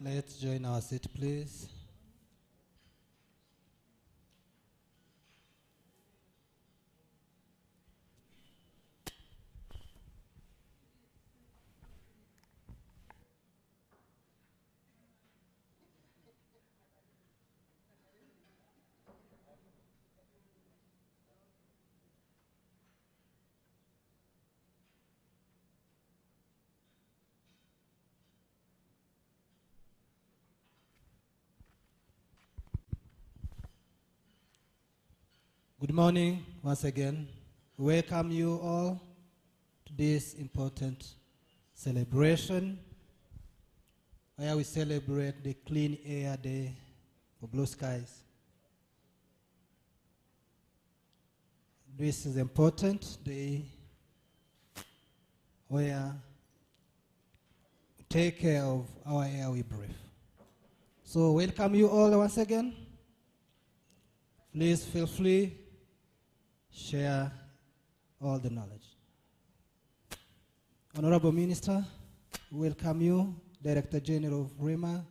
Let's join our seat, please. Good morning once again. Welcome you all to this important celebration where we celebrate the Clean Air Day for Blue Skies. This is an important day where we take care of our air we breathe. So welcome you all once again. Please feel free, share all the knowledge. Honorable Minister, welcome you, Director General of REMA,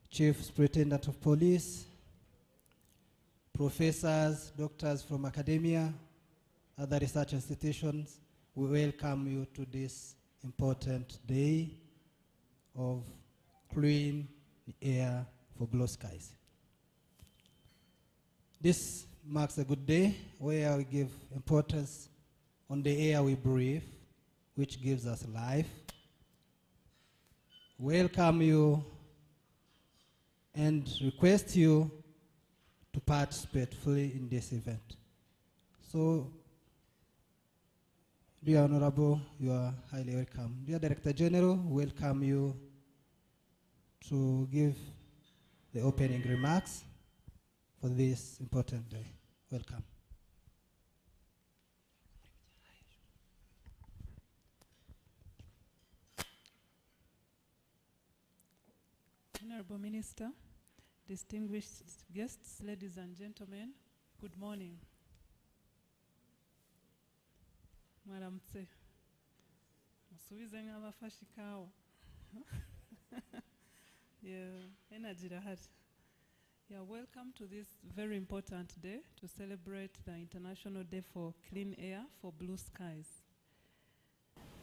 Chief Superintendent of Police, professors, doctors from academia, other research institutions. We welcome you to this important day of clean air for blue skies. This marks a good day where we give importance on the air we breathe, which gives us life. Welcome you and request you to participate fully in this event. So, dear Honorable, you are highly welcome. Dear Director General, welcome you to give the opening remarks for this important day. Welcome. Honorable Minister, distinguished guests, ladies and gentlemen, good morning. Mwaramutse. Musubize ng'abafashikawo. Yeah, energy rahari. Yeah, welcome to this very important day to celebrate the International Day for Clean Air for Blue Skies.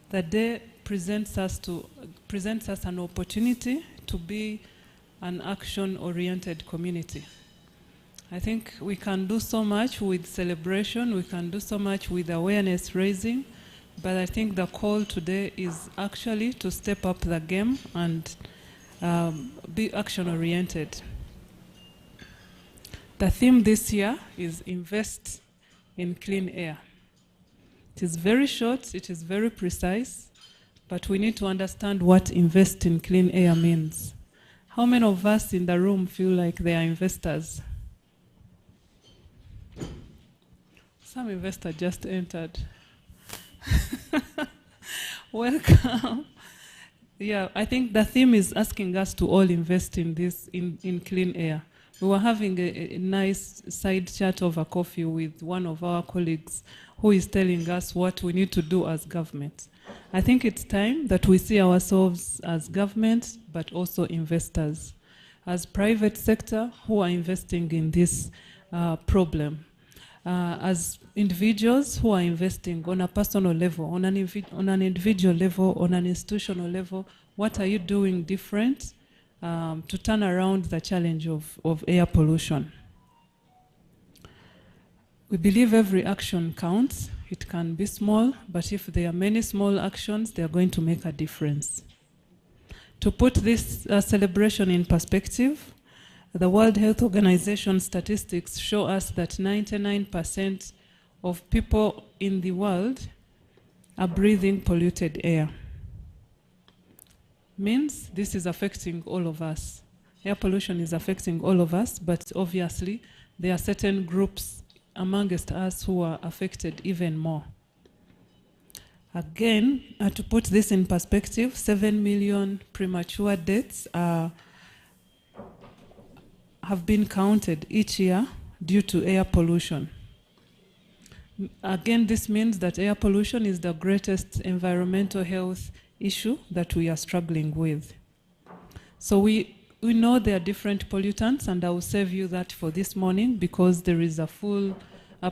The day presents us an opportunity to be an action-oriented community. I think we can do so much with celebration, we can do so much with awareness raising, but I think the call today is actually to step up the game and be action-oriented. The theme this year is Invest in Clean Air. It is very short, it is very precise, but we need to understand what invest in clean air means. How many of us in the room feel like they are investors? Some investor just entered. Welcome. Yeah, I think the theme is asking us to all invest in this, in clean air. We were having a nice side chat over coffee with one of our colleagues who is telling us what we need to do as government. I think it's time that we see ourselves as government, but also investors, as private sector who are investing in this problem, as individuals who are investing on a personal level, on an individual level, on an institutional level. What are you doing different to turn around the challenge of air pollution? We believe every action counts. It can be small, but if there are many small actions, they are going to make a difference. To put this celebration in perspective, the World Health Organization statistics show us that 99% of people in the world are breathing polluted air. Means this is affecting all of us. Air pollution is affecting all of us, but obviously there are certain groups amongst us who are affected even more. Again, to put this in perspective, 7 million premature deaths have been counted each year due to air pollution. Again, this means that air pollution is the greatest environmental health issue that we are struggling with. So we know there are different pollutants, and I will save you that for this morning because there is a full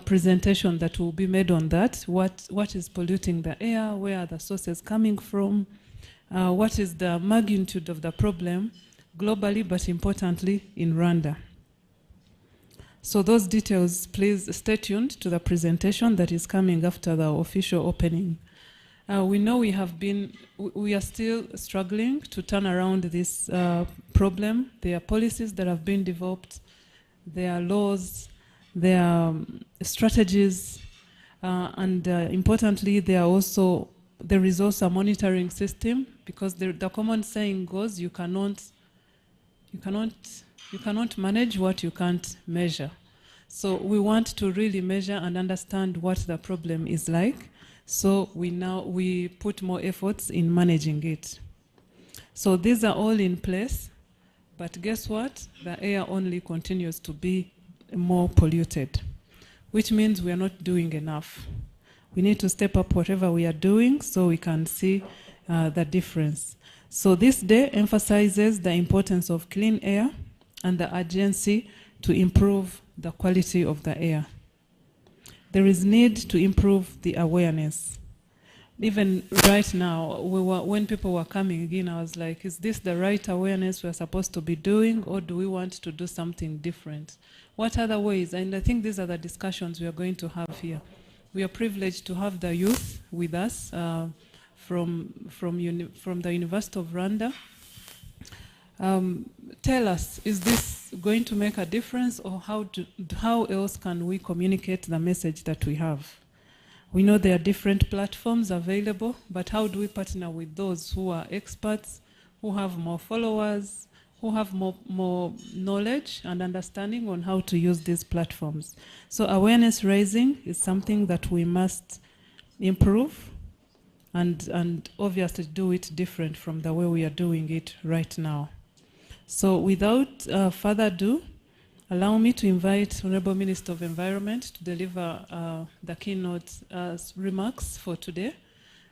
presentation that will be made on that. What is polluting the air? Where are the sources coming from? What is the magnitude of the problem globally, but importantly in Rwanda? So those details, please stay tuned to the presentation that is coming after the official opening. We know we are still struggling to turn around this problem. There are policies that have been developed, there are laws, there are strategies, and importantly, there is also a monitoring system, because the common saying goes, you cannot manage what you can't measure. So we want to really measure and understand what the problem is like. So we put more efforts in managing it. So these are all in place, but guess what? The air only continues to be more polluted, which means we are not doing enough. We need to step up whatever we are doing so we can see the difference. So this day emphasizes the importance of clean air and the urgency to improve the quality of the air. There is need to improve the awareness. Even right now, when people were coming in, I was like, is this the right awareness we're supposed to be doing, or do we want to do something different? What other ways? And I think these are the discussions we are going to have here. We are privileged to have the youth with us from the University of Rwanda. Tell us, is this going to make a difference, or how else can we communicate the message that we have? We know there are different platforms available, but how do we partner with those who are experts, who have more followers, who have more knowledge and understanding on how to use these platforms? So awareness raising is something that we must improve and obviously do it different from the way we are doing it right now. So without further ado, allow me to invite Honorable Minister of Environment to deliver the keynote remarks for today.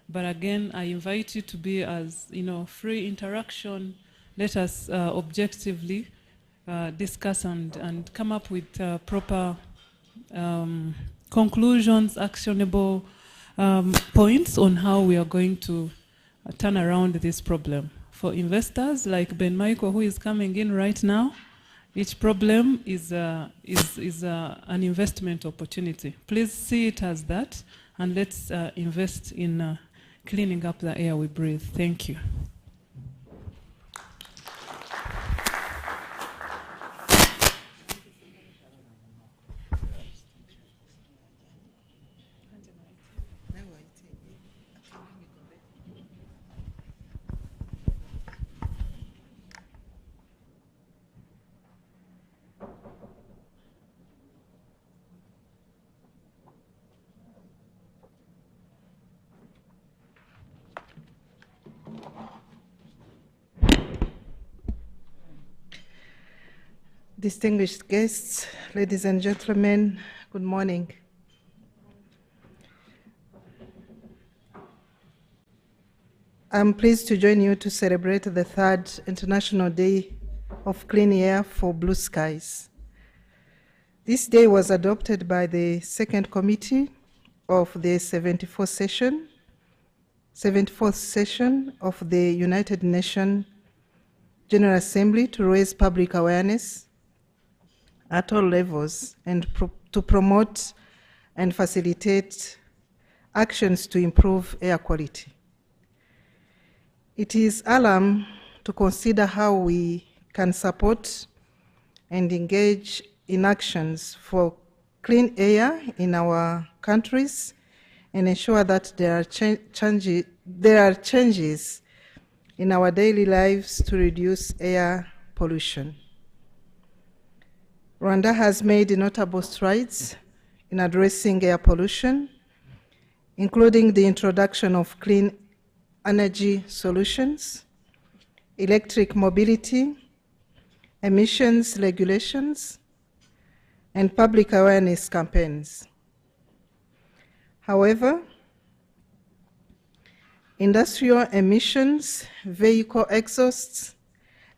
But again, I invite you to be as free interaction. Let us objectively discuss and come up with proper conclusions, actionable points on how we are going to turn around this problem. For investors like Ben Michael, who is coming in right now, each problem is an investment opportunity. Please see it as that, and let's invest in cleaning up the air we breathe. Thank you. Distinguished guests, ladies and gentlemen, good morning. I'm pleased to join you to celebrate the 3rd International Day of Clean Air for Blue Skies. This day was adopted by the 2nd Committee of the 74th session of the United Nations General Assembly to raise public awareness at all levels and to promote and facilitate actions to improve air quality. It is alarming to consider how we can support and engage in actions for clean air in our countries and ensure that there are changes in our daily lives to reduce air pollution. Rwanda has made notable strides in addressing air pollution, including the introduction of clean energy solutions, electric mobility, emissions regulations, and public awareness campaigns. However, industrial emissions, vehicle exhausts,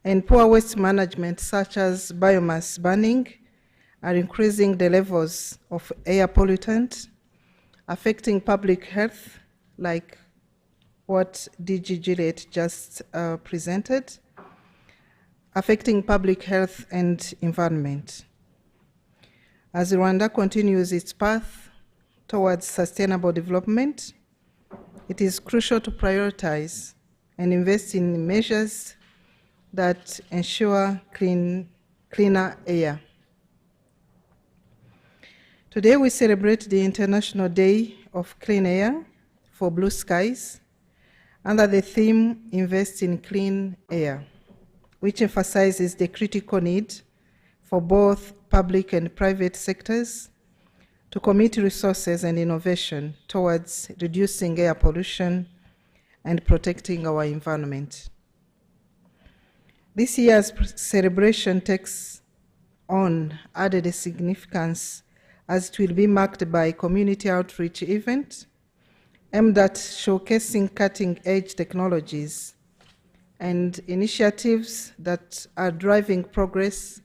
and poor waste management, such as biomass burning, are increasing the levels of air pollutant, affecting public health, like what DG Juliet just presented, affecting public health and environment. As Rwanda continues its path towards sustainable development, it is crucial to prioritize and invest in measures that ensure cleaner air. Today we celebrate the International Day of Clean Air for Blue Skies under the theme Invest in Clean Air, which emphasizes the critical need for both public and private sectors to commit resources and innovation towards reducing air pollution and protecting our environment. This year's celebration takes on added significance as it will be marked by a community outreach event aimed at showcasing cutting-edge technologies and initiatives that are driving progress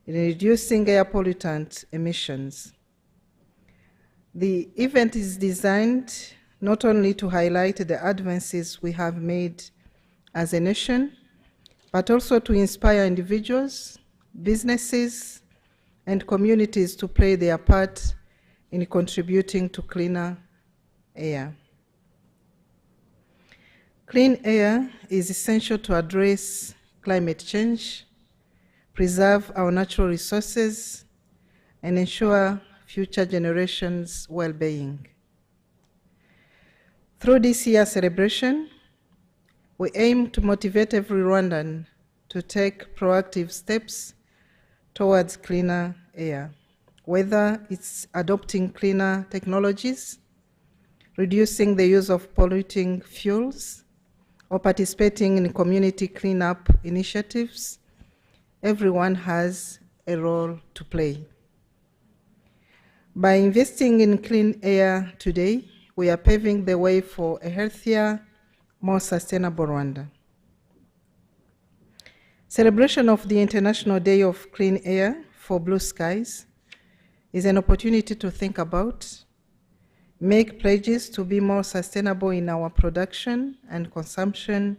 in reducing air pollutant emissions. The event is designed not only to highlight the advances we have made as a nation, but also to inspire individuals, businesses, and communities to play their part in contributing to cleaner air. Clean air is essential to address climate change, preserve our natural resources, and ensure future generations' well-being. Through this year's celebration, we aim to motivate every Rwandan to take proactive steps towards cleaner air, whether it's adopting cleaner technologies, reducing the use of polluting fuels, or participating in community cleanup initiatives. Everyone has a role to play. By investing in clean air today, we are paving the way for a healthier, more sustainable Rwanda. Celebration of the International Day of Clean Air for Blue Skies is an opportunity to think about, make pledges to be more sustainable in our production and consumption,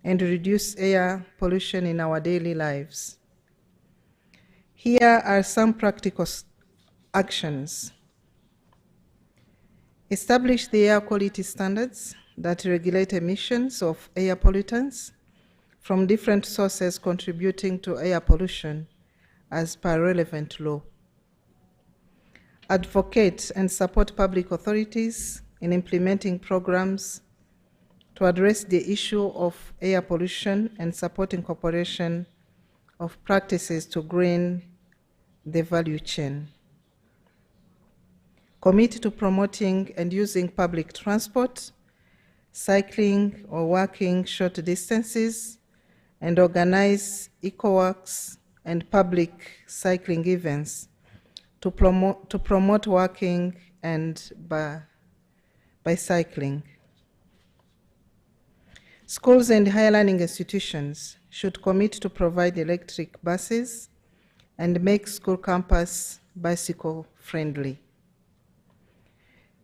and reduce air pollution in our daily lives. Here are some practical actions. Establish the air quality standards that regulate emissions of air pollutants from different sources contributing to air pollution as per relevant law. Advocate and support public authorities in implementing programs to address the issue of air pollution and support incorporation of practices to green the value chain. Commit to promoting and using public transport, cycling or walking short distances, and organize eco-walks and public cycling events to promote walking and bicycling. Schools and higher learning institutions should commit to provide electric buses and make school campus bicycle friendly.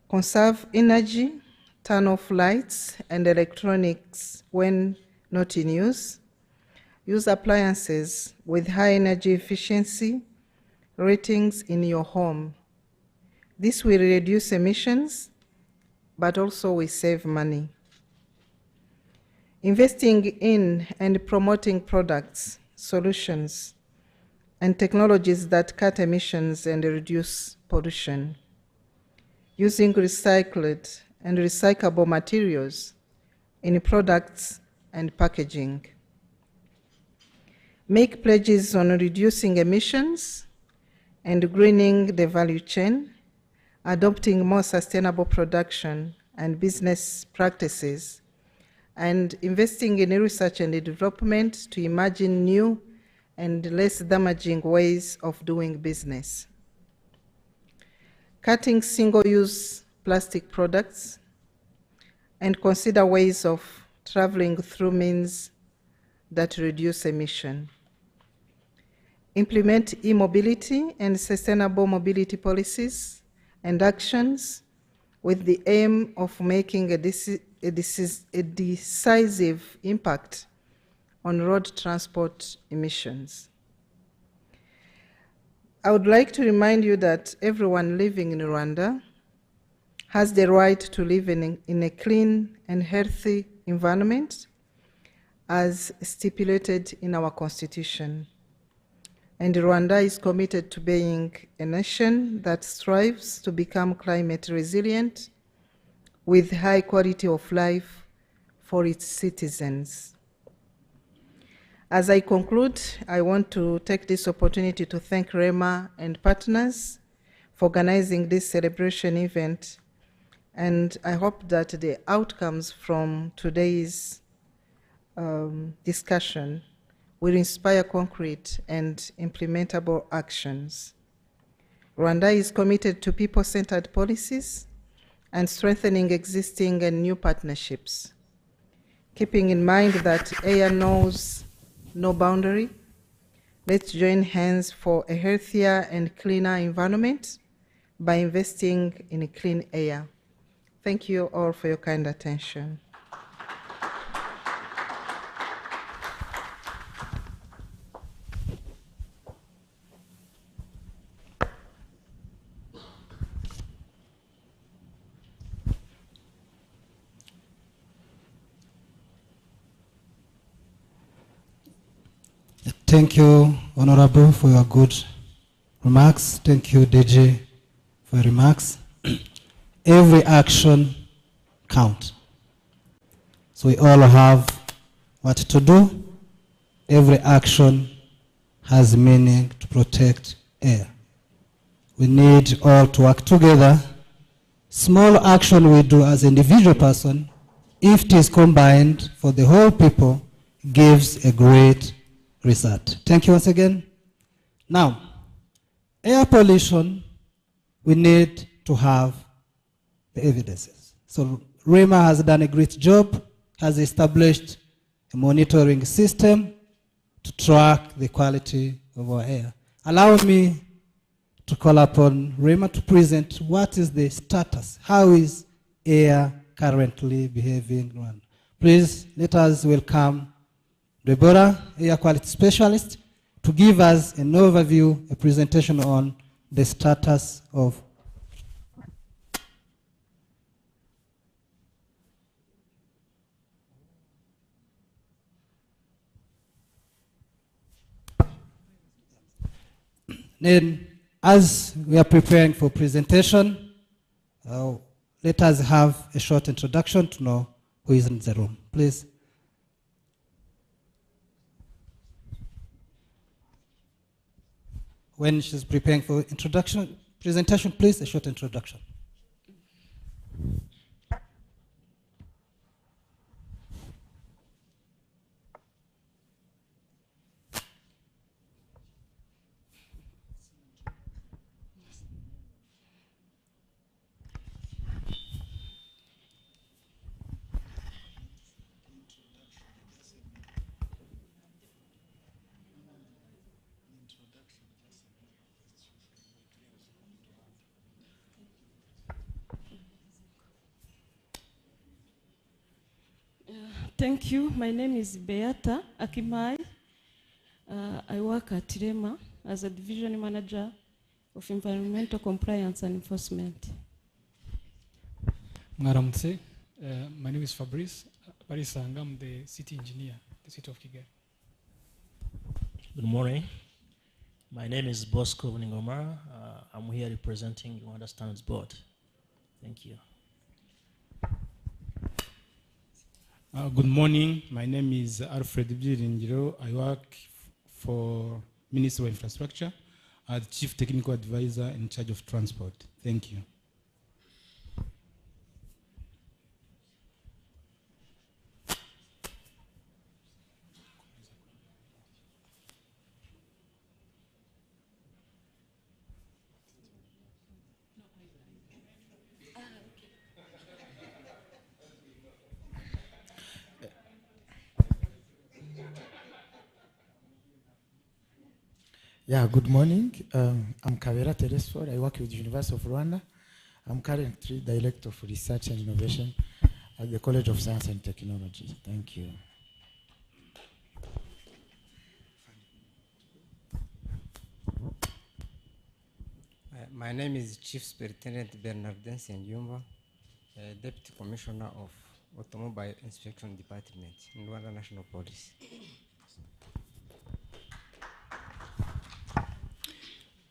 Conserve energy, turn off lights and electronics when not in use. Use appliances with high energy efficiency ratings in your home. This will reduce emissions, but also will save money. Investing in and promoting products, solutions, and technologies that cut emissions and reduce pollution. Using recycled and recyclable materials in products and packaging. Make pledges on reducing emissions and greening the value chain, adopting more sustainable production and business practices, and investing in research and development to imagine new and less damaging ways of doing business. Cutting single-use plastic products, and consider ways of traveling through means that reduce emission. Implement e-mobility and sustainable mobility policies and actions with the aim of making a decisive impact on road transport emissions. I would like to remind you that everyone living in Rwanda has the right to live in a clean and healthy environment as stipulated in our constitution. And Rwanda is committed to being a nation that strives to become climate resilient with high quality of life for its citizens. As I conclude, I want to take this opportunity to thank REMA and partners for organizing this celebration event, and I hope that the outcomes from today's discussion will inspire concrete and implementable actions. Rwanda is committed to people-centered policies and strengthening existing and new partnerships. Keeping in mind that air knows no boundary, let's join hands for a healthier and cleaner environment by investing in clean air. Thank you all for your kind attention. Thank you, Honorable, for your good remarks. Thank you, DG, for your remarks. Every action counts. So we all have what to do. Every action has meaning to protect air. We need all to work together. Small action we do as an individual person, if it is combined for the whole people, gives a great result. Thank you once again. Now, air pollution, we need to have the evidences. So REMA has done a great job, has established a monitoring system to track the quality of our air. Allow me to call upon REMA to present what is the status, how is air currently behaving. Please let us welcome Deborah, air quality specialist, to give us an overview, a presentation on the status of Then, as we are preparing for presentation, let us have a short introduction to know who is in the room. Please. When she's preparing for presentation, please, a short introduction. Thank you. My name is Beata Akimai. I work at REMA as a division manager of environmental compliance and enforcement. Mwaramutse. My name is Fabrice Barisanga. I'm the city engineer, the city of Kigali. Good morning. My name is Bosco Ningomara. I'm here representing Rwanda Standards Board. Thank you. Good morning. My name is Alfred Byiringiro. I work for Ministry of Infrastructure as Chief Technical Advisor in charge of transport. Thank you. Yeah, good morning. I'm Kavera Teresfor. I work with the University of Rwanda. I'm currently Director of Research and Innovation at the College of Science and Technology. Thank you. My name is Chief Superintendent Bernardin Senjumba, Deputy Commissioner of Automobile Inspection Department in Rwanda National Police.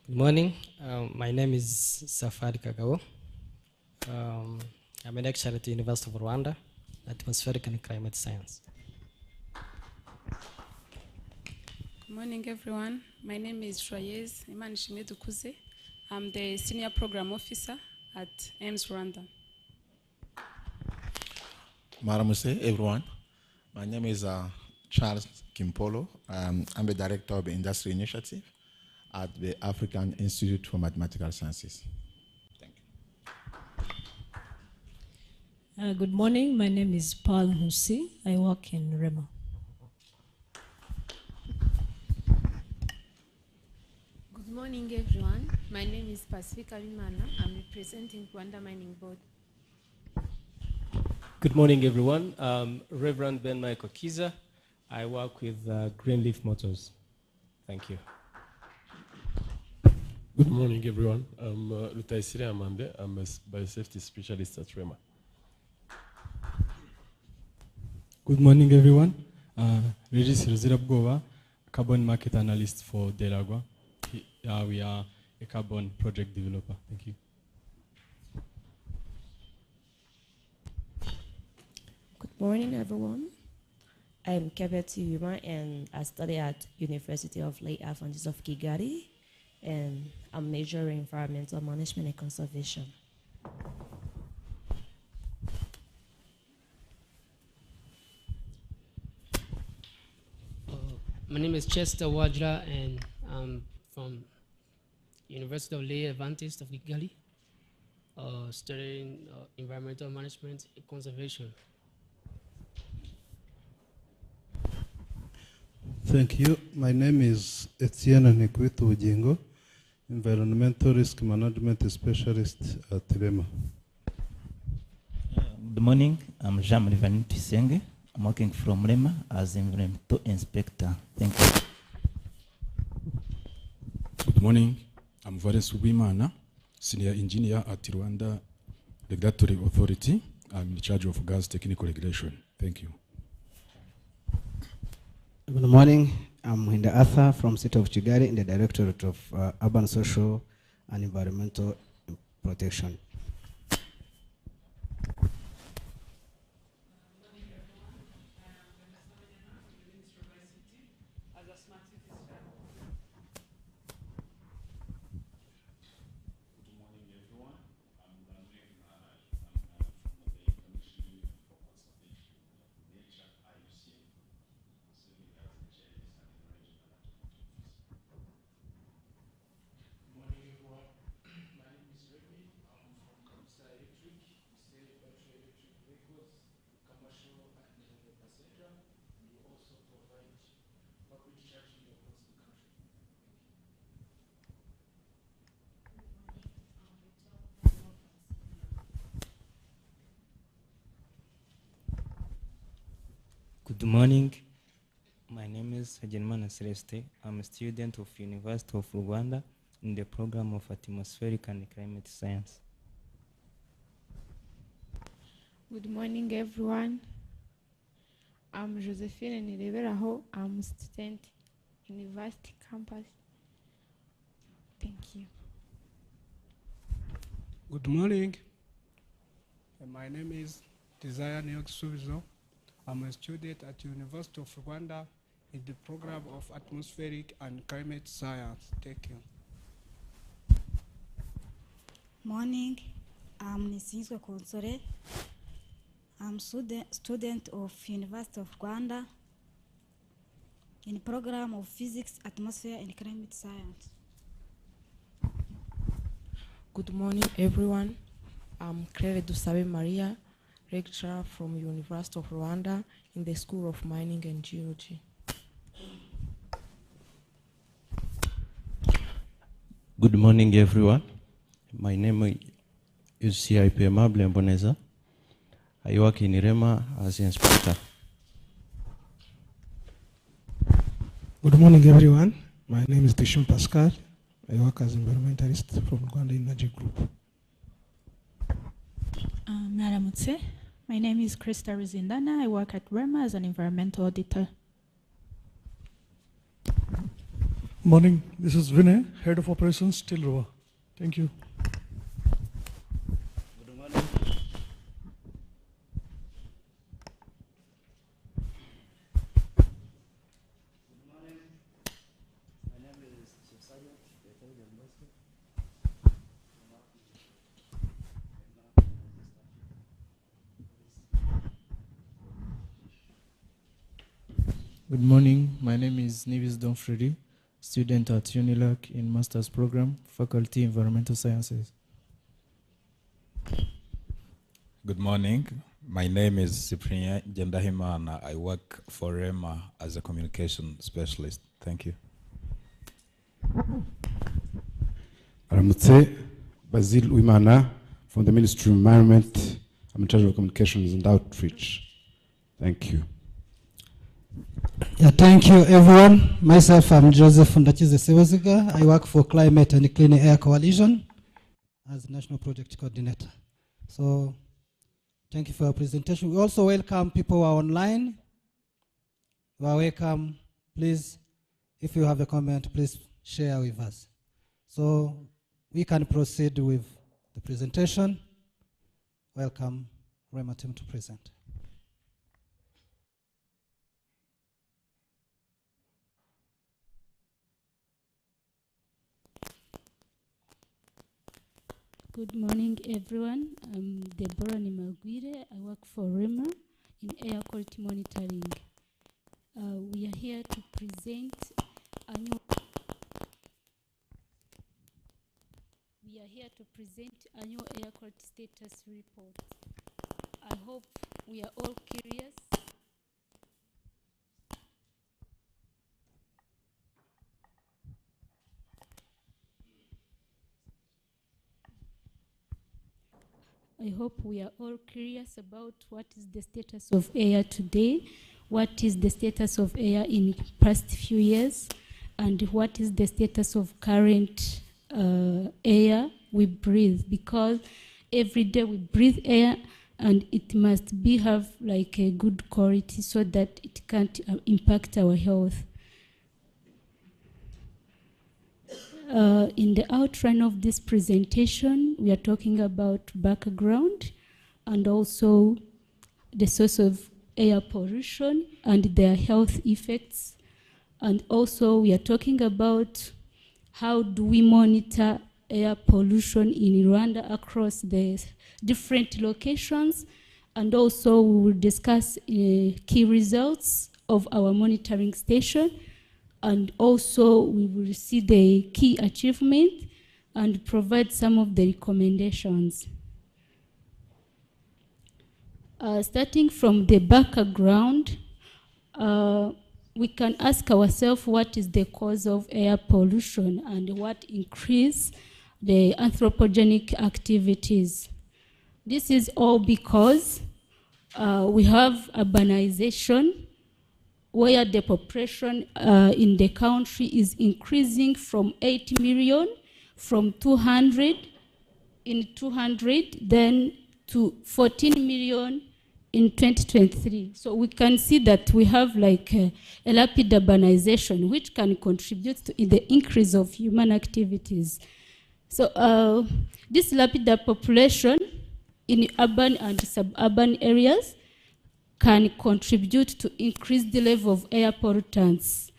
Good morning. My name is Safari Kagao. I'm an lecturer at the University of Rwanda, Atmospheric and Climate Science. Good morning, everyone. My name is Joyeuse Imanishimwe Dukuze. I'm the Senior Program Officer at AIMS Rwanda. Maramuse, everyone. My name is Charles Kimpolo. I'm the Director of Industry Initiative at the African Institute for Mathematical Sciences. Thank you. Good morning. My name is Paul Musi. I work in REMA. Good morning, everyone. My name is Pacifica Wimana. I'm representing Rwanda Mining Board. Good morning, everyone. Reverend Ben Michael Kiza. I work with Greenleaf Motors. Thank you. Good morning, everyone. I'm Lutaisire Amande. I'm a biosafety specialist at REMA. Good morning, everyone. Regis Rozirabgova, carbon market analyst for Delagua. We are a carbon project developer. Thank you. Good morning, everyone. I'm Kebeti Yuma, and I study at University of Lake Adventist of Kigali, and I'm majoring in environmental management and conservation. My name is Chester Wajra, and I'm from University of Lake Adventist of Kigali, studying environmental management and conservation. Thank you. My name is Etienne Nikwitu Ujingo, Environmental Risk Management Specialist at REMA. Good morning. I'm Jean-Marie Van Pisenge. I'm working from REMA as Environmental Inspector. Thank you. Good morning. I'm Valens Ubimana, Senior Engineer at Rwanda Regulatory Authority. I'm in charge of gas technical regulation. Thank you. Good morning. I'm Hinda Arthur from City of Kigali in the Directorate of Urban Social and Environmental Protection. Good morning. My name is Hagenimana Celeste. I'm a student of University of Rwanda in the program of Atmospheric and Climate Science. Good morning, everyone. I'm Josephine Nireberaho. I'm a student, University Campus. Thank you. Good morning. My name is Desire Nyogsubizo. I'm a student at University of Rwanda in the program of Atmospheric and Climate Science. Thank you. Morning. I'm Nisinzwe Konsore. I'm student of University of Rwanda in the program of Physics, Atmosphere and Climate Science. Good morning, everyone. I'm Claire Dusabe Maria, lecturer from University of Rwanda in the School of Mining and Geology. Good morning, everyone. My name is CIP Mable Mboneza. I work in Irema as inspector. Good morning, everyone. My name is Tishum Pascal. I work as environmentalist from Rwanda Energy Group. Mwaramutse. My name is Krista Rizindana. I work at REMA as an environmental auditor. Morning, this is Vinay, Head of Operations, Tilrua. Thank you. Good morning, my name is Nivis Donfredi, student at UNILAC in Master's Program, Faculty Environmental Sciences. Good morning, my name is Cyprien Jendahimana. I work for REMA as a communication specialist. Thank you. Aramutse, Basil Uimana from the Ministry of Environment. I'm in charge of communications and outreach. Thank you. Yeah, thank you, everyone. Myself, I'm Joseph Ndachize Sewaziga. I work for Climate and Clean Air Coalition as National Project Coordinator. So, thank you for your presentation. We also welcome people who are online. You are welcome. Please, if you have a comment, please share with us. So, we can proceed with the presentation. Welcome, REMA team to present. Good morning, everyone. I'm Deborah Nimagwire. I work for REMA in air quality monitoring. We are here to present annual air quality status report. I hope we are all curious. I hope we are all curious about what is the status of air today, what is the status of air in past few years, and what is the status of current air we breathe, because every day we breathe air and it must have like a good quality so that it can't impact our health. In the outline of this presentation, we are talking about background and also the source of air pollution and their health effects. And also we are talking about how do we monitor air pollution in Rwanda across the different locations. And also we will discuss key results of our monitoring station. And also we will see the key achievement and provide some of the recommendations. Starting from the background, we can ask ourselves what is the cause of air pollution and what increase the anthropogenic activities. This is all because we have urbanization, where the population in the country is increasing from 8 million, from 200 in 200, then to 14 million in 2023. So we can see that we have like a rapid urbanization, which can contribute to the increase of human activities. So this rapid population in urban and suburban areas can contribute to increase the level of air pollutants.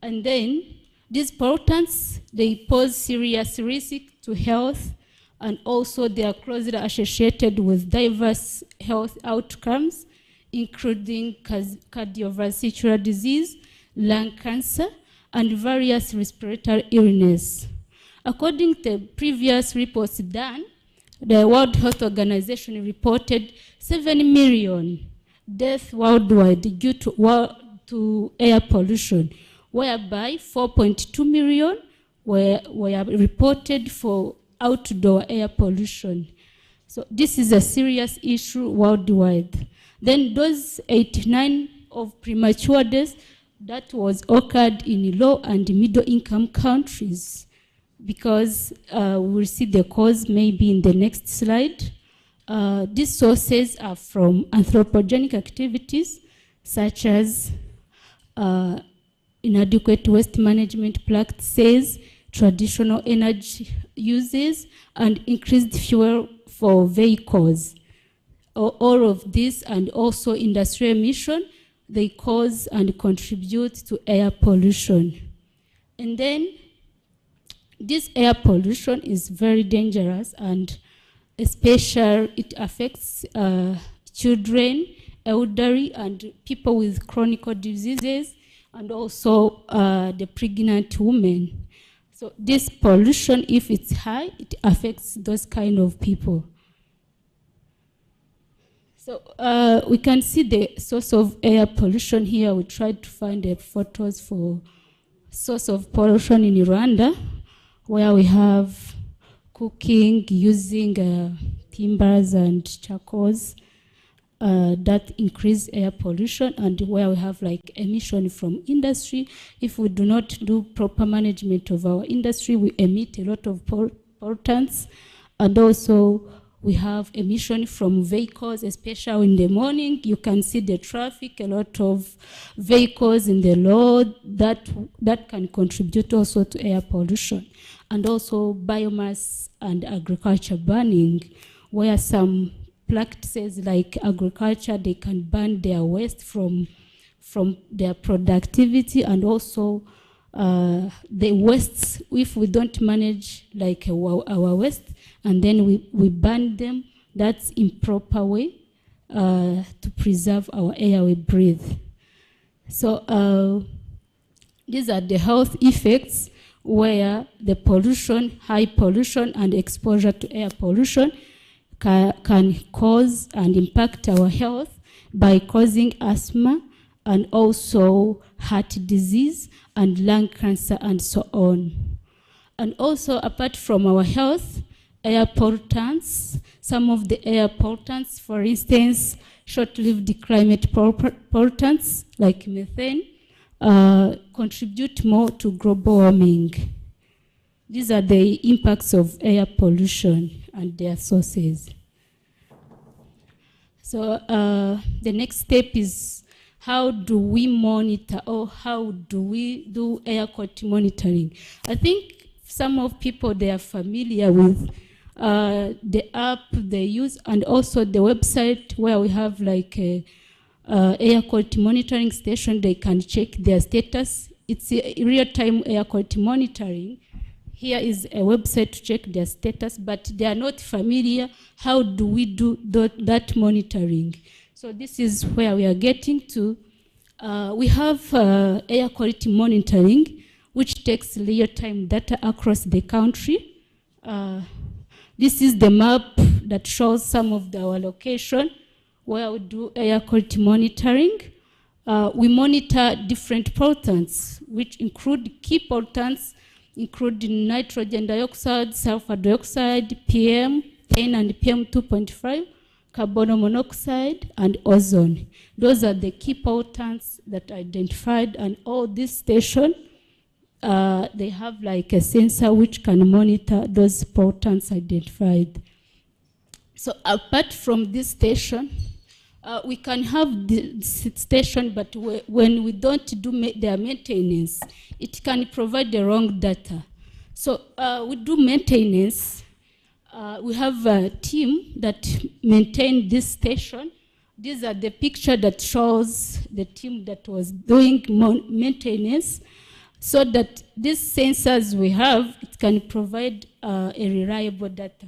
And then these pollutants, they pose serious risk to health, and also they are closely associated with diverse health outcomes, including cardiovascular disease, lung cancer, and various respiratory illness. According to previous reports done, the World Health Organization reported 7 million deaths worldwide due to air pollution, whereby 4.2 million were reported for outdoor air pollution. So this is a serious issue worldwide. Then those 89 of premature deaths, that was occurred in low and middle income countries, because we'll see the cause maybe in the next slide. These sources are from anthropogenic activities such as inadequate waste management practices, traditional energy uses, and increased fuel for vehicles. All of this, and also industrial emission, they cause and contribute to air pollution. And then this air pollution is very dangerous, and especially it affects children, elderly, and people with chronic diseases, and also the pregnant women. So this pollution, if it's high, it affects those kind of people. So we can see the source of air pollution here. We tried to find the photos for source of pollution in Rwanda, where we have cooking using timbers and charcoals that increase air pollution, and where we have like emission from industry. If we do not do proper management of our industry, we emit a lot of pollutants. And also we have emission from vehicles, especially in the morning. You can see the traffic, a lot of vehicles in the road that can contribute also to air pollution. And also biomass and agriculture burning, where some practices like agriculture, they can burn their waste from their productivity, and also the wastes, if we don't manage like our waste, and then we burn them, that's improper way to preserve our air we breathe. So these are the health effects, where the pollution, high pollution and exposure to air pollution can cause and impact our health by causing asthma, and also heart disease and lung cancer and so on. And also, apart from our health, air pollutants, some of the air pollutants, for instance, short-lived climate pollutants like methane, contribute more to global warming. These are the impacts of air pollution and their sources. So the next step is, how do we monitor, or how do we do air quality monitoring? I think some of people, they are familiar with the app they use, and also the website where we have like a air quality monitoring station. They can check their status. It's a real-time air quality monitoring. Here is a website to check their status, but they are not familiar. How do we do that monitoring? So this is where we are getting to. We have air quality monitoring, which takes real-time data across the country. This is the map that shows some of our location where we do air quality monitoring. We monitor different pollutants, which include key pollutants, including nitrogen dioxide, sulfur dioxide, PM10 and PM2.5, carbon monoxide, and ozone. Those are the key pollutants that are identified, and all these stations, they have like a sensor which can monitor those pollutants identified. So apart from this station, we can have the station, but when we don't do their maintenance, it can provide the wrong data. So we do maintenance. We have a team that maintain this station. These are the picture that shows the team that was doing maintenance, so that these sensors we have, it can provide a reliable data.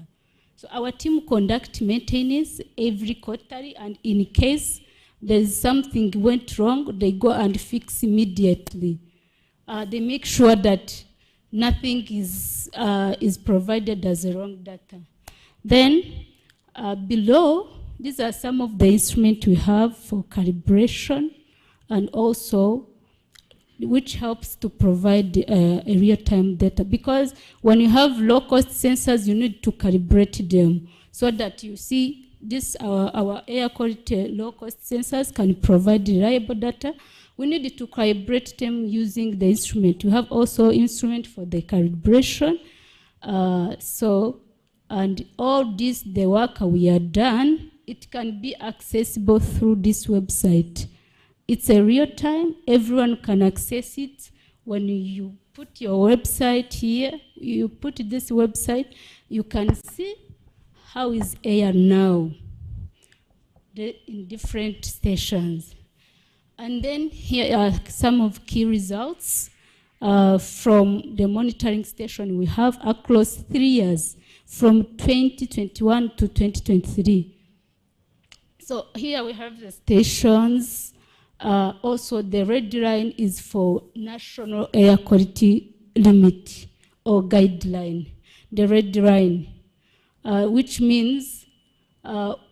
So our team conduct maintenance every quarterly, and in case there's something went wrong, they go and fix immediately. They make sure that nothing is provided as a wrong data. Then below, these are some of the instruments we have for calibration, and also which helps to provide a real-time data. Because when you have low-cost sensors, you need to calibrate them so that you see this, our air quality low-cost sensors can provide reliable data. We need to calibrate them using the instrument. We have also instrument for the calibration. And all this, the work we are done, it can be accessible through this website. It's a real time, everyone can access it. When you put your website here, you put this website, you can see how is air now in different stations. And then here are some of key results from the monitoring station we have across 3 years, from 2021 to 2023. So here we have the stations. Also, the red line is for national air quality limit or guideline, the red line, which means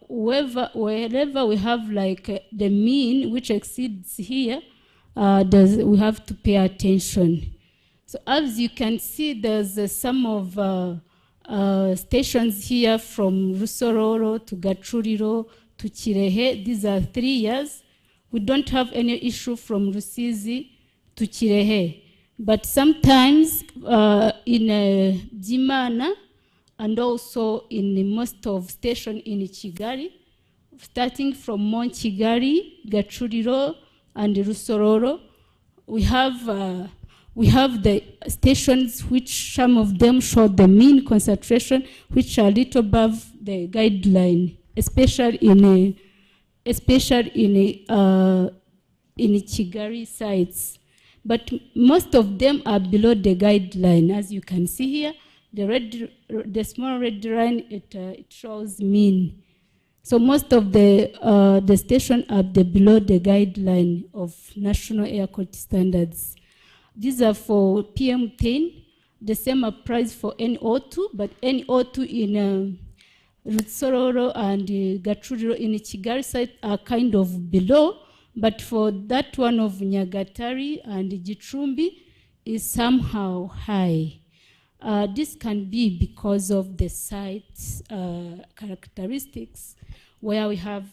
wherever we have like the mean which exceeds here, we have to pay attention. So as you can see, there's some of stations here from Rusororo to Gachuriro to Kirehe. These are 3 years. We don't have any issue from Rusizi to Kirehe. But sometimes in Jimana and also in most of stations in Kigali, starting from Mount Kigali, Gachuriro, and Rusororo, we have the stations which some of them show the mean concentration, which are a little above the guideline, especially in Kigali sites. But most of them are below the guideline. As you can see here, the small red line, it shows mean. So most of the stations are below the guideline of national air quality standards. These are for PM10. The same applies for NO2, but NO2 in Rusororo and Gachuriro in Kigali site are kind of below, but for that one of Nyagatare and Gicumbi is somehow high. This can be because of the site's characteristics, where we have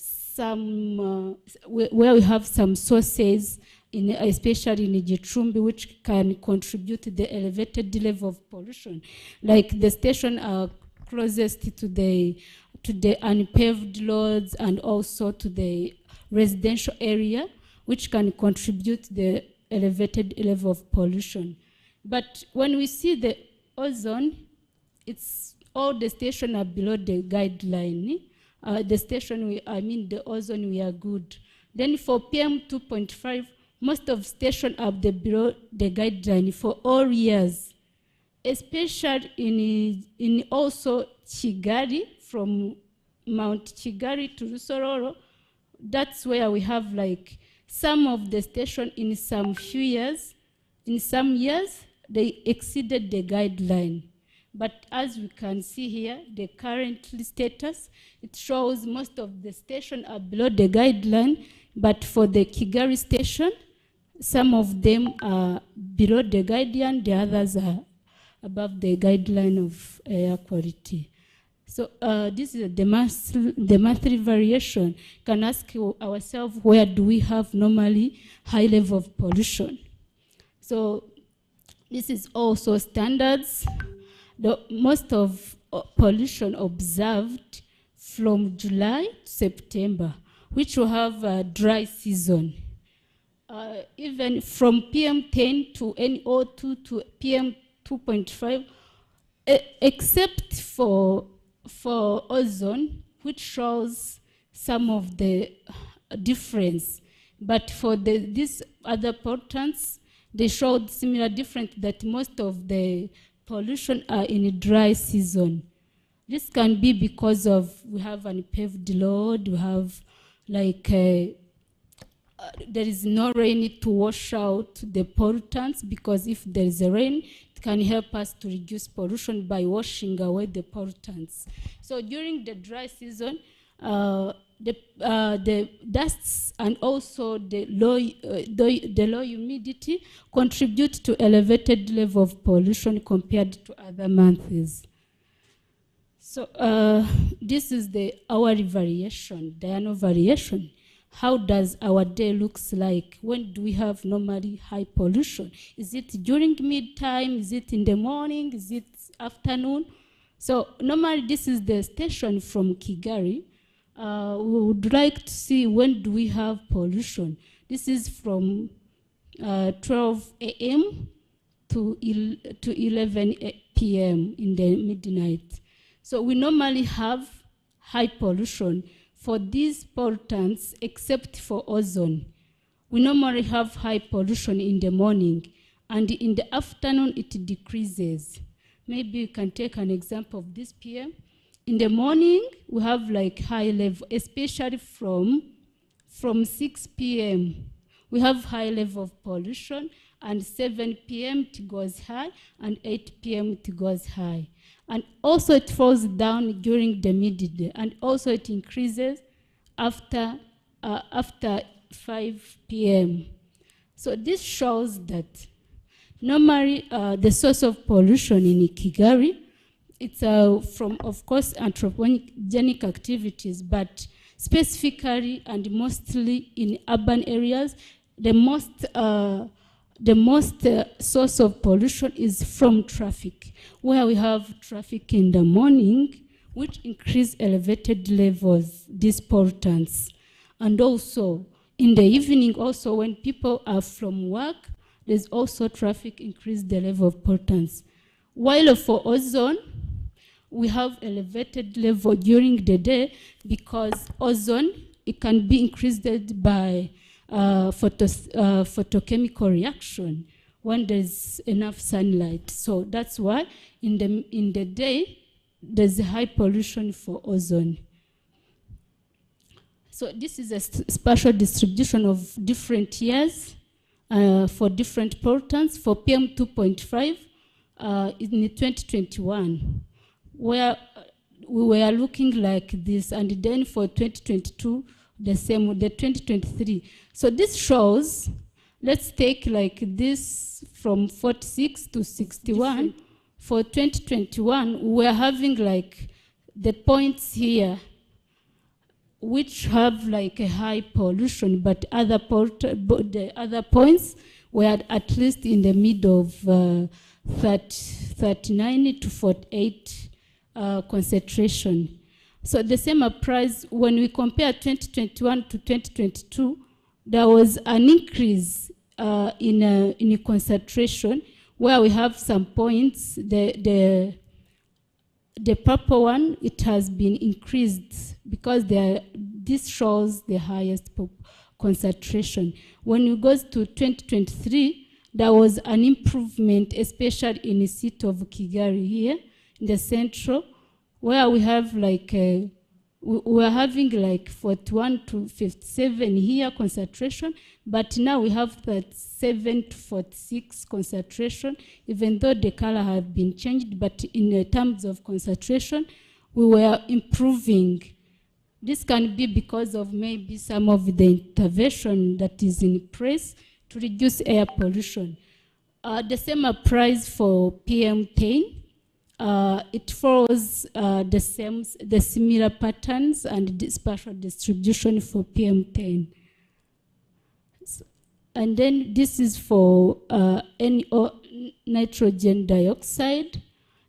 some sources, especially in Gicumbi, which can contribute to the elevated level of pollution. Like the station are closest to the unpaved roads and also to the residential area, which can contribute to the elevated level of pollution. But when we see the ozone, it's all the stations are below the guideline. The ozone, we are good. Then for PM 2.5, most of stations are below the guideline for all years, especially in also Kigali, from Mount Kigali to Rusororo. That's where we have like some of the stations in some years, they exceeded the guideline. But as we can see here, the current status, it shows most of the stations are below the guideline, but for the Kigali station, some of them are below the guideline, the others are above the guideline of air quality. So this is the monthly variation. Can ask ourselves, where do we have normally high level of pollution? So this is also standards. The most of pollution observed from July to September, which will have a dry season. Even from PM10 to NO2 to PM 2.5, except for ozone, which shows some of the difference. But for these other pollutants, they showed similar difference, that most of the pollution are in a dry season. This can be because of we have unpaved road, we have like there is no rain to wash out the pollutants, because if there is a rain, it can help us to reduce pollution by washing away the pollutants. So during the dry season, the dusts and also the low humidity contribute to elevated level of pollution compared to other months. So this is the hourly variation, diurnal variation. How does our day looks like? When do we have normally high pollution? Is it during midtime? Is it in the morning? Is it afternoon? So normally this is the station from Kigali. We would like to see when do we have pollution. This is from 12 a.m. to 11 p.m. in the midnight. So we normally have high pollution for these pollutants except for ozone. We normally have high pollution in the morning, and in the afternoon it decreases. Maybe you can take an example of this PM. In the morning, we have like high level, especially from 6 p.m. We have high level of pollution, and 7 p.m. it goes high, and 8 p.m. it goes high. And also it falls down during the midday, and also it increases after 5 p.m. So this shows that normally the source of pollution in Kigali, it's from, of course, anthropogenic activities, but specifically and mostly in urban areas, the most source of pollution is from traffic, where we have traffic in the morning, which increase elevated levels, these pollutants. And also in the evening, also when people are from work, there's also traffic increase the level of pollutants. While for ozone, we have elevated level during the day because ozone, it can be increased by photochemical reaction when there's enough sunlight. So that's why in the day, there's a high pollution for ozone. So this is a spatial distribution of different years for different pollutants. For PM2.5 in 2021, where we were looking like this, and then for 2022, the same, the 2023. So this shows, let's take like this from 46 to 61. For 2021, we're having like the points here, which have like a high pollution, but the other points were at least in the middle of 39 to 48 concentration. So the same applies when we compare 2021 to 2022. There was an increase in concentration, where we have some points. The purple one, it has been increased because this shows the highest concentration. When it goes to 2023, there was an improvement, especially in the city of Kigali here, in the central, where we have like, we're having like 41 to 57 here concentration, but now we have 37 to 46 concentration, even though the color has been changed, but in terms of concentration, we were improving. This can be because of maybe some of the intervention that is in place to reduce air pollution. The same applies for PM10. It follows the similar patterns and the spatial distribution for PM10. And then this is for nitrogen dioxide.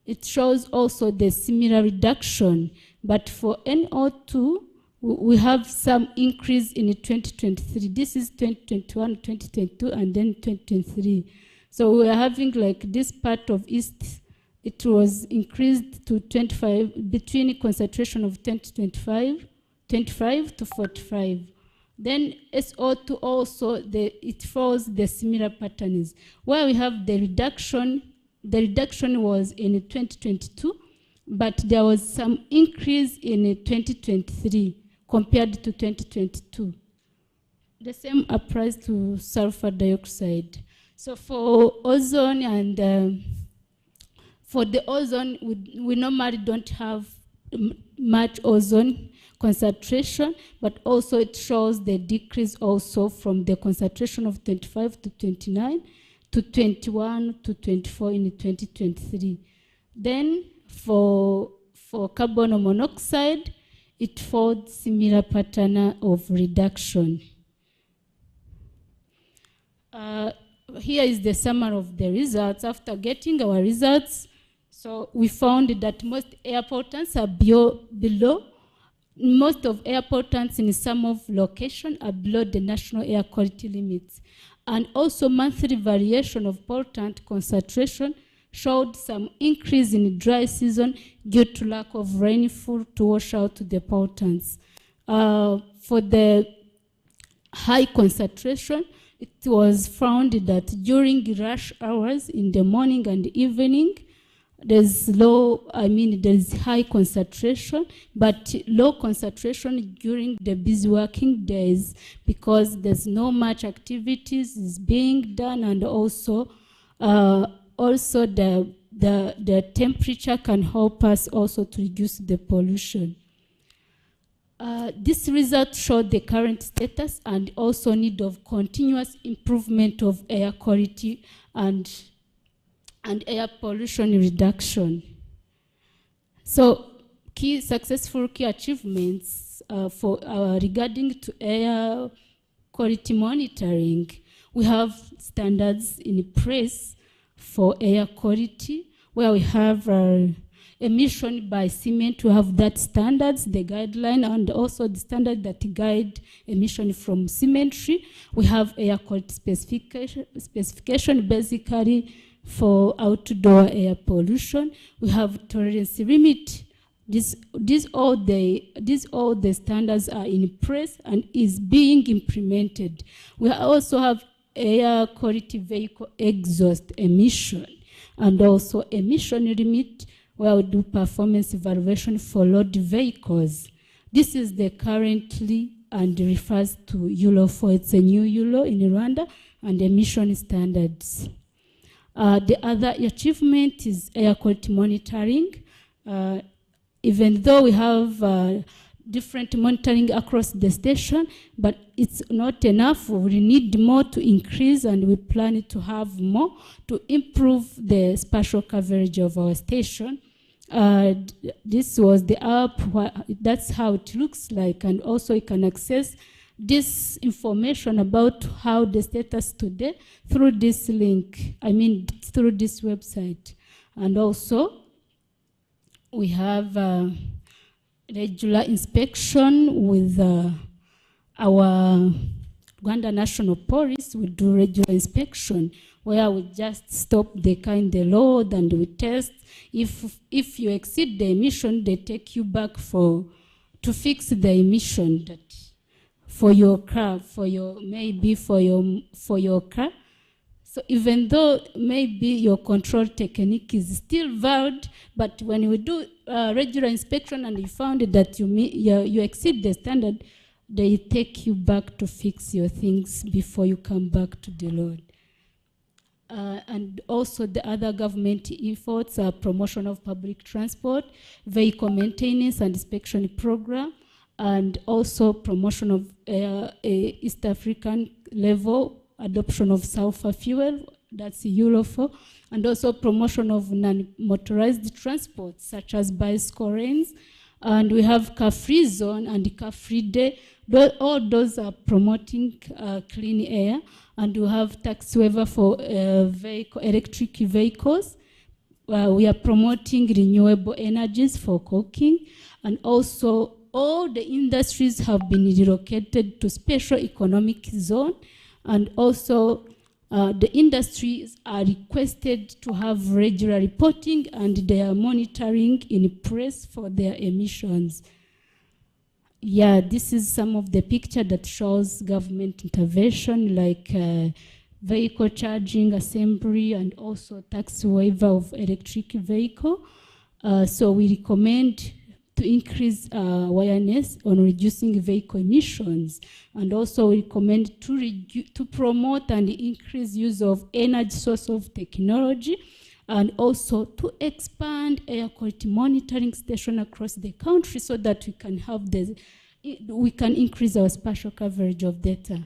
It shows also the similar reduction, but for NO2, we have some increase in 2023. This is 2021, 2022, and then 2023. So we are having like this part of East, it was increased to 25, between concentration of 10 to 25 to 45. Then SO2 also, it follows the similar patterns. Where we have the reduction was in 2022, but there was some increase in 2023 compared to 2022. The same applies to sulfur dioxide. So for ozone and for the ozone, we normally don't have much ozone concentration, but also it shows the decrease also from the concentration of 25 to 29 to 21 to 24 in 2023. Then for carbon monoxide, it followed similar pattern of reduction. Here is the summary of the results. After getting our results, so we found that most air pollutants are below. Most of air pollutants in some of location are below the national air quality limits. And also monthly variation of pollutant concentration showed some increase in dry season due to lack of rainfall to wash out the pollutants. For the high concentration, it was found that during rush hours in the morning and evening, there's high concentration, but low concentration during the busy working days because there's no much activities is being done, and also the temperature can help us also to reduce the pollution. This result showed the current status and also need of continuous improvement of air quality and air pollution reduction. So successful key achievements regarding to air quality monitoring. We have standards in place for air quality, where we have emission by cement. We have that standards, the guideline, and also the standard that guide emission from cemetery. We have air quality specification basically for outdoor air pollution. We have tolerance limit. All the standards are in place and is being implemented. We also have air quality vehicle exhaust emission and also emission limit, where we do performance evaluation for load vehicles. This is the currently and refers to Euro 4. It's a new Euro in Rwanda and emission standards. The other achievement is air quality monitoring. Even though we have different monitoring across the station, but it's not enough. We need more to increase, and we plan to have more to improve the spatial coverage of our station. This was the app. That's how it looks like, and also you can access this information about how the status today through this link, through this website. And also we have regular inspection with our Rwanda National Police. We do regular inspection where we just stop the car in the road and we test. If you exceed the emission, they take you back to fix the emission that for your car, for your car. So even though maybe your control technique is still valid, but when we do regular inspection and you found that you exceed the standard, they take you back to fix your things before you come back to the road. And also the other government efforts are promotion of public transport, vehicle maintenance and inspection program, and also promotion of East African level adoption of sulfur fuel, that's Euro 4, and also promotion of non-motorized transport such as bicycle lanes. And we have car-free zone and car-free day. All those are promoting clean air. And we have tax waiver for electric vehicles. We are promoting renewable energies for cooking. And also all the industries have been relocated to special economic zone. And also the industries are requested to have regular reporting and they are monitoring in place for their emissions. Yeah, this is some of the picture that shows government intervention like vehicle charging assembly and also tax waiver of electric vehicle. So we recommend to increase awareness on reducing vehicle emissions, and also we recommend to promote and increase use of energy source of technology, and also to expand air quality monitoring station across the country so that we can increase our spatial coverage of data.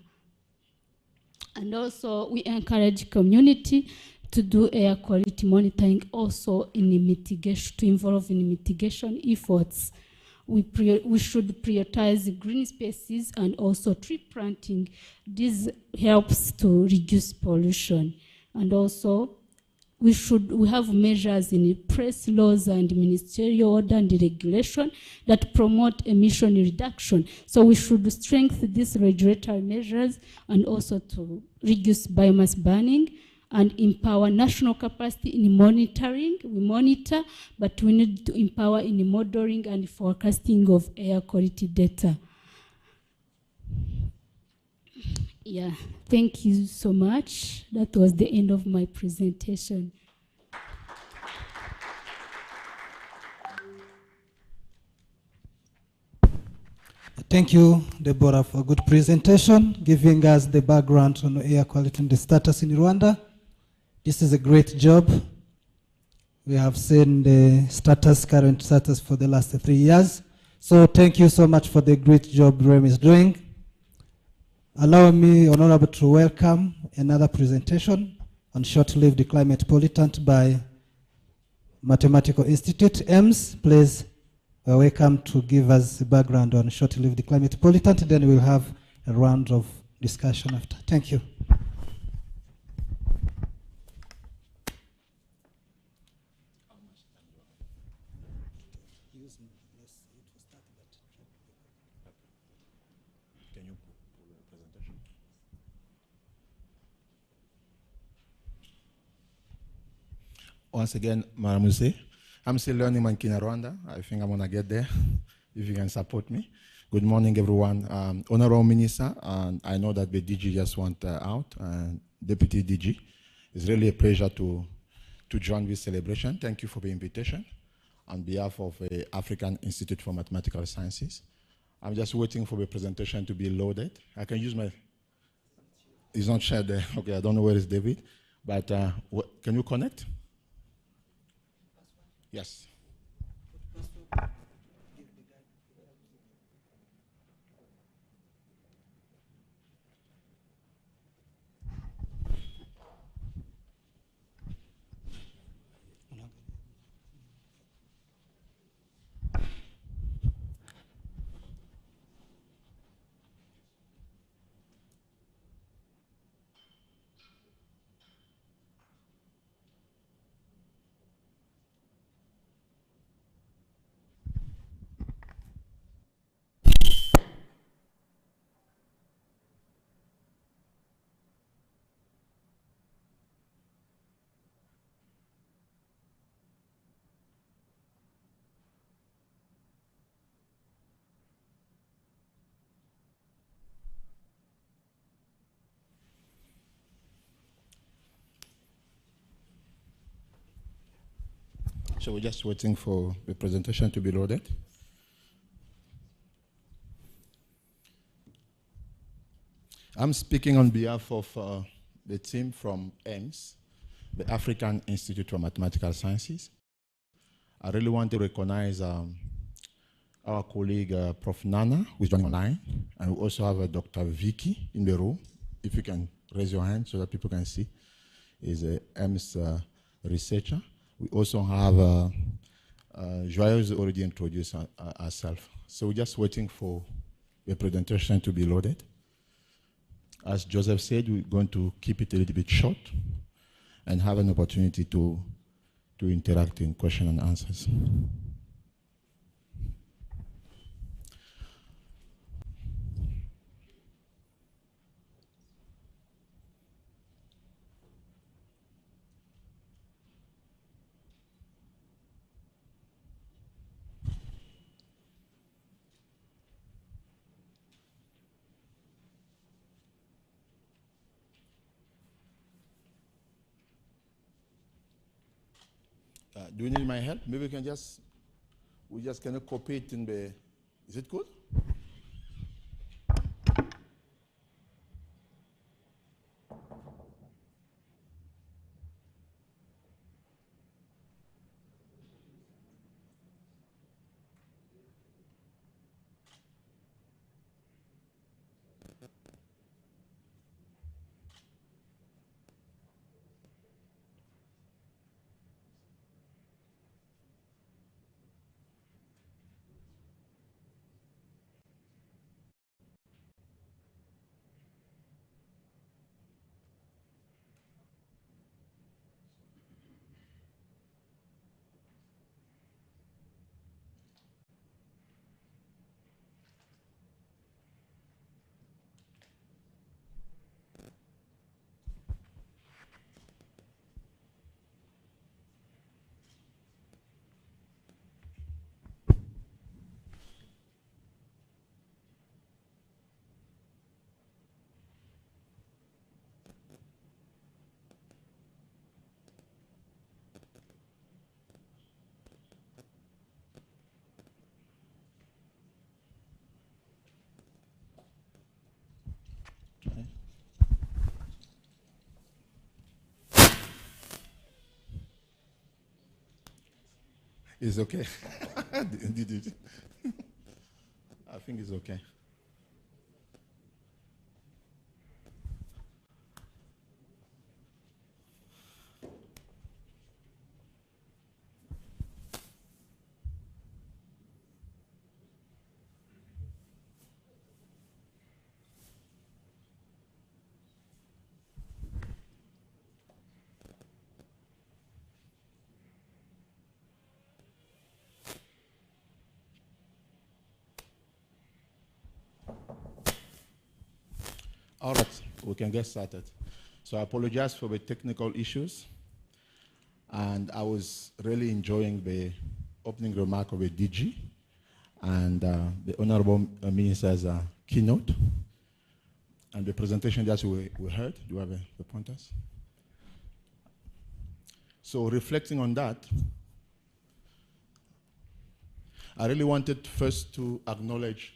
And also we encourage community to do air quality monitoring also in mitigation, to involve in mitigation efforts. We should prioritize green spaces and also tree planting. This helps to reduce pollution. And also we have measures in press laws and ministerial order and regulation that promote emission reduction. So we should strengthen these regulatory measures and also to reduce biomass burning and empower national capacity in monitoring. We monitor, but we need to empower in modeling and forecasting of air quality data. Yeah, thank you so much. That was the end of my presentation. Thank you, Deborah, for a good presentation, giving us the background on air quality and the status in Rwanda. This is a great job. We have seen the current status for the last 3 years. So thank you so much for the great job REM is doing. Allow me, Honorable, to welcome another presentation on short-lived climate pollutant by Mathematical Institute. EMS, please welcome to give us a background on short-lived climate pollutant. Then we'll have a round of discussion after. Thank you. Once again, Maramuse, I'm still learning Mankina Rwanda. I think I'm gonna get there if you can support me. Good morning, everyone. Honorable Minister, and I know that the DG just went out, and Deputy DG. It's really a pleasure to join this celebration. Thank you for the invitation on behalf of the African Institute for Mathematical Sciences. I'm just waiting for the presentation to be loaded. I can use my, it's not shared there. Okay, I don't know where is David, but can you connect? Yes. So we're just waiting for the presentation to be loaded. I'm speaking on behalf of the team from EMS, the African Institute for Mathematical Sciences. I really want to recognize our colleague, Prof. Nana, who is joining online, and we also have Dr. Vicky in the room. If you can raise your hand so that people can see, is a EMS researcher. We also have Joyeuse already introduced herself. So we're just waiting for the presentation to be loaded. As Joseph said, we're going to keep it a little bit short and have an opportunity to interact in question and answers. Do you need my help? Maybe we can just kind of copy it in the, is it good? It's okay. Did it? I think it's okay. All right, we can get started. So I apologize for the technical issues. And I was really enjoying the opening remark of the DG and the Honorable Minister's keynote and the presentation that we heard. Do you have the pointers? So reflecting on that, I really wanted first to acknowledge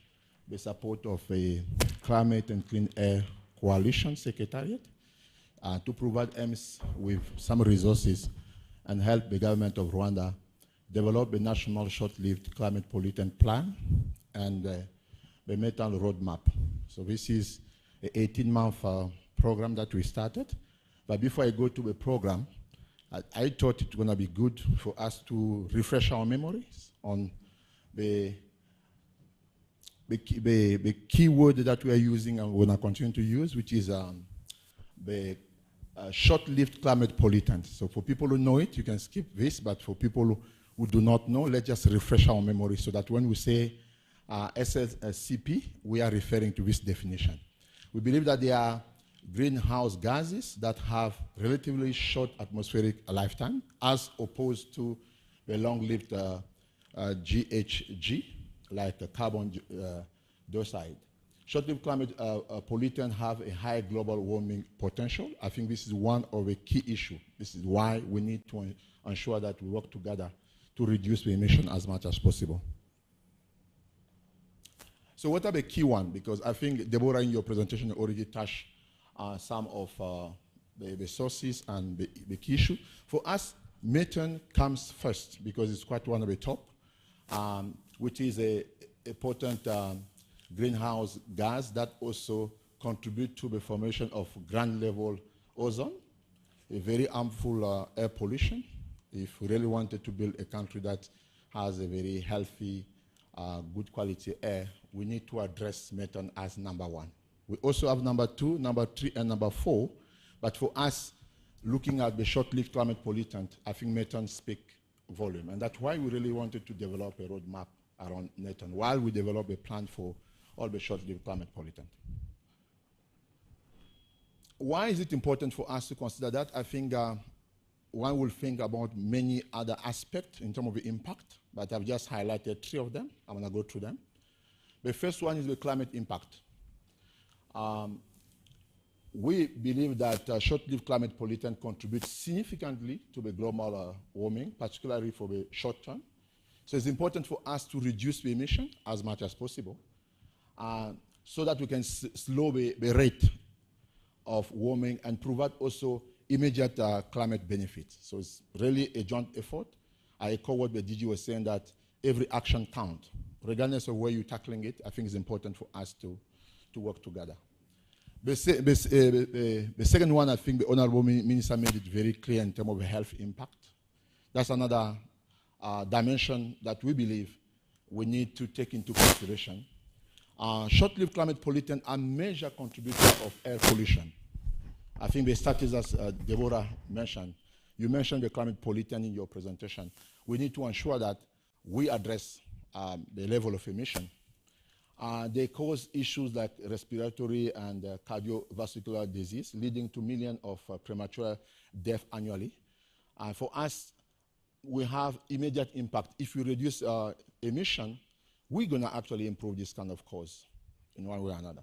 the support of the Climate and Clean Air Coalition Secretariat to provide EMS with some resources and help the government of Rwanda develop a national short-lived climate pollutant plan and the methane roadmap. So this is an 18-month program that we started. But before I go to the program, I thought it's going to be good for us to refresh our memories on the keyword that we are using and we're going to continue to use, which is the short-lived climate pollutant. So for people who know it, you can skip this, but for people who do not know, let's just refresh our memory so that when we say SLCP, we are referring to this definition. We believe that they are greenhouse gases that have relatively short atmospheric lifetime as opposed to the long-lived GHG, like the carbon dioxide. Short-lived climate pollutants have a high global warming potential. I think this is one of the key issues. This is why we need to ensure that we work together to reduce the emission as much as possible. So what are the key ones? Because I think Deborah in your presentation already touched some of the sources and the key issue. For us, methane comes first because it's quite one of the top, which is a potent greenhouse gas that also contributes to the formation of ground-level ozone, a very harmful air pollution. If we really wanted to build a country that has a very healthy, good quality air, we need to address methane as number one. We also have number 2, number 3, and number 4. But for us, looking at the short-lived climate pollutant, I think methane speaks volume. And that's why we really wanted to develop a roadmap around methane while we develop a plan for all the short-lived climate pollutant. Why is it important for us to consider that? I think one will think about many other aspects in terms of the impact, but I've just highlighted 3 of them. I'm going to go through them. The first one is the climate impact. We believe that short-lived climate pollutant contributes significantly to the global warming, particularly for the short term. So it's important for us to reduce the emission as much as possible so that we can slow the rate of warming and provide also immediate climate benefits. So it's really a joint effort. I echo what the DG was saying, that every action counts. Regardless of where you're tackling it, I think it's important for us to work together. The second one, I think the Honorable Minister made it very clear in terms of the health impact. That's another dimension that we believe we need to take into consideration. Short-lived climate pollutants are major contributors of air pollution. I think the statistics, as Deborah mentioned, you mentioned the climate pollutant in your presentation. We need to ensure that we address the level of emission. They cause issues like respiratory and cardiovascular disease, leading to millions of premature deaths annually. For us, we have immediate impact. If we reduce emission, we're going to actually improve this kind of cause in one way or another.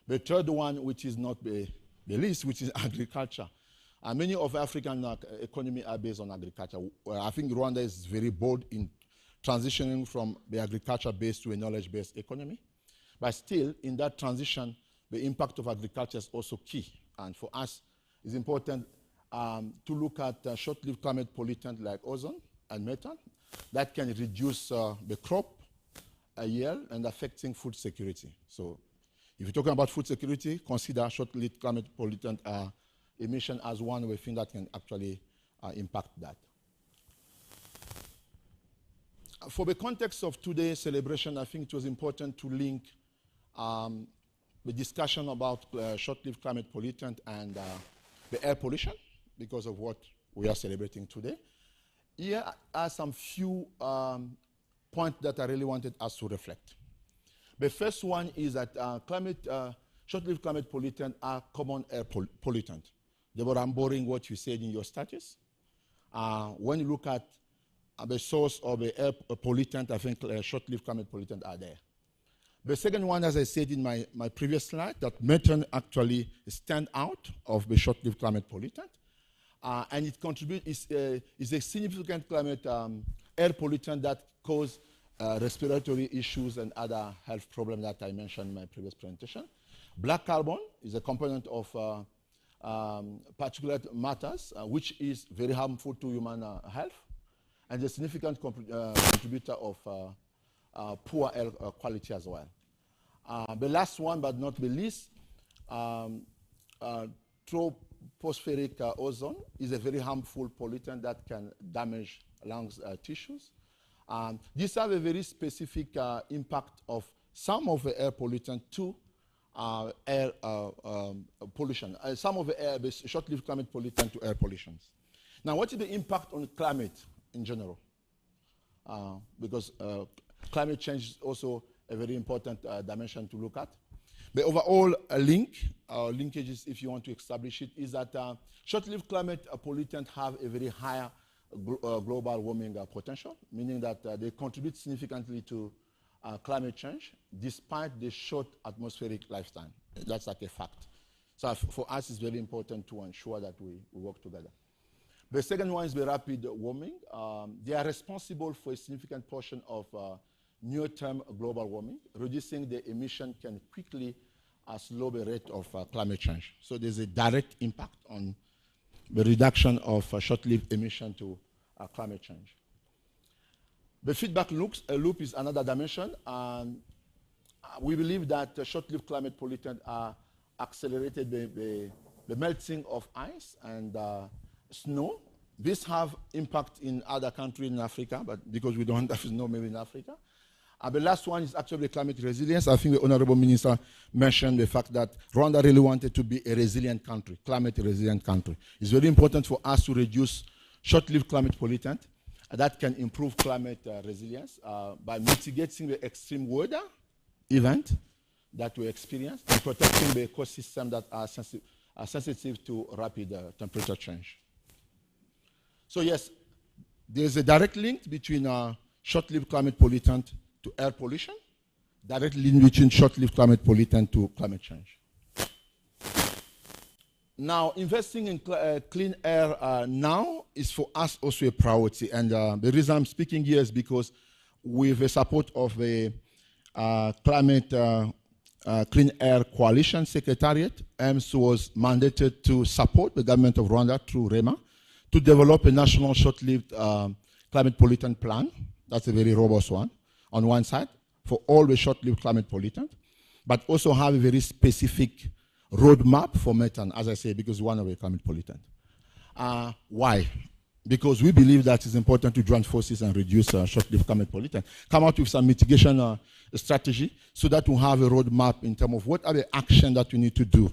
The third one, which is not the least, which is agriculture. Many of African economy are based on agriculture. I think Rwanda is very bold in transitioning from the agriculture-based to a knowledge-based economy. But still, in that transition, the impact of agriculture is also key. And for us, it's important to look at short-lived climate pollutants like ozone and methane that can reduce the crop yield and affecting food security. So if you're talking about food security, consider short-lived climate pollutant emission as one of the things that can actually impact that. For the context of today's celebration, I think it was important to link the discussion about short-lived climate pollutant and the air pollution because of what we are celebrating today. Here are some few points that I really wanted us to reflect. The first one is that short-lived climate pollutant are common air pollutant. Deborah, I'm borrowing what you said in your status. When you look at the source of the air pollutant, I think short-lived climate pollutant are there. The second one, as I said in my previous slide, that methane actually stand out of the short-lived climate pollutant. And it contributes, is a significant climate air pollutant that cause respiratory issues and other health problems that I mentioned in my previous presentation. Black carbon is a component of particulate matters, which is very harmful to human health, and a significant contributor of poor air quality as well. The last one, but not the least, tropospheric ozone is a very harmful pollutant that can damage lungs tissues. These have a very specific impact of some of the air pollutant to air pollution. Some of the short-lived climate pollutant to air pollutions. Now, what is the impact on climate in general? Because climate change is also a very important dimension to look at. The overall linkages, if you want to establish it, is that short-lived climate pollutant have a very higher global warming potential, meaning that they contribute significantly to climate change despite the short atmospheric lifetime. That's like a fact. So for us, it's very important to ensure that we work together. The second one is the rapid warming. They are responsible for a significant portion of near-term global warming. Reducing the emission can quickly slow the rate of climate change. So there's a direct impact on the reduction of short-lived emission to climate change. The feedback loop is another dimension. We believe that short-lived climate pollutants are accelerated the melting of ice and snow. This have impact in other countries in Africa, but because we don't have snow maybe in Africa. The last one is actually climate resilience. I think the Honorable Minister mentioned the fact that Rwanda really wanted to be a resilient country, climate resilient country. It's very important for us to reduce short-lived climate pollutant that can improve climate resilience by mitigating the extreme weather event that we experience and protecting the ecosystem that are sensitive to rapid temperature change. So yes, there's a direct link between short-lived climate pollutant to air pollution, direct link between short-lived climate pollutant to climate change. Now, investing in clean air now is for us also a priority. And the reason I'm speaking here is because with the support of the Climate Clean Air Coalition Secretariat, EMS was mandated to support the government of Rwanda through REMA to develop a national short-lived climate pollutant plan. That's a very robust one, on one side, for all the short-lived climate pollutant, but also have a very specific roadmap for methane, as I say, because one of the climate pollutant. Why? Because we believe that it's important to join forces and reduce short-lived climate pollutant. Come out with some mitigation strategy so that we have a roadmap in terms of what are the actions that we need to do,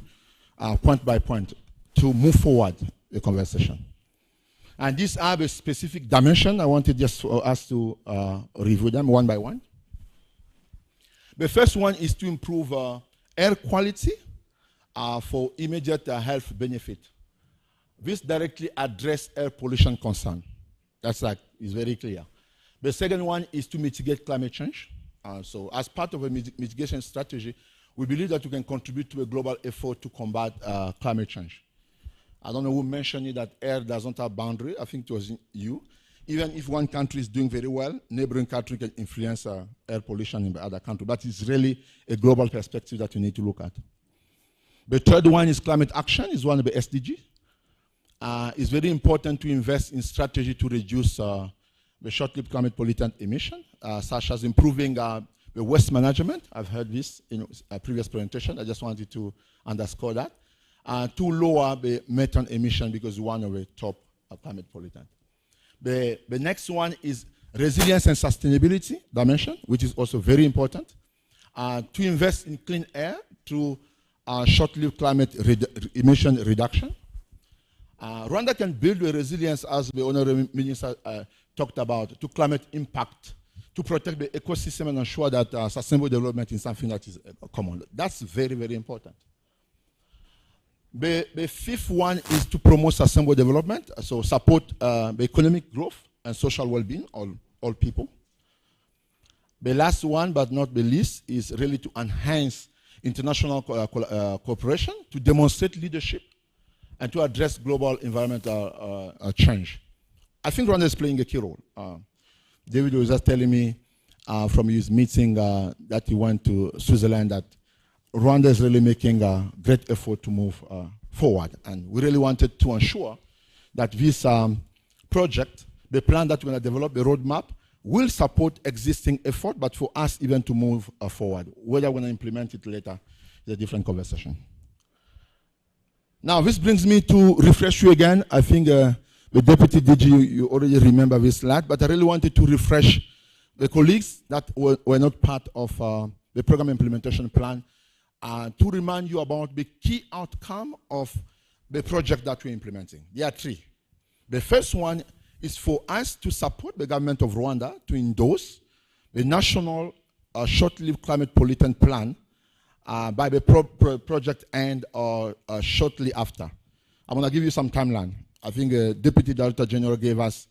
point by point, to move forward the conversation. And these are the specific dimensions. I wanted just for us to review them one by one. The first one is to improve air quality for immediate health benefit. This directly addresses air pollution concern. That's is very clear. The second one is to mitigate climate change. So as part of a mitigation strategy, we believe that we can contribute to a global effort to combat climate change. I don't know who mentioned it, that air doesn't have boundary. I think it was you. Even if one country is doing very well, neighboring country can influence air pollution in the other country. But it's really a global perspective that we need to look at. The third one is climate action, is one of the SDG. It's very important to invest in strategy to reduce the short-lived climate pollutant emission, such as improving the waste management. I've heard this in a previous presentation. I just wanted to underscore that. To lower the methane emission, because one of the top climate pollutant. The next one is resilience and sustainability dimension, which is also very important. To invest in clean air through short-lived climate emission reduction. Rwanda can build the resilience, as the Honorable Minister talked about, to climate impact, to protect the ecosystem and ensure that sustainable development is something that is common. That's very, very important. The fifth one is to promote sustainable development, so support the economic growth and social well-being of all people. The last one, but not the least, is really to enhance international cooperation, to demonstrate leadership, and to address global environmental change. I think Rwanda is playing a key role. David was just telling me from his meeting that he went to Switzerland that Rwanda is really making a great effort to move forward. And we really wanted to ensure that this project, the plan that we're going to develop, the roadmap, will support existing effort, but for us even to move forward. Whether we're going to implement it later is a different conversation. Now, this brings me to refresh you again. I think the Deputy DG, you already remember this slide, but I really wanted to refresh the colleagues that were not part of the program implementation plan to remind you about the key outcome of the project that we're implementing. There are three. The first one is for us to support the government of Rwanda to endorse the national short-lived climate pollutant plan by the project end or shortly after. I'm going to give you some timeline. I think the Deputy Director General gave us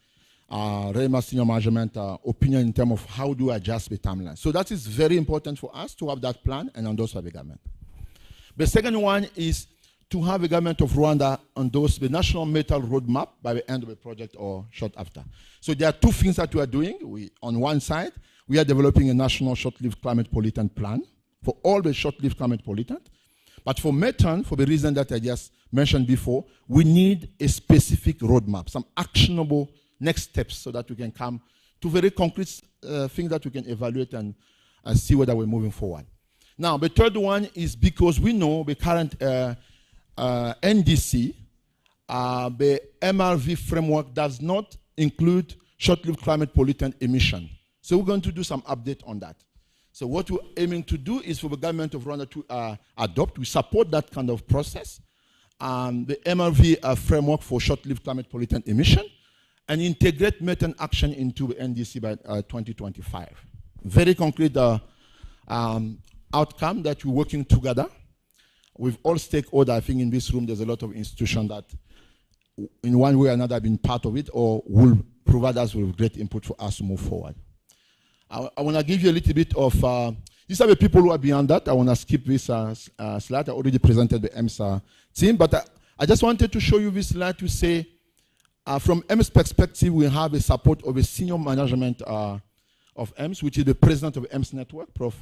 REMA senior management opinion in terms of how do we adjust the timeline. So that is very important for us to have that plan and endorse by the government. The second one is to have the government of Rwanda endorse the national metal roadmap by the end of the project or short after. So there are two things that we are doing. On one side, we are developing a national short-lived climate pollutant plan for all the short-lived climate pollutant. But for methane, for the reason that I just mentioned before, we need a specific roadmap, some actionable next steps so that we can come to very concrete things that we can evaluate and see whether we're moving forward. Now, the third one is because we know the current NDC, the MRV framework does not include short-lived climate pollutant emission. So we're going to do some update on that. So what we're aiming to do is for the government of Rwanda to adopt, we support that kind of process, the MRV framework for short-lived climate pollutant emission, and integrate methane action into the NDC by 2025. Very concrete outcome that we're working together with all stakeholders. I think in this room there's a lot of institutions that in one way or another have been part of it or will provide us with great input for us to move forward. I want to give you a little bit of, these are the people who are beyond that. I want to skip this slide. I already presented the EMS team, but I just wanted to show you this slide to say, from EMS perspective, we have a support of a senior management of EMS, which is the president of EMS network, Prof.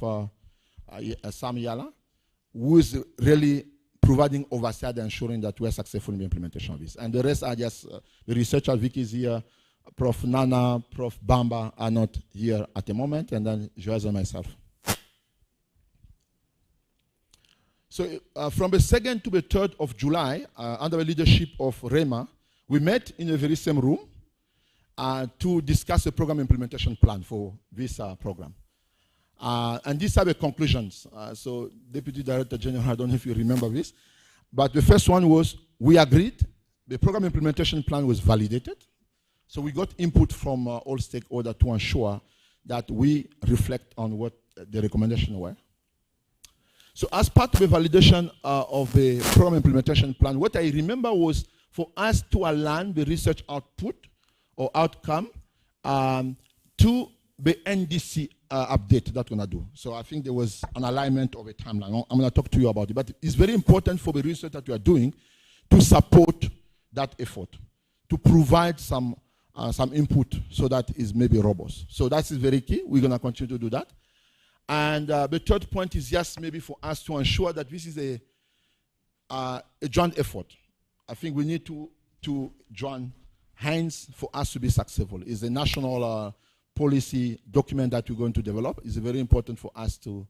Sam Yala, who is really providing oversight and ensuring that we are successful in the implementation of this. And the rest are just the researcher. Vicky is here, Prof. Nana, Prof. Bamba are not here at the moment, and then Joaz and myself. So from the 2nd to the 3rd of July, under the leadership of REMA, we met in the very same room to discuss a program implementation plan for this program. And these are the conclusions. So Deputy Director General, I don't know if you remember this, but the first one was we agreed, the program implementation plan was validated. So we got input from all stakeholders to ensure that we reflect on what the recommendations were. So as part of the validation of the program implementation plan, what I remember was for us to align the research output or outcome to the NDC update that we're going to do. So I think there was an alignment of a timeline. I'm going to talk to you about it. But it's very important for the research that we are doing to support that effort, to provide some input so that is maybe robust. So that is very key. We're going to continue to do that. And the third point is just maybe for us to ensure that this is a joint effort. I think we need to join hands for us to be successful. It's a national policy document that we're going to develop. It's very important for us to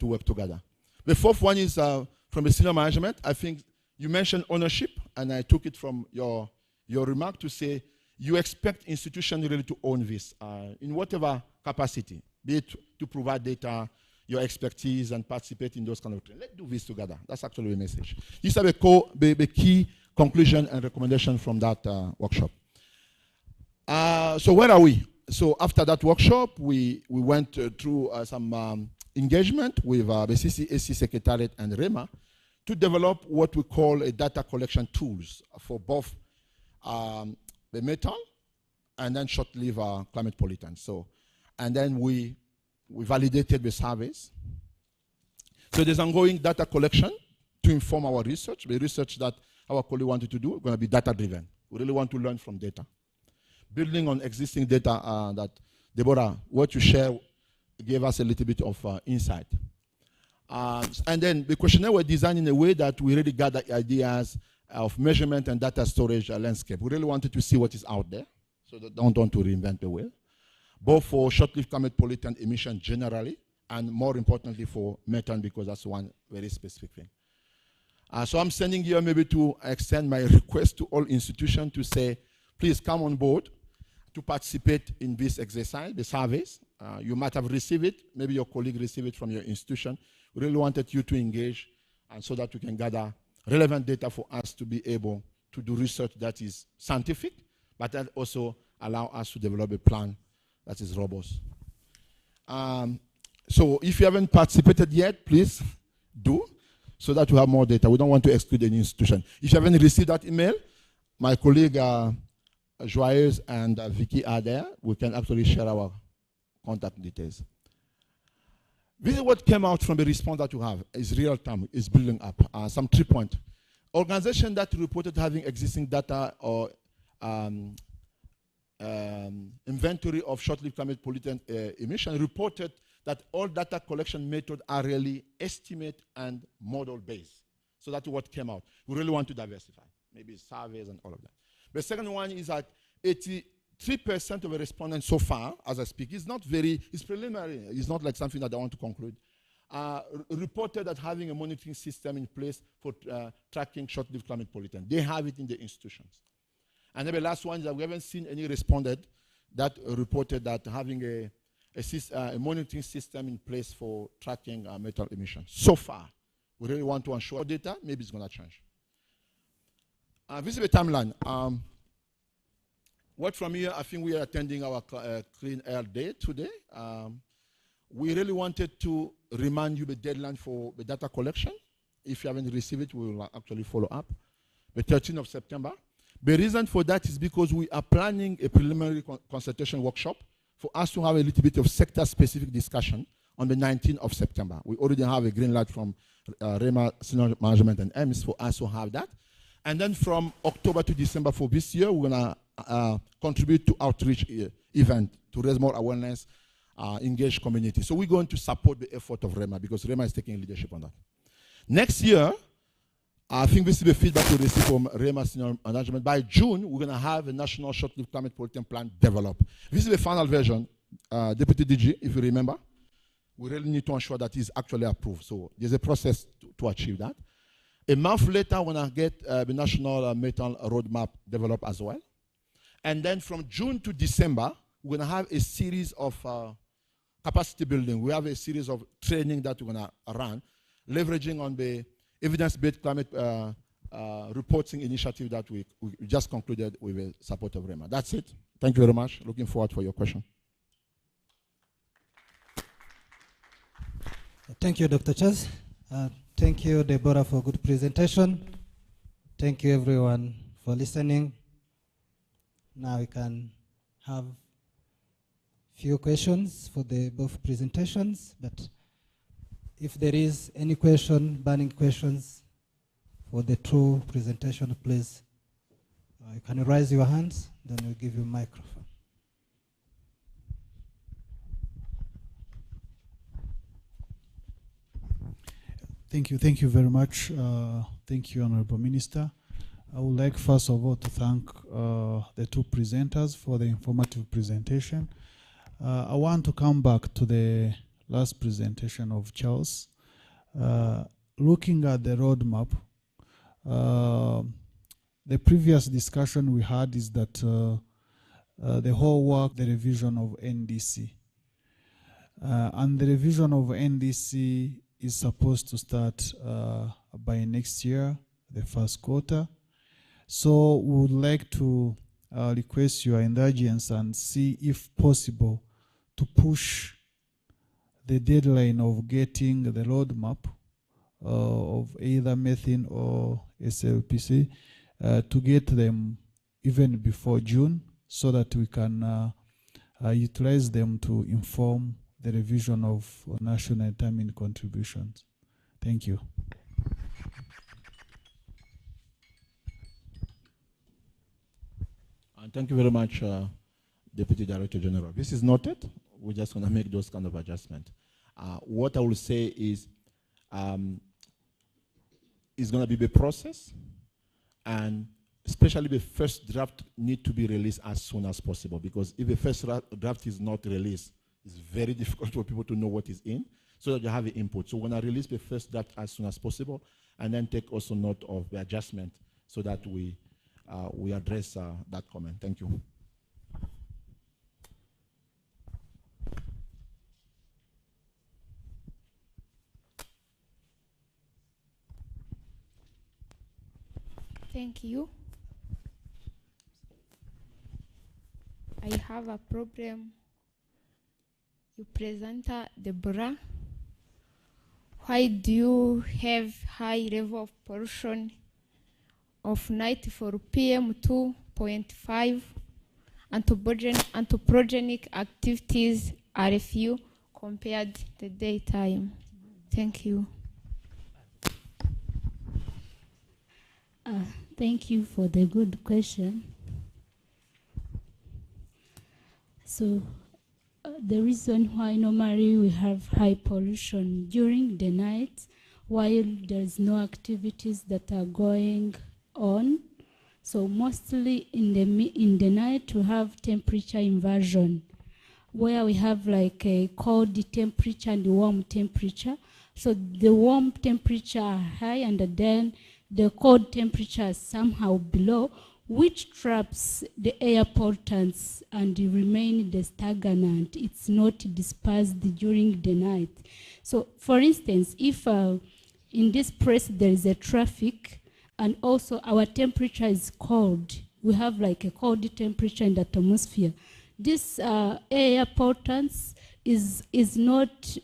work together. The fourth one is from the senior management. I think you mentioned ownership, and I took it from your remark to say you expect institutions really to own this in whatever capacity, be it to provide data, your expertise, and participate in those kind of things. Let's do this together. That's actually the message. These are the key conclusion and recommendation from that workshop. So where are we? So after that workshop, we went through some engagement with the CCAC Secretariat and REMA to develop what we call a data collection tools for both the metal and then short-lived climate pollutants. So, and then we validated the surveys. So there's ongoing data collection to inform our research. The research that our colleague wanted to do is going to be data-driven. We really want to learn from data. Building on existing data that, Deborah, what you share gave us a little bit of insight. And then the questionnaire was designed in a way that we really gather ideas of measurement and data storage landscape. We really wanted to see what is out there, so that don't want to reinvent the wheel, both for short-lived climate pollutant emission generally, and more importantly for methane, because that's one very specific thing. So I'm sending here maybe to extend my request to all institutions to say, please come on board to participate in this exercise, the surveys. You might have received it, maybe your colleague received it from your institution. We really wanted you to engage, and so that we can gather relevant data for us to be able to do research that is scientific, but that also allow us to develop a plan that is robust. So if you haven't participated yet, please do, so that we have more data. We don't want to exclude any institution. If you haven't received that email, my colleague Joyeuse and Vicky are there. We can actually share our contact details. This is what came out from the response that you have. Is real time, is building up. Some 3 points. Organizations that reported having existing data or inventory of short-lived climate pollutant emission reported that all data collection methods are really estimate and model based. So that's what came out. We really want to diversify, maybe surveys and all of that. The second one is that 83% of the respondents so far, as I speak, it's preliminary. It's not like something that I want to conclude. Reported that having a monitoring system in place for tracking short-lived climate pollutant. They have it in the institutions. And then the last one is that we haven't seen any respondent that reported that having a monitoring system in place for tracking metal emissions. So far, we really want to ensure data. Maybe it's going to change. This is the timeline. What from here, I think we are attending our Clean Air Day today. We really wanted to remind you the deadline for the data collection. If you haven't received it, we will actually follow up. The 13th of September. The reason for that is because we are planning a preliminary consultation workshop for us to have a little bit of sector-specific discussion on the 19th of September. We already have a green light from REMA Senior Management and EMS for us to have that. And then from October to December for this year, we're going to contribute to outreach event to raise more awareness, engage community. So we're going to support the effort of REMA because REMA is taking leadership on that. Next year, I think this is the feedback we receive from REMA Senior Management. By June, we're going to have a national short-lived climate pollutant plan developed. This is the final version, Deputy DG, if you remember. We really need to ensure that it's actually approved. So there's a process to achieve that. A month later, we're going to get the national metal roadmap developed as well. And then from June to December, we're going to have a series of capacity building. We have a series of training that we're going to run, leveraging on the evidence-based climate reporting initiative that we just concluded with the support of REMA. That's it. Thank you very much. Looking forward for your question. Thank you, Dr. Chaz. Thank you, Deborah, for a good presentation. Thank you, everyone, for listening. Now we can have few questions for the both presentations, but if there is any question, burning questions for the two presentation, please, you can raise your hands, then we'll give you a microphone. Thank you very much. Thank you, Honorable Minister. I would like first of all to thank the two presenters for the informative presentation. I want to come back to the last presentation of Charles. Looking at the roadmap, the previous discussion we had is that the whole work, the revision of NDC. And the revision of NDC is supposed to start by next year, the first quarter. So we would like to request your indulgence and see if possible to push the deadline of getting the roadmap of either methane or SLPC to get them even before June, so that we can utilize them to inform the revision of national determined contributions. Thank you. And thank you very much, Deputy Director General. This is noted. We're just going to make those kind of adjustments. What I will say is, it's going to be the process, and especially the first draft need to be released as soon as possible, because if the first draft is not released, it's very difficult for people to know what is in, so that you have the input. So we're going to release the first draft as soon as possible, and then take also note of the adjustment so that we address that comment. Thank you. Thank you. I have a problem. You presenter Deborah. Why do you have high level of pollution of 94 PM2.5 anthropogenic activities are few compared to the daytime? Thank you. Thank you for the good question. So the reason why normally we have high pollution during the night, while there's no activities that are going on, so mostly in the night we have temperature inversion, where we have like a cold temperature and warm temperature. So the warm temperature are high, and then the cold temperature is somehow below, which traps the air pollutants and remain the stagnant. It's not dispersed during the night. So for instance, if in this place there is a traffic and also our temperature is cold, we have like a cold temperature in the atmosphere, this air pollutants is not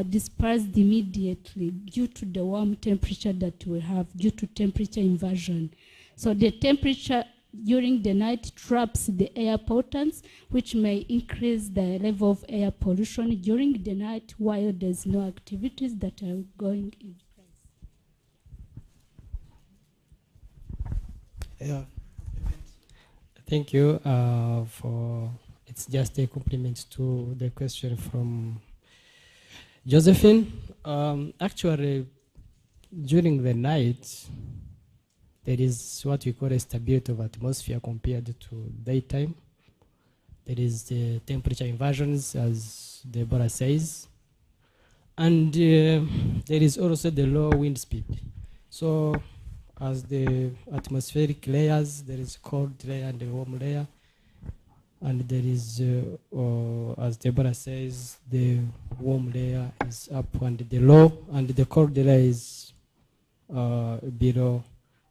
dispersed immediately due to the warm temperature that we have, due to temperature inversion. So the temperature during the night traps the air pollutants, which may increase the level of air pollution during the night while there's no activities that are going in place. Yeah. Thank you for, it's just a compliment to the question from Josephine. Actually, during the night, there is what we call a stability of atmosphere compared to daytime. There is the temperature inversions, as Deborah says. And there is also the low wind speed. So as the atmospheric layers, there is cold layer and the warm layer. And there is, as Deborah says, the warm layer is up and the low, and the cold layer is below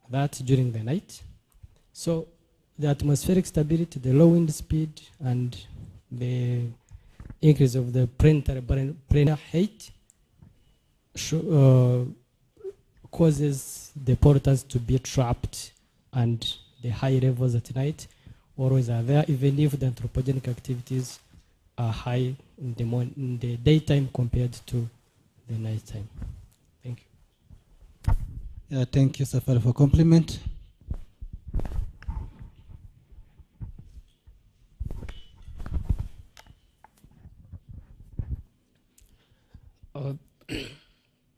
that during the night. So the atmospheric stability, the low wind speed, and the increase of the planetary height causes the pollutants to be trapped, and the high levels at night always are there, even if the anthropogenic activities are high in the daytime compared to the nighttime. Thank you. Yeah, thank you, Safari, for compliment.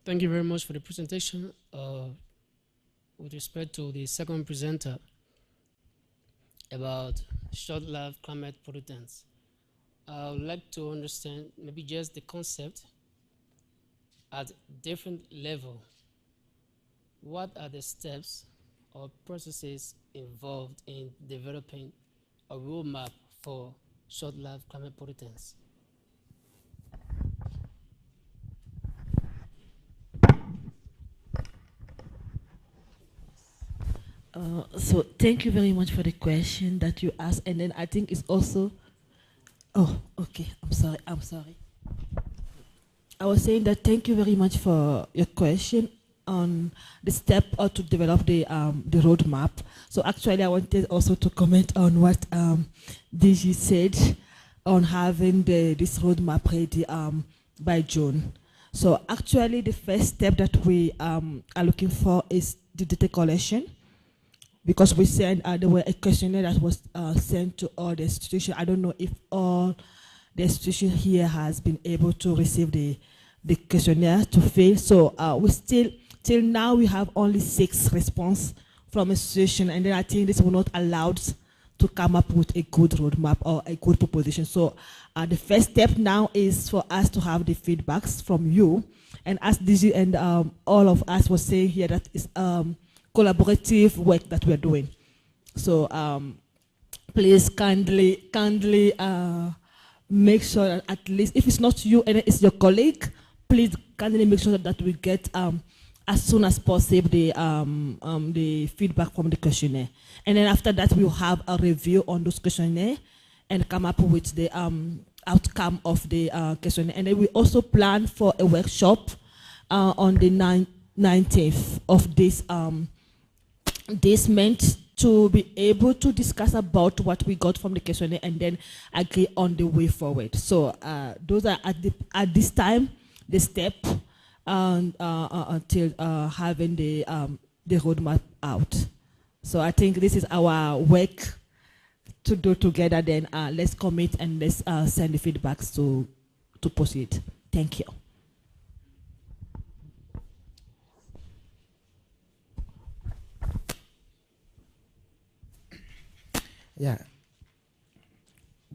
Thank you very much for the presentation. with respect to the second presenter about short-lived climate pollutants. I would like to understand maybe just the concept at different level. What are the steps or processes involved in developing a roadmap for short-lived climate pollutants? So thank you very much for the question that you asked, and then I think it's also, oh, okay, I'm sorry. I was saying that thank you very much for your question on the step to develop the roadmap. So actually I wanted also to comment on what DG said on having this roadmap ready by June. So actually the first step that we are looking for is the data collection, because we sent, there were a questionnaire that was sent to all the institutions. I don't know if all the institutions here has been able to receive the questionnaire to fill. So we still, till now we have only 6 responses from institution, and then I think this will not allow us to come up with a good roadmap or a good proposition. So the first step now is for us to have the feedbacks from you. And as DG and all of us were saying here, that is collaborative work that we're doing. So please kindly make sure that at least, if it's not you and it's your colleague, please kindly make sure that we get as soon as possible the feedback from the questionnaire. And then after that, we'll have a review on those questionnaire and come up with the outcome of the questionnaire. And then we also plan for a workshop on the 19th of this month to be able to discuss about what we got from the questionnaire and then agree on the way forward. So those are at this time the step until having the roadmap out. So I think this is our work to do together. Then let's commit and let's send the feedbacks to proceed. Thank you. Yeah.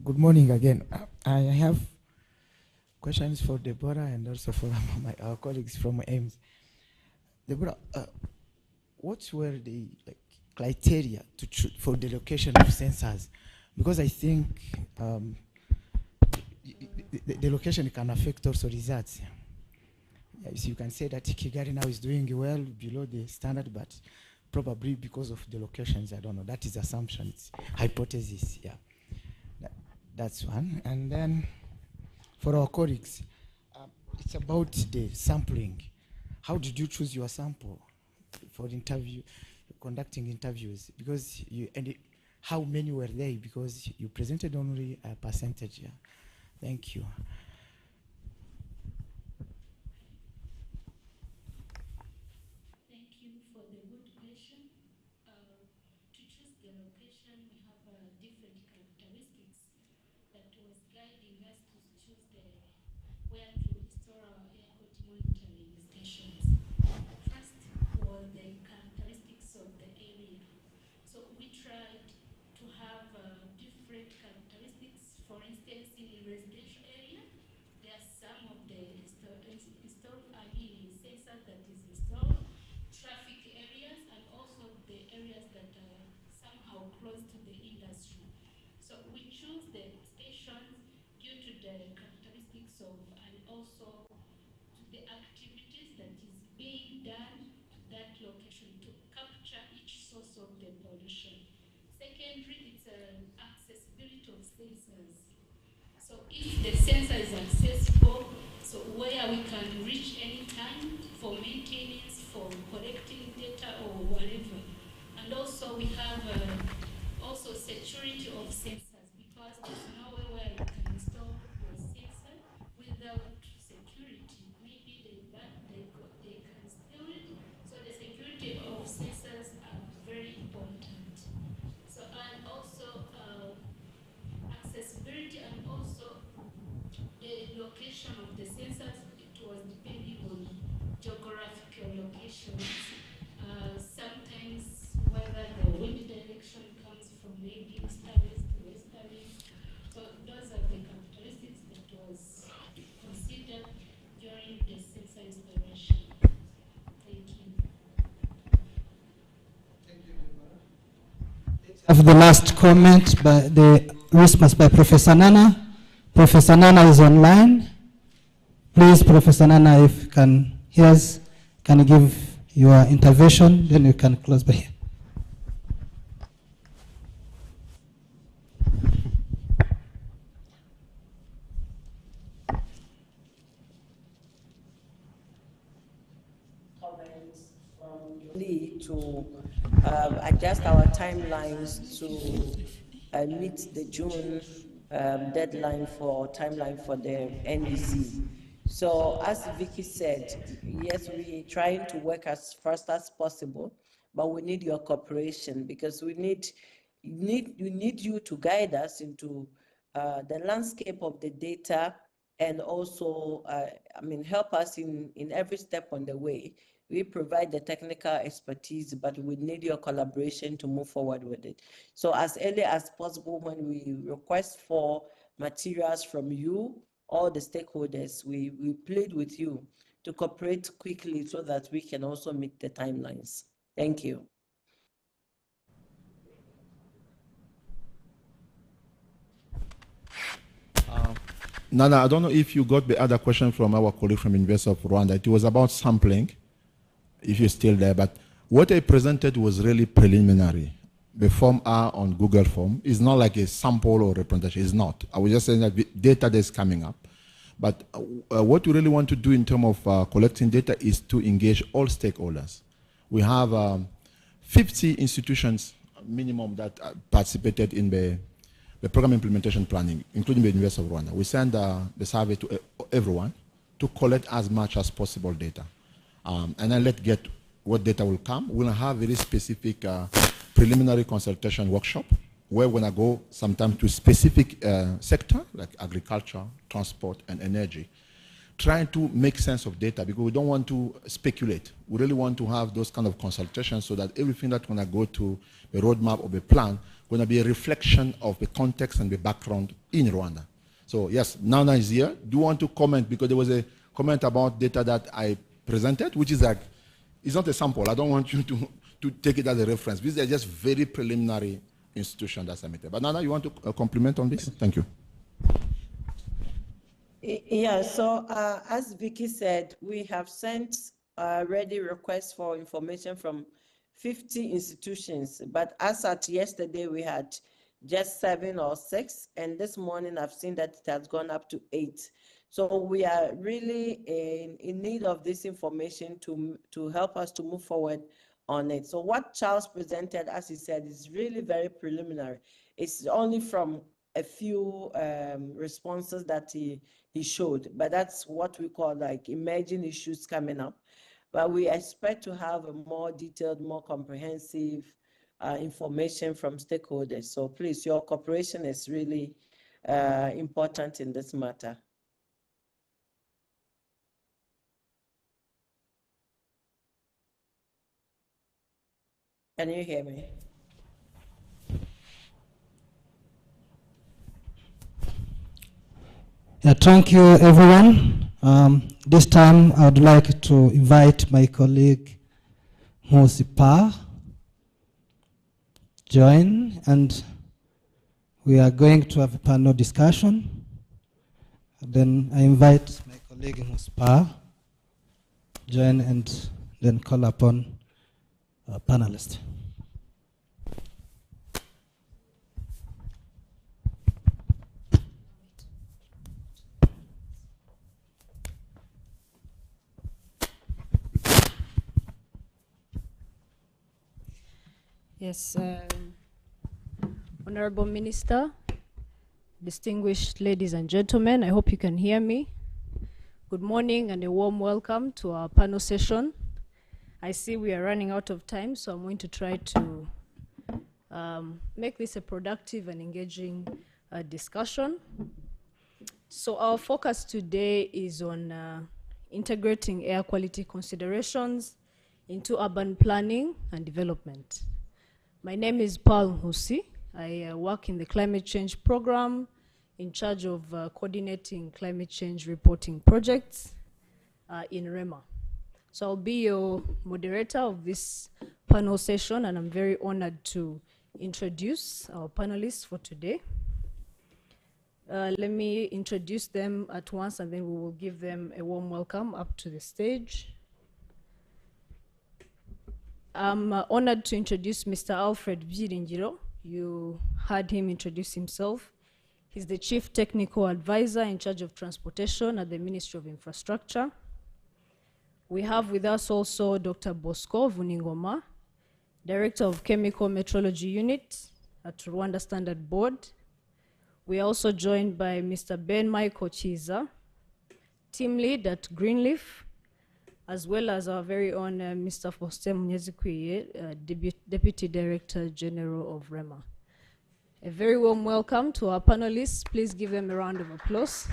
Good morning again. I have questions for Deborah and also for our colleagues from AIMS. Deborah, what were the criteria for the location of sensors? Because I think the location can affect also results. So you can say that Kigali now is doing well below the standard, but probably because of the locations, I don't know. That is assumption, it's hypothesis, yeah. That's one. And then for our colleagues, it's about the sampling. How did you choose your sample for conducting interviews? Because how many were there? Because you presented only a percentage, yeah. Thank you. If the sensor is accessible, so where we can reach any time for maintenance, for collecting data or whatever. And also we have also security of sensors, because there's nowhere where you can install your sensor without security. Maybe they can steal it. So the security of sensors are very important. So and also accessibility and also the location of the sensors, it was depending on geographical locations. Sometimes have the last comment by the response by Professor Nana. Professor Nana is online. Please, Professor Nana, if you can hear us, can you give your intervention, then you can close by here. To adjust our timelines to meet the June deadline for timeline for the NDC. So as Vicky said, yes, we're trying to work as fast as possible, but we need your cooperation because we need you to guide us into the landscape of the data and also, help us in every step on the way. We provide the technical expertise, but we need your collaboration to move forward with it. So as early as possible, when we request for materials from you, all the stakeholders, we plead with you to cooperate quickly so that we can also meet the timelines. Thank you. Nana, I don't know if you got the other question from our colleague from University of Rwanda. It was about sampling, if you're still there, but what I presented was really preliminary. The Form R on Google Form is not like a sample or representation. It's not. I was just saying that the data that is coming up. But what we really want to do in terms of collecting data is to engage all stakeholders. We have 50 institutions minimum that participated in the program implementation planning, including the University of Rwanda. We send the survey to everyone to collect as much as possible data. And then let's get what data will come. We'll have very specific preliminary consultation workshop where we're going to go sometimes to specific sector like agriculture, transport, and energy, trying to make sense of data because we don't want to speculate. We really want to have those kind of consultations so that everything that's going to go to the roadmap of the plan going to be a reflection of the context and the background in Rwanda. So yes, Nana is here. Do you want to comment? Because there was a comment about data that I presented, which is like, it's not a sample. I don't want you to take it as a reference. These are just very preliminary institutions that submitted. But Nana, you want to comment on this? Thank you. Yeah, so as Vicky said, we have sent already requests for information from 50 institutions, but as at yesterday, we had just 7 or 6, and this morning I've seen that it has gone up to 8. So we are really in need of this information to help us to move forward on it. So what Charles presented, as he said, is really very preliminary. It's only from a few responses that he showed, but that's what we call like emerging issues coming up. But we expect to have a more detailed, more comprehensive information from stakeholders. So please, your cooperation is really important in this matter. Can you hear me? Yeah, thank you, everyone. This time, I would like to invite my colleague, Mosipa, join, and we are going to have a panel discussion. Then I invite my colleague, Mosipa, join, and then call upon a panelist. Yes, Honorable Minister, distinguished ladies and gentlemen, I hope you can hear me. Good morning and a warm welcome to our panel session. I see we are running out of time, so I'm going to try to make this a productive and engaging discussion. So our focus today is on integrating air quality considerations into urban planning and development. My name is Paul Husi. I work in the climate change program in charge of coordinating climate change reporting projects in REMA. So I'll be your moderator of this panel session, and I'm very honored to introduce our panelists for today. Let me introduce them at once, and then we will give them a warm welcome up to the stage. I'm honored to introduce Mr. Alfred Byiringiro. You heard him introduce himself. He's the Chief Technical Advisor in charge of transportation at the Ministry of Infrastructure. We have with us also Dr. Bosco Vuningoma, Director of Chemical Metrology Unit at Rwanda Standard Board. We are also joined by Mr. Ben Michael Chiza, Team Lead at Greenleaf, as well as our very own Mr. Faustin Munyezikwiye, Deputy Director General of REMA. A very warm welcome to our panelists. Please give them a round of applause.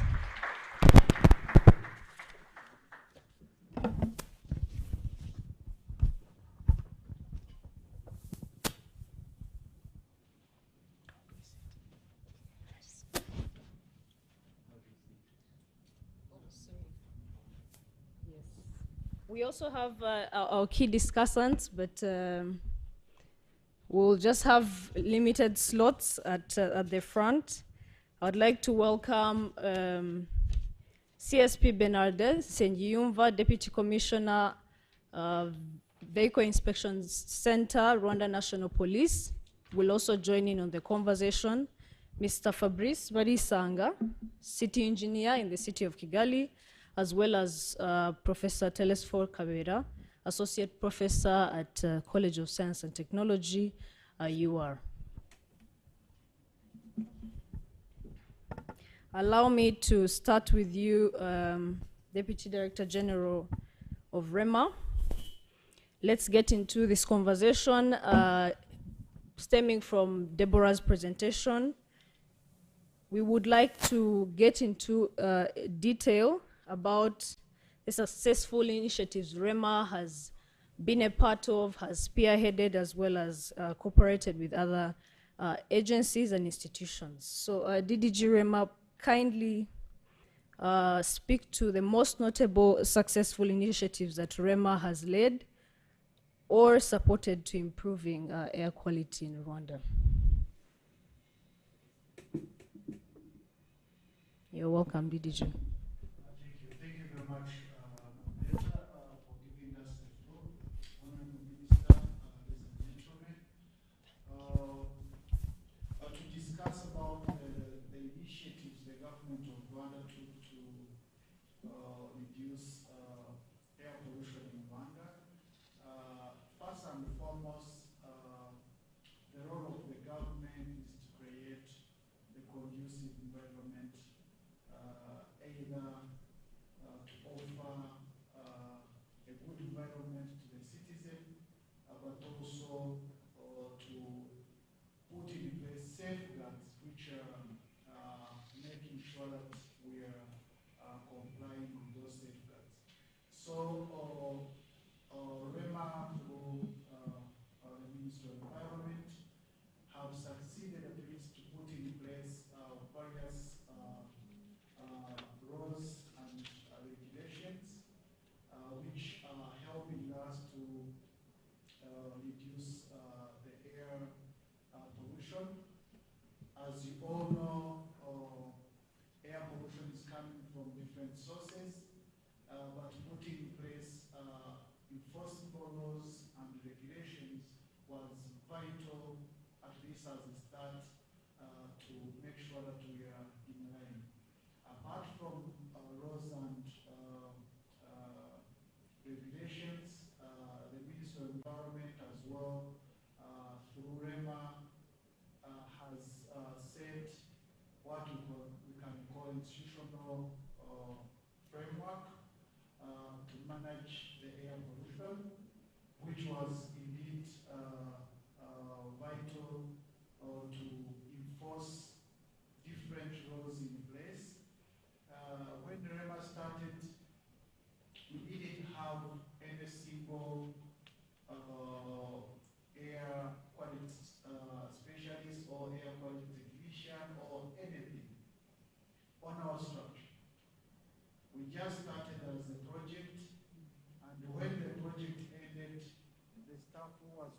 We also have our key discussants, but we'll just have limited slots at the front. I'd like to welcome CSP Bernardes Nsengiyumva, Deputy Commissioner, Vehicle Inspection Center, Rwanda National Police, will also join in on the conversation. Mr. Fabrice Barisanga, City Engineer in the City of Kigali, as well as Professor Telesphore Kabera, Associate Professor at College of Science and Technology, UR. Allow me to start with you, Deputy Director General of REMA. Let's get into this conversation stemming from Deborah's presentation. We would like to get into detail about the successful initiatives REMA has been a part of, has spearheaded, as well as cooperated with other agencies and institutions. So DDG REMA, kindly speak to the most notable successful initiatives that REMA has led or supported to improving air quality in Rwanda. You're welcome, DDG.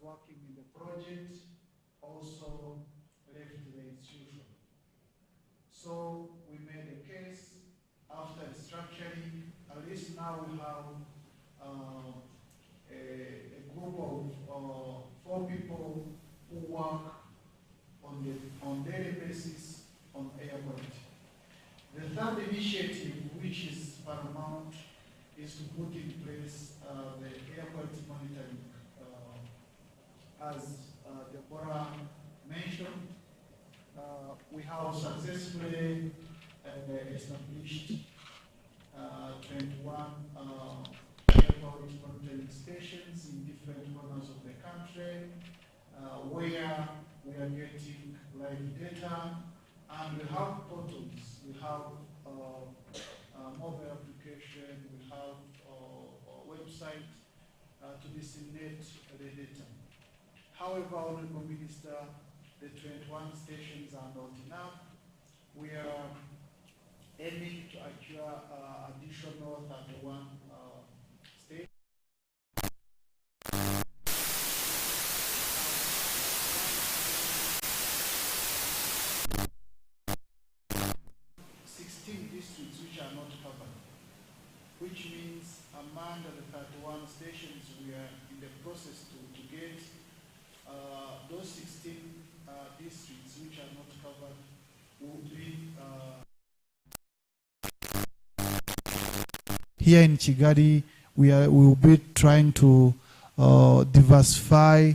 working in the project also left the institution. So we made a case after restructuring. At least now we have a group of 4 people who work on daily basis on air quality. The third initiative, which is paramount, is to put in place the air quality monitoring. As Deborah mentioned, we have successfully established 21 air quality monitoring stations in different corners of the country, where we are getting live data, and we have portals, we have mobile application, we have a website to disseminate the data. However, Honorable Minister, the 21 stations are not enough. We are aiming to acquire additional 31 stations. 16 districts which are not covered, which means among the 31 stations we are in the process to get those 16 districts which are not covered will be here in Kigali. We will be trying to diversify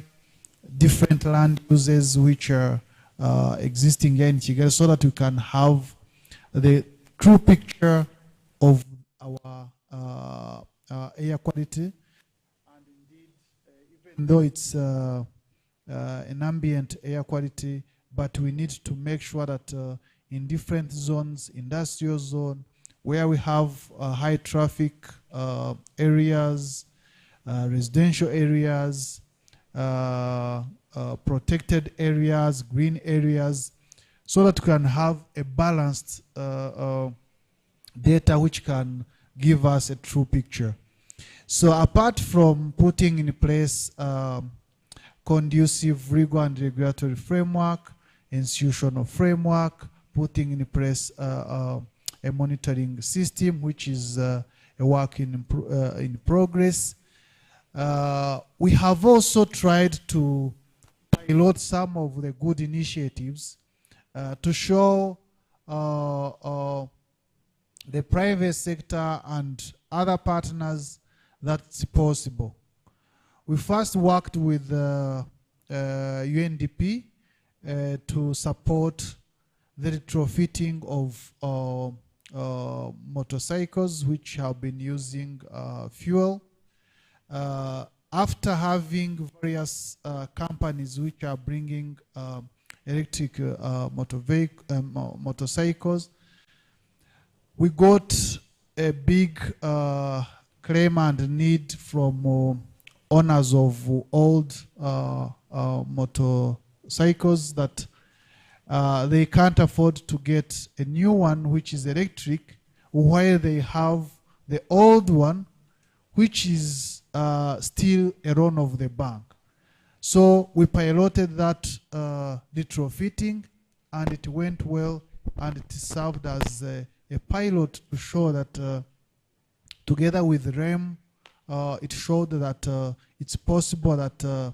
different land uses which are existing here in Kigali, so that we can have the true picture of our air quality. And indeed, even though it's an ambient air quality, but we need to make sure that in different zones, industrial zone, where we have high traffic areas, residential areas, protected areas, green areas, so that we can have a balanced data which can give us a true picture. So apart from putting in place conducive rigor and regulatory framework, institutional framework, putting in place a monitoring system, which is a work in progress. We have also tried to pilot some of the good initiatives to show the private sector and other partners that it's possible. We first worked with UNDP to support the retrofitting of motorcycles which have been using fuel. After having various companies which are bringing electric motorcycles, we got a big claim and need from owners of old motorcycles that they can't afford to get a new one which is electric, while they have the old one which is still a loan of the bank. So we piloted that retrofitting, and it went well, and it served as a pilot to show that together with REM, it showed that it's possible that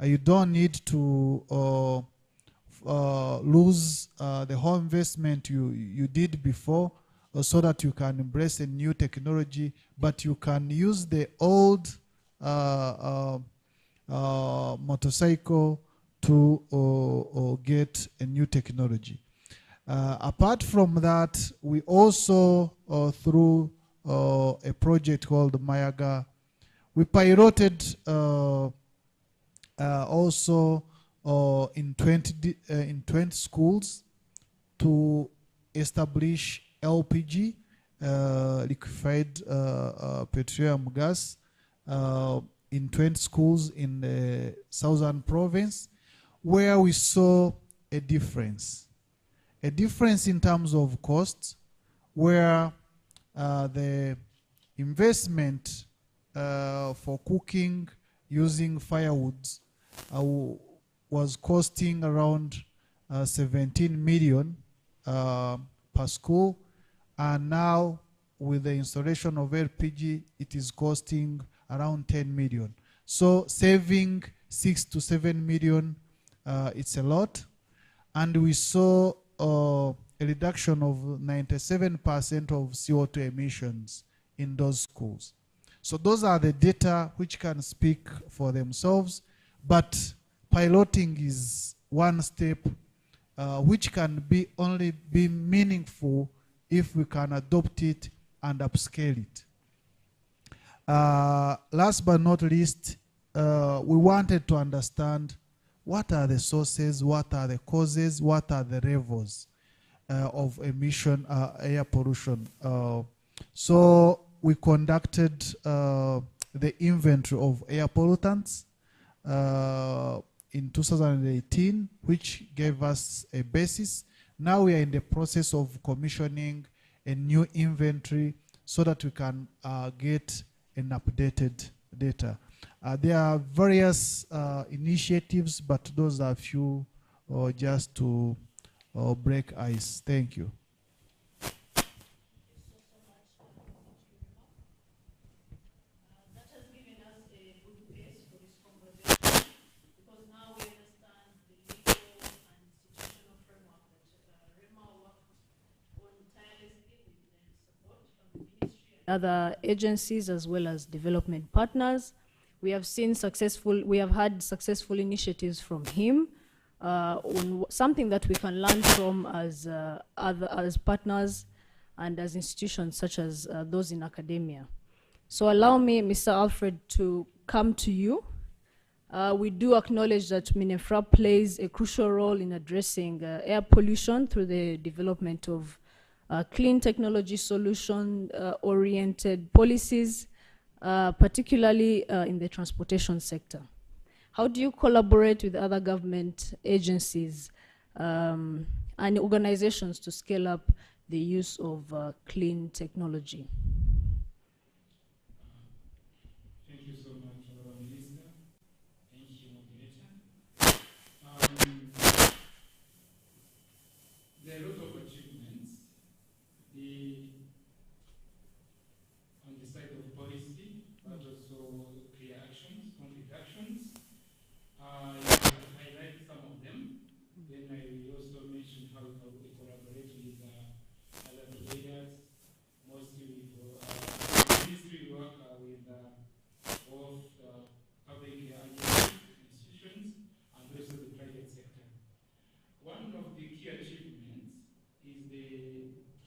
you don't need to lose the whole investment you did before, so that you can embrace a new technology, but you can use the old motorcycle to get a new technology. Apart from that, we also, through a project called Mayaga, we piloted also in 20 schools to establish LPG, liquefied petroleum gas, in 20 schools in the southern province, where we saw a difference in terms of costs, where the investment for cooking using firewoods was costing around 17 million per school, and now with the installation of LPG, it is costing around 10 million. So saving 6 to 7 million, it's a lot. And we saw a reduction of 97% of CO2 emissions in those schools. So those are the data which can speak for themselves, but piloting is one step which can only be meaningful if we can adopt it and upscale it. Last but not least, we wanted to understand what are the sources, what are the causes, what are the levels of emission, air pollution. So we conducted the inventory of air pollutants in 2018, which gave us a basis. Now we are in the process of commissioning a new inventory so that we can get an updated data. There are various initiatives, but those are few just to break ice. Thank you. Other agencies as well as development partners. We have had successful initiatives from him on something that we can learn from as partners and as institutions such as those in academia. So allow me, Mr. Alfred, to come to you. We do acknowledge that MINEFRA plays a crucial role in addressing air pollution through the development of clean technology solution-oriented policies, particularly in the transportation sector. How do you collaborate with other government agencies and organizations to scale up the use of clean technology? Thank you so much, Honorable Minister. Thank you, moderator. There are a lot of achievements on the side of policy, but also clear actions, concrete actions. I highlight some of them. Then I will also mention how we collaborate with other providers, mostly with ministry work with both public institutions and also the private sector. One of the key achievements is the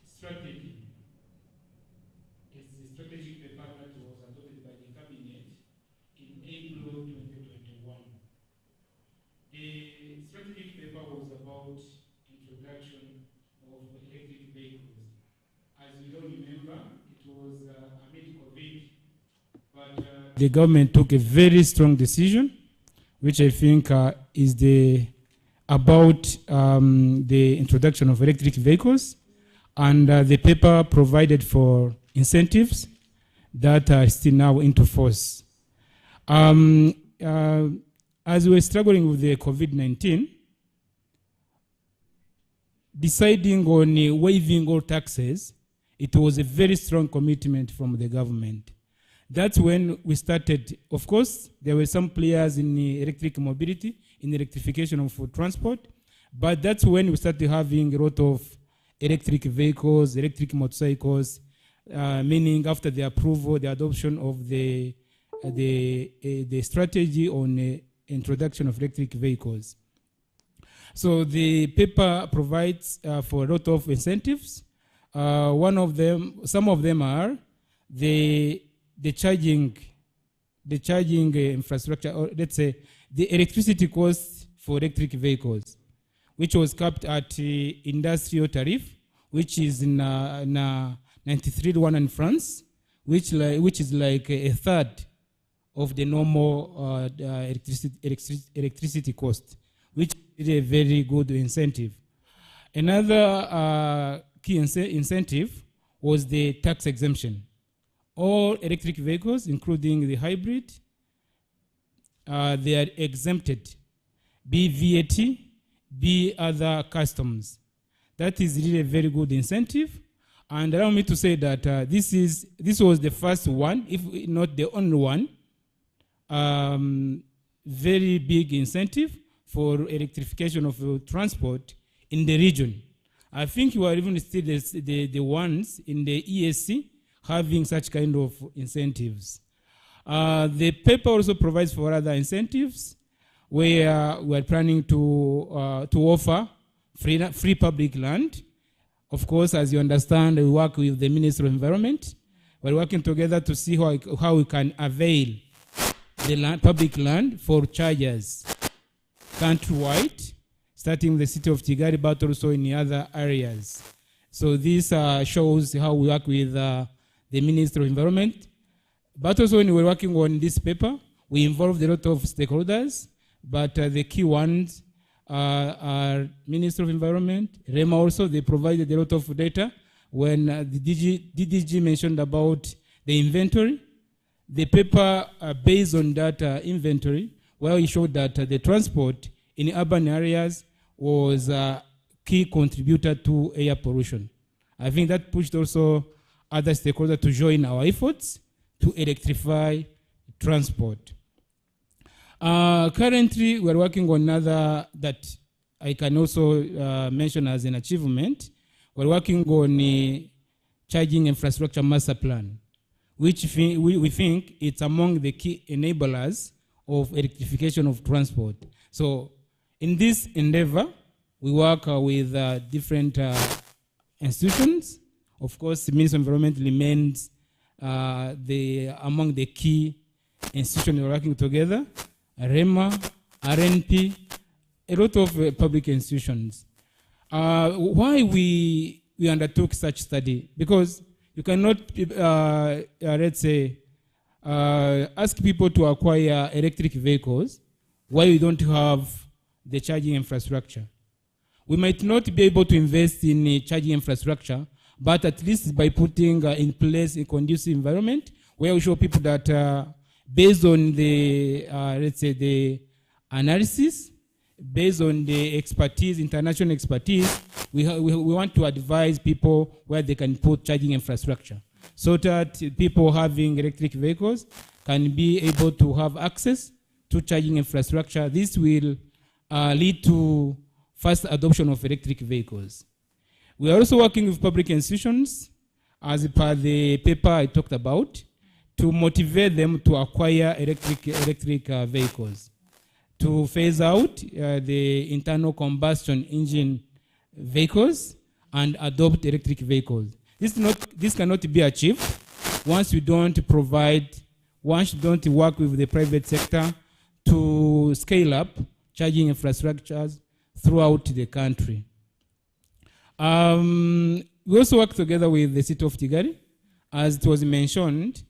strategy. It's the strategic paper that was adopted by the cabinet in April 2021. The strategic paper was about introduction of electric vehicles. As you don't remember, it was amid COVID, but the government took a very strong decision, which I think is about the introduction of electric vehicles, and the paper provided for incentives that are still now into force. As we were struggling with the COVID-19, deciding on waiving all taxes, it was a very strong commitment from the government. That's when we started. Of course, there were some players in electric mobility, in electrification of transport, but that's when we started having a lot of electric vehicles, electric motorcycles, meaning after the approval, the adoption of the strategy on introduction of electric vehicles. So the paper provides for a lot of incentives. Some of them are the charging infrastructure, or let's say the electricity cost for electric vehicles, which was capped at industrial tariff, which is in 93 in France, which is like a third of the normal electricity cost, which is a very good incentive. Another key incentive was the tax exemption. All electric vehicles, including the hybrid, they are exempted. be VAT, be other customs. That is really a very good incentive. And allow me to say that this was the first one, if not the only one, very big incentive for electrification of transport in the region. I think you are even still the ones in the ESC having such kind of incentives. The paper also provides for other incentives where we are planning to offer free public land. Of course, as you understand, we work with the Ministry of Environment. We're working together to see how we can avail the public land for chargers countrywide, starting in the city of Kigali, but also in the other areas. So this shows how we work with the Ministry of Environment. But also when we're working on this paper, we involved a lot of stakeholders, but the key ones are Ministry of Environment, REMA also, they provided a lot of data. When the DDG mentioned about the inventory, the paper based on that inventory, where we showed that the transport in urban areas was a key contributor to air pollution. I think that pushed also other stakeholders to join our efforts to electrify transport. Currently, we're working on another that I can also mention as an achievement. We're working on a charging infrastructure master plan, which we think it's among the key enablers of electrification of transport. So in this endeavor, we work with different institutions. Of course, the Ministry of Environment remains among the key institutions working together. REMA, RNP, a lot of public institutions. Why we undertook such study? Because you cannot, let's say, ask people to acquire electric vehicles while you don't have the charging infrastructure. We might not be able to invest in a charging infrastructure, but at least by putting in place a conducive environment where we show people that based on the, let's say, the analysis, based on the expertise, international expertise, we want to advise people where they can put charging infrastructure so that people having electric vehicles can be able to have access to charging infrastructure. This will lead to fast adoption of electric vehicles. We are also working with public institutions, as per the paper I talked about, to motivate them to acquire electric vehicles, to phase out the internal combustion engine vehicles and adopt electric vehicles. This cannot be achieved once you don't work with the private sector to scale up charging infrastructures throughout the country. We also work together with the city of Kigali. As it was mentioned,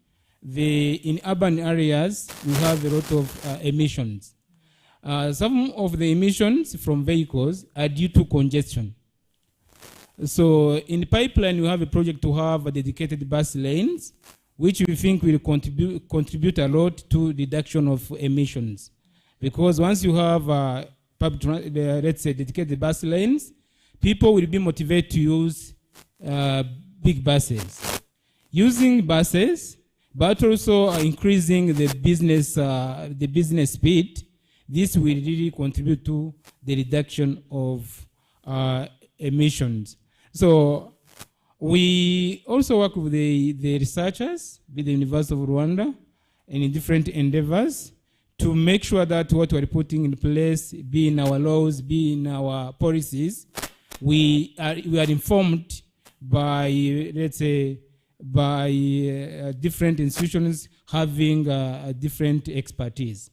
in urban areas, we have a lot of emissions. Some of the emissions from vehicles are due to congestion. So in the pipeline, we have a project to have dedicated bus lanes, which we think will contribute a lot to reduction of emissions. Because once you have, let's say, dedicated bus lanes, people will be motivated to use big buses. Using buses, but also increasing the business speed, this will really contribute to the reduction of emissions. So we also work with the researchers with the University of Rwanda and in different endeavors to make sure that what we're putting in place, be in our laws, be in our policies, we are informed by, let's say, by different institutions having different expertise.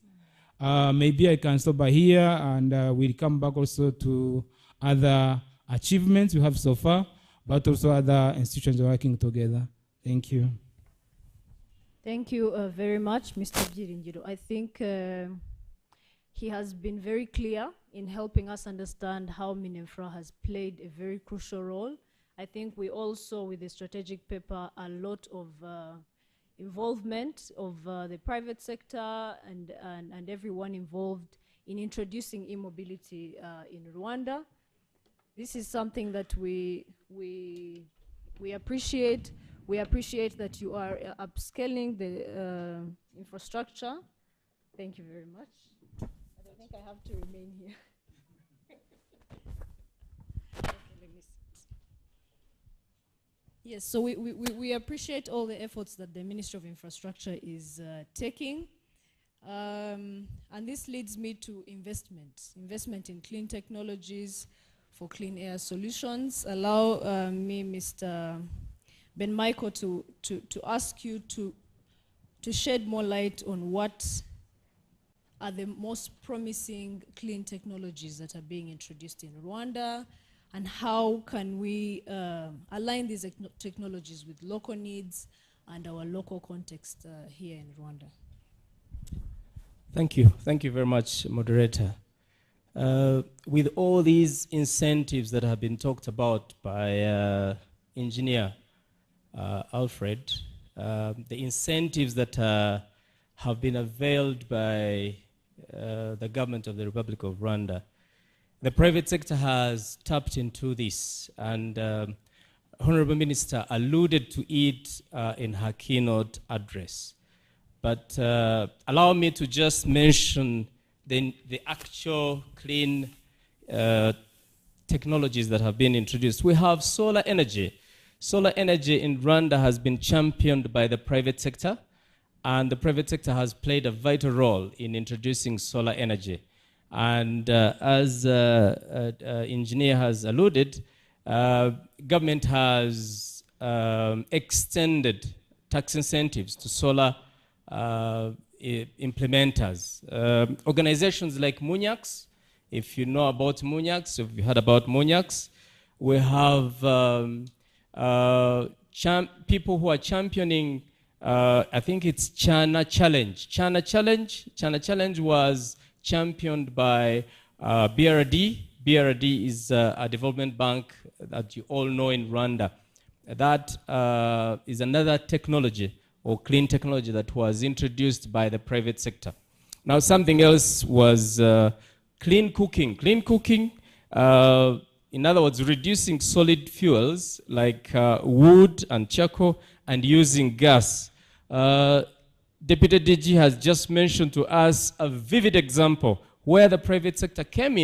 Maybe I can stop by here and we'll come back also to other achievements we have so far, but also other institutions working together. Thank you. Thank you very much, Mr. Byiringiro. I think he has been very clear in helping us understand how Minefra has played a very crucial role. I think we also, with the strategic paper, a lot of involvement of the private sector and everyone involved in introducing e-mobility in Rwanda. This is something that we appreciate. We appreciate that you are upscaling the infrastructure. Thank you very much. I don't think I have to remain here. Yes, so we appreciate all the efforts that the Ministry of Infrastructure is taking. And this leads me to investment in clean technologies for clean air solutions. Allow me, Mr. Ben Michael, to ask you to shed more light on what are the most promising clean technologies that are being introduced in Rwanda, and how can we align these technologies with local needs and our local context here in Rwanda. Thank you. Thank you very much, moderator. With all these incentives that have been talked about by Engineer Alfred, the incentives that have been availed by the government of the Republic of Rwanda, the private sector has tapped into this, and Honorable Minister alluded to it in her keynote address. But allow me to just mention the actual clean technologies that have been introduced. We have solar energy. Solar energy in Rwanda has been championed by the private sector, and the private sector has played a vital role in introducing solar energy. And as engineer has alluded, government has extended tax incentives to solar implementers. Organizations like MUNYAX, if you know about MUNYAX, if you heard about MUNYAX, we have people who are championing, I think it's China Challenge. China Challenge was championed by BRD. BRD is a development bank that you all know in Rwanda. That is another technology or clean technology that was introduced by the private sector. Now something else was clean cooking. Clean cooking, in other words, reducing solid fuels like wood and charcoal and using gas. Deputy DG has just mentioned to us a vivid example where the private sector came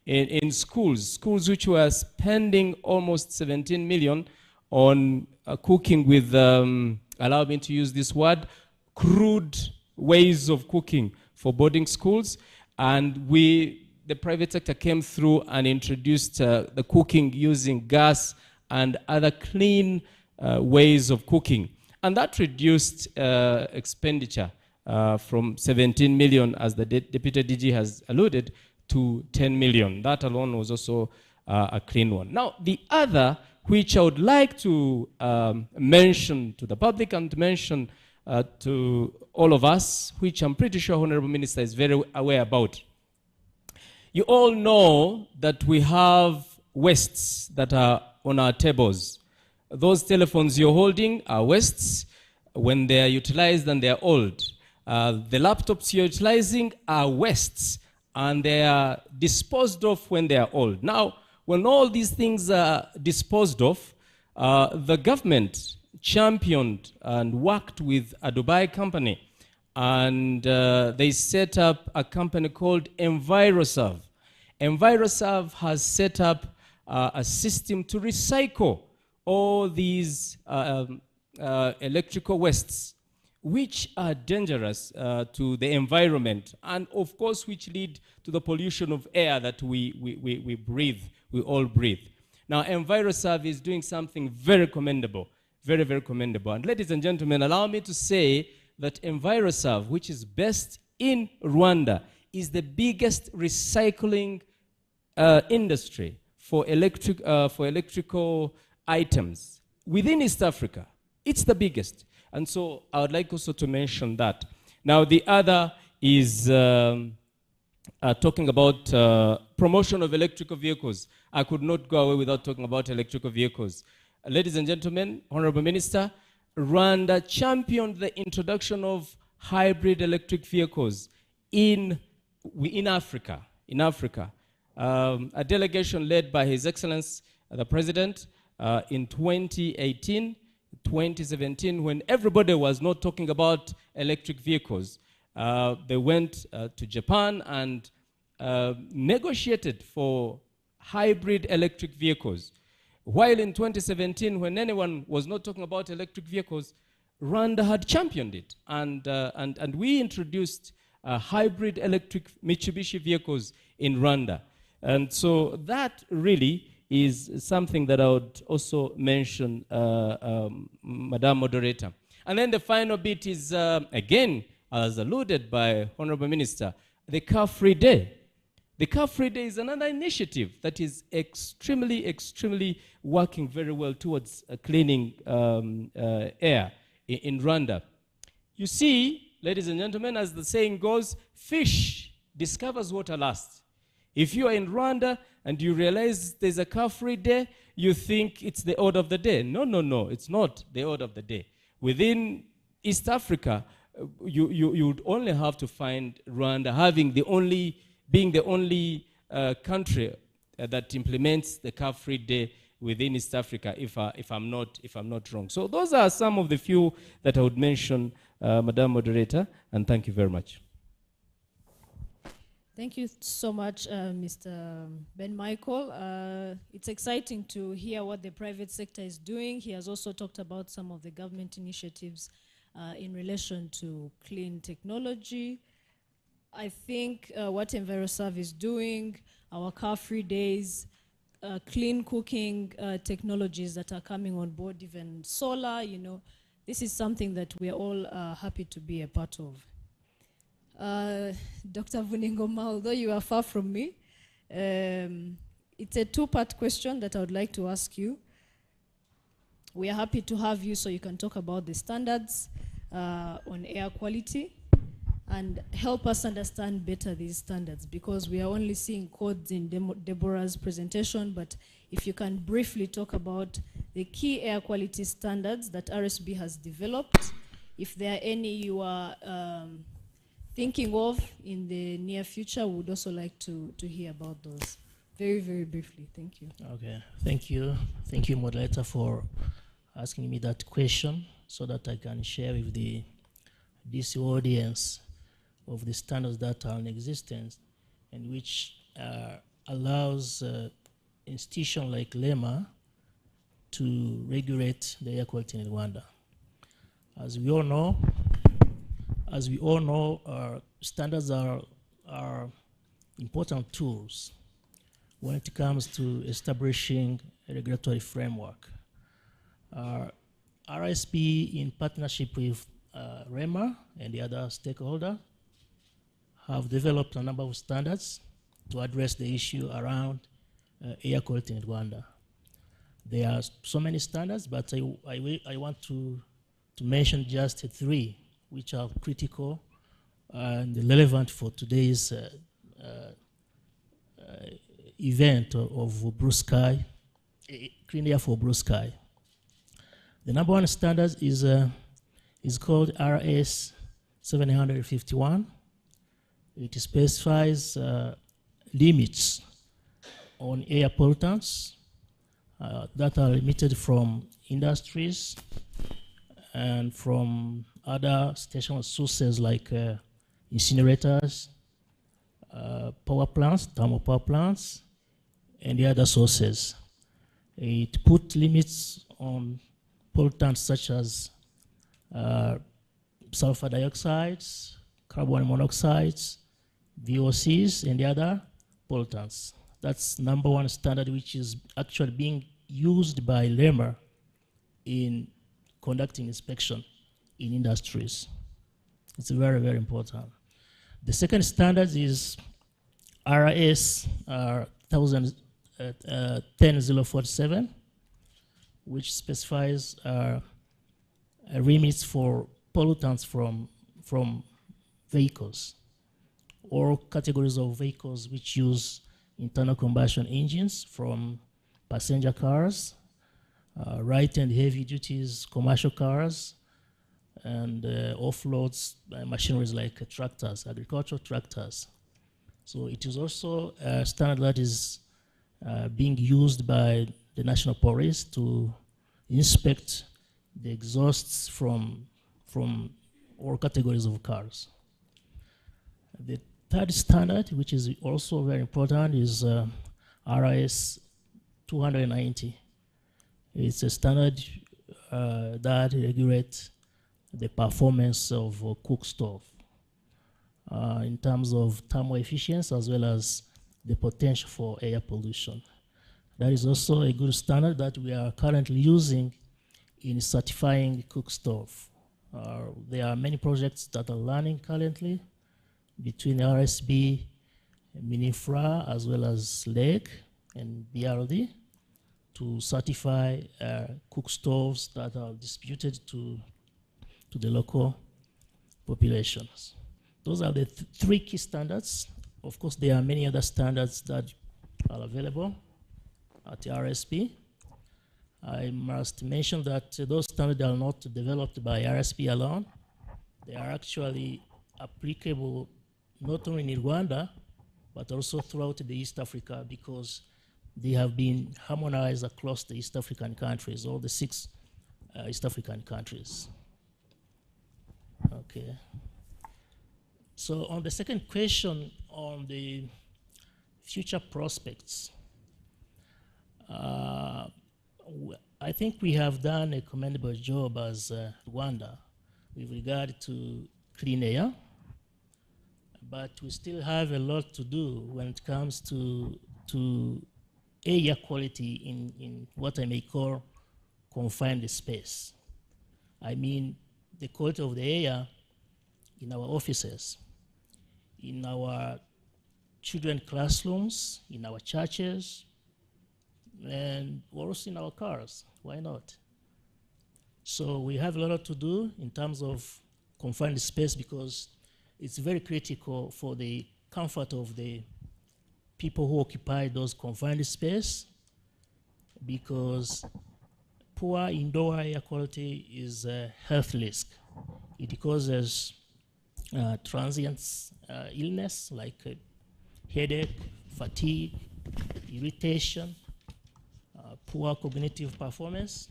in schools which were spending almost 17 million on cooking with, allow me to use this word, crude ways of cooking for boarding schools. And the private sector came through and introduced the cooking using gas and other clean ways of cooking. And that reduced expenditure from 17 million, as the Deputy DG has alluded, to 10 million. That alone was also a clean one. Now, the other, which I would like to mention to the public and to mention to all of us, which I'm pretty sure Honorable Minister is very aware about. You all know that we have wastes that are on our tables. Those telephones you're holding are wastes when they are utilized and they are old. The laptops you're utilizing are wastes and they are disposed of when they are old. Now, when all these things are disposed of, the government championed and worked with a Dubai company, and they set up a company called EnviroServe. EnviroServe has set up a system to recycle all these electrical wastes, which are dangerous to the environment, and of course which lead to the pollution of air that we breathe, we all breathe. Now, EnviroServe is doing something very commendable, very, very commendable. And ladies and gentlemen, allow me to say that EnviroServe, which is based in Rwanda, is the biggest recycling industry for electrical items within East Africa. It's the biggest. And so I would like also to mention that. Now, the other is talking about promotion of electrical vehicles. I could not go away without talking about electrical vehicles. Ladies and gentlemen, Honorable Minister, Rwanda championed the introduction of hybrid electric vehicles in in Africa, a delegation led by His Excellency the President in 2018, 2017, when everybody was not talking about electric vehicles. They went to Japan and negotiated for hybrid electric vehicles. While in 2017, when anyone was not talking about electric vehicles, Rwanda had championed it. And we introduced hybrid electric Mitsubishi vehicles in Rwanda. And so that really is something that I would also mention, Madam Moderator. And then the final bit is, again, as alluded by Honorable Minister, the car-free day. The car-free day is another initiative that is extremely working very well towards cleaning air in Rwanda. You see, ladies and gentlemen, as the saying goes, fish discovers water last. If you are in Rwanda and you realize there's a car-free day, you think it's the order of the day. No, it's not the order of the day. Within East Africa, you would only have to find Rwanda being the only country that implements the car-free day within East Africa, if I'm not wrong. So those are some of the few that I would mention, Madam Moderator, and thank you very much. Thank you so much, Mr. Ben Michael. It's exciting to hear what the private sector is doing. He has also talked about some of the government initiatives in relation to clean technology. I think what EnviroServe is doing, our car-free days, clean cooking technologies that are coming on board, even solar, this is something that we're all happy to be a part of. Dr. Vuningoma, although you are far from me, it's a two-part question that I would like to ask you. We are happy to have you so you can talk about the standards on air quality and help us understand better these standards, because we are only seeing codes in Deborah's presentation, but if you can briefly talk about the key air quality standards that RSB has developed, if there are any you are thinking of in the near future, we would also like to hear about those. Very, very briefly. Thank you. Okay. Thank you. Thank you, moderator, for asking me that question so that I can share with this audience of the standards that are in existence and which allows institutions like LEMA to regulate the air quality in Rwanda. As we all know, standards are important tools when it comes to establishing a regulatory framework. RSB, in partnership with REMA and the other stakeholders, have developed a number of standards to address the issue around air quality in Rwanda. There are so many standards, but I want to mention just three which are critical and relevant for today's event of Blue Sky, Clean Air for Blue Sky. The number one standard is called RS 751. It specifies limits on air pollutants that are emitted from industries and from other stational sources like incinerators, power plants, thermal power plants, and the other sources. It put limits on pollutants such as sulfur dioxides, carbon monoxides, VOCs, and the other pollutants. That's number one standard, which is actually being used by LEMA in conducting inspection in industries. It's very, very important. The second standard is RS 10047, which specifies limits for pollutants from vehicles, or categories of vehicles which use internal combustion engines, from passenger cars, light and heavy duties commercial cars, and offloads machineries like tractors, agricultural tractors. So it is also a standard that is being used by the National Police to inspect the exhausts from all categories of cars. The third standard, which is also very important, is RIS 290. It's a standard that regulates the performance of a cook stove in terms of thermal efficiency as well as the potential for air pollution. That is also a good standard that we are currently using in certifying cook stove. There are many projects that are running currently between RSB, Minifra, as well as LEG and BRD to certify cook stoves that are distributed to the local populations. Those are the three key standards. Of course, there are many other standards that are available at the RSP. I must mention that those standards are not developed by RSP alone. They are actually applicable not only in Rwanda, but also throughout the East Africa, because they have been harmonized across the East African countries, all the 6 East African countries. Okay. So on the second question on the future prospects, I think we have done a commendable job as Rwanda with regard to clean air, but we still have a lot to do when it comes to air quality in what I may call confined space. I mean, the quality of the air in our offices, in our children classrooms, in our churches, and also in our cars. Why not? So we have a lot to do in terms of confined space, because it's very critical for the comfort of the people who occupy those confined space, because poor indoor air quality is a health risk. It causes transient illness like headache, fatigue, irritation, poor cognitive performance.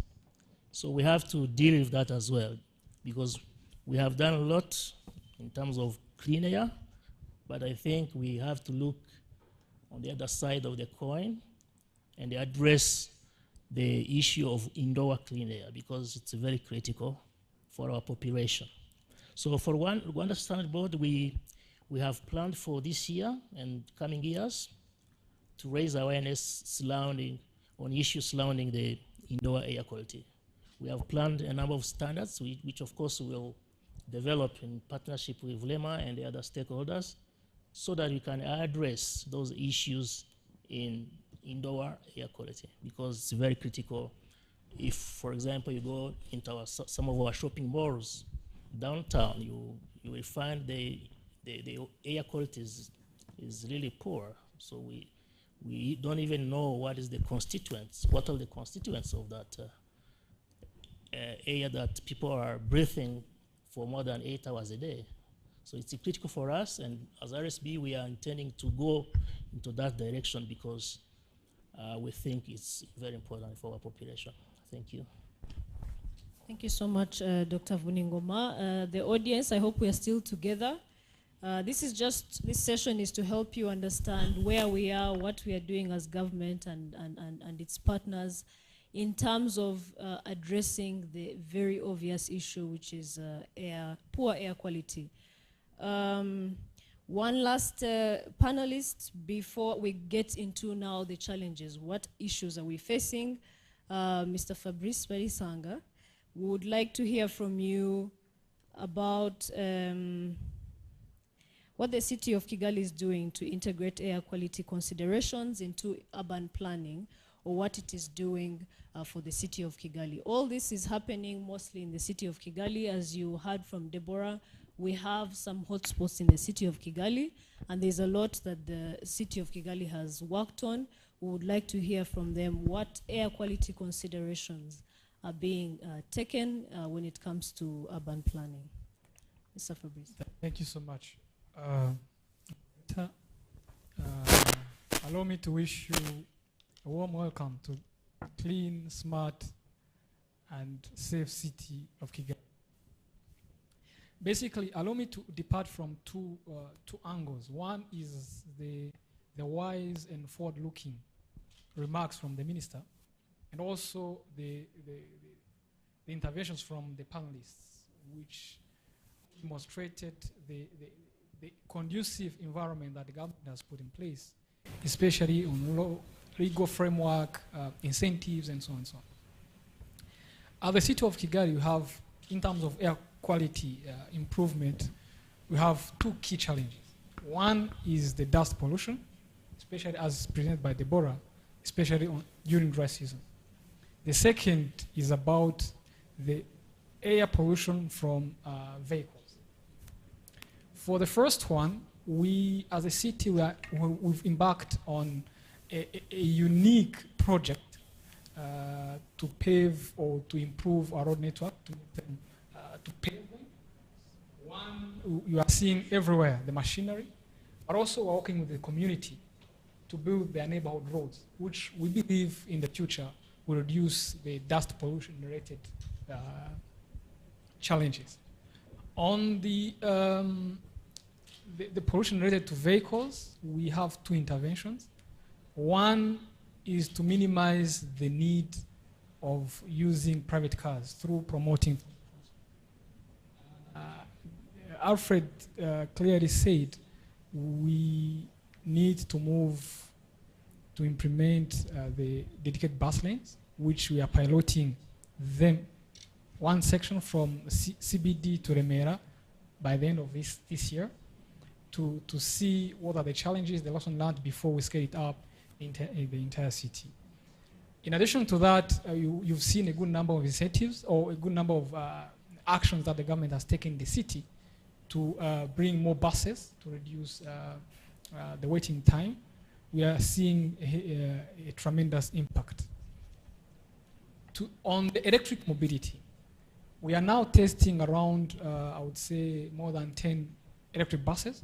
So we have to deal with that as well, because we have done a lot in terms of clean air, but I think we have to look on the other side of the coin and address the issue of indoor clean air, because it's very critical for our population. So for Rwanda Standard Board, we have planned for this year and coming years to raise awareness on issues surrounding the indoor air quality. We have planned a number of standards, which of course we'll develop in partnership with LEMA and the other stakeholders, so that we can address those issues in indoor air quality, because it's very critical. If, for example, you go into some of our shopping malls downtown, you will find the air quality is really poor. So we don't even know what are the constituents of that air that people are breathing for more than 8 hours a day. So it's critical for us, and as RSB, we are intending to go into that direction, because we think it's very important for our population. Thank you. Thank you so much, Dr. Vuningoma. The audience, I hope we are still together. This session is to help you understand where we are, what we are doing as government and its partners in terms of addressing the very obvious issue, which is poor air quality. One last panelist before we get into now the challenges. What issues are we facing? Mr. Fabrice Barisanga, we would like to hear from you about what the city of Kigali is doing to integrate air quality considerations into urban planning, or what it is doing for the city of Kigali. All this is happening mostly in the city of Kigali. As you heard from Deborah, we have some hotspots in the city of Kigali, and there's a lot that the city of Kigali has worked on. We would like to hear from them what air quality considerations are being taken when it comes to urban planning. Mr. Fabrice. Thank you so much. Allow me to wish you a warm welcome to clean, smart, and safe city of Kigali. Basically, allow me to depart from two angles. One is the wise and forward-looking remarks from the minister, and also the interventions from the panelists, which demonstrated the conducive environment that the government has put in place, especially on legal framework, incentives, and so on and so on. At the city of Kigali, we have, in terms of air quality improvement, we have two key challenges. One is the dust pollution, especially as presented by Deborah, especially during dry season. The second is about the air pollution from vehicles. For the first one, we, as a city, we've embarked on a unique project to pave or to improve our road network, to pave them. One, you are seeing everywhere the machinery, but also we're working with the community to build their neighborhood roads, which we believe in the future will reduce the dust pollution related challenges. On the pollution related to vehicles, we have two interventions. One is to minimize the need of using private cars through promoting. Alfred clearly said we need to move to implement the dedicated bus lanes, which we are piloting them, one section from CBD to Remera by the end of this year, to see what are the challenges, the lesson learned before we scale it up in the entire city. In addition to that, you've seen a good number of incentives or a good number of actions that the government has taken in the city to bring more buses to reduce the waiting time. We are seeing a tremendous impact. On the electric mobility, we are now testing around, I would say, more than 10 electric buses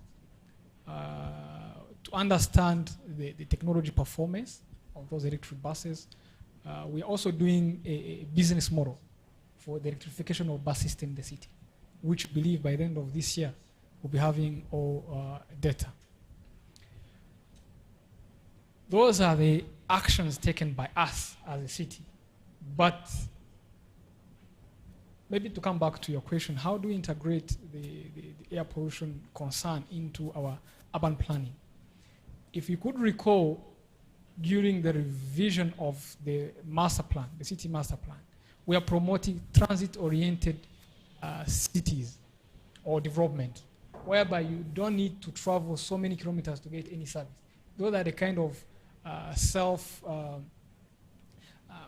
to understand the technology performance of those electric buses. We are also doing a business model for the electrification of bus system in the city, which we believe by the end of this year we'll be having all data. Those are the actions taken by us as a city. But maybe to come back to your question, how do we integrate the air pollution concern into our urban planning? If you could recall, during the revision of the master plan, the city master plan, we are promoting transit-oriented cities or development, whereby you don't need to travel so many kilometers to get any service. Those are the kind of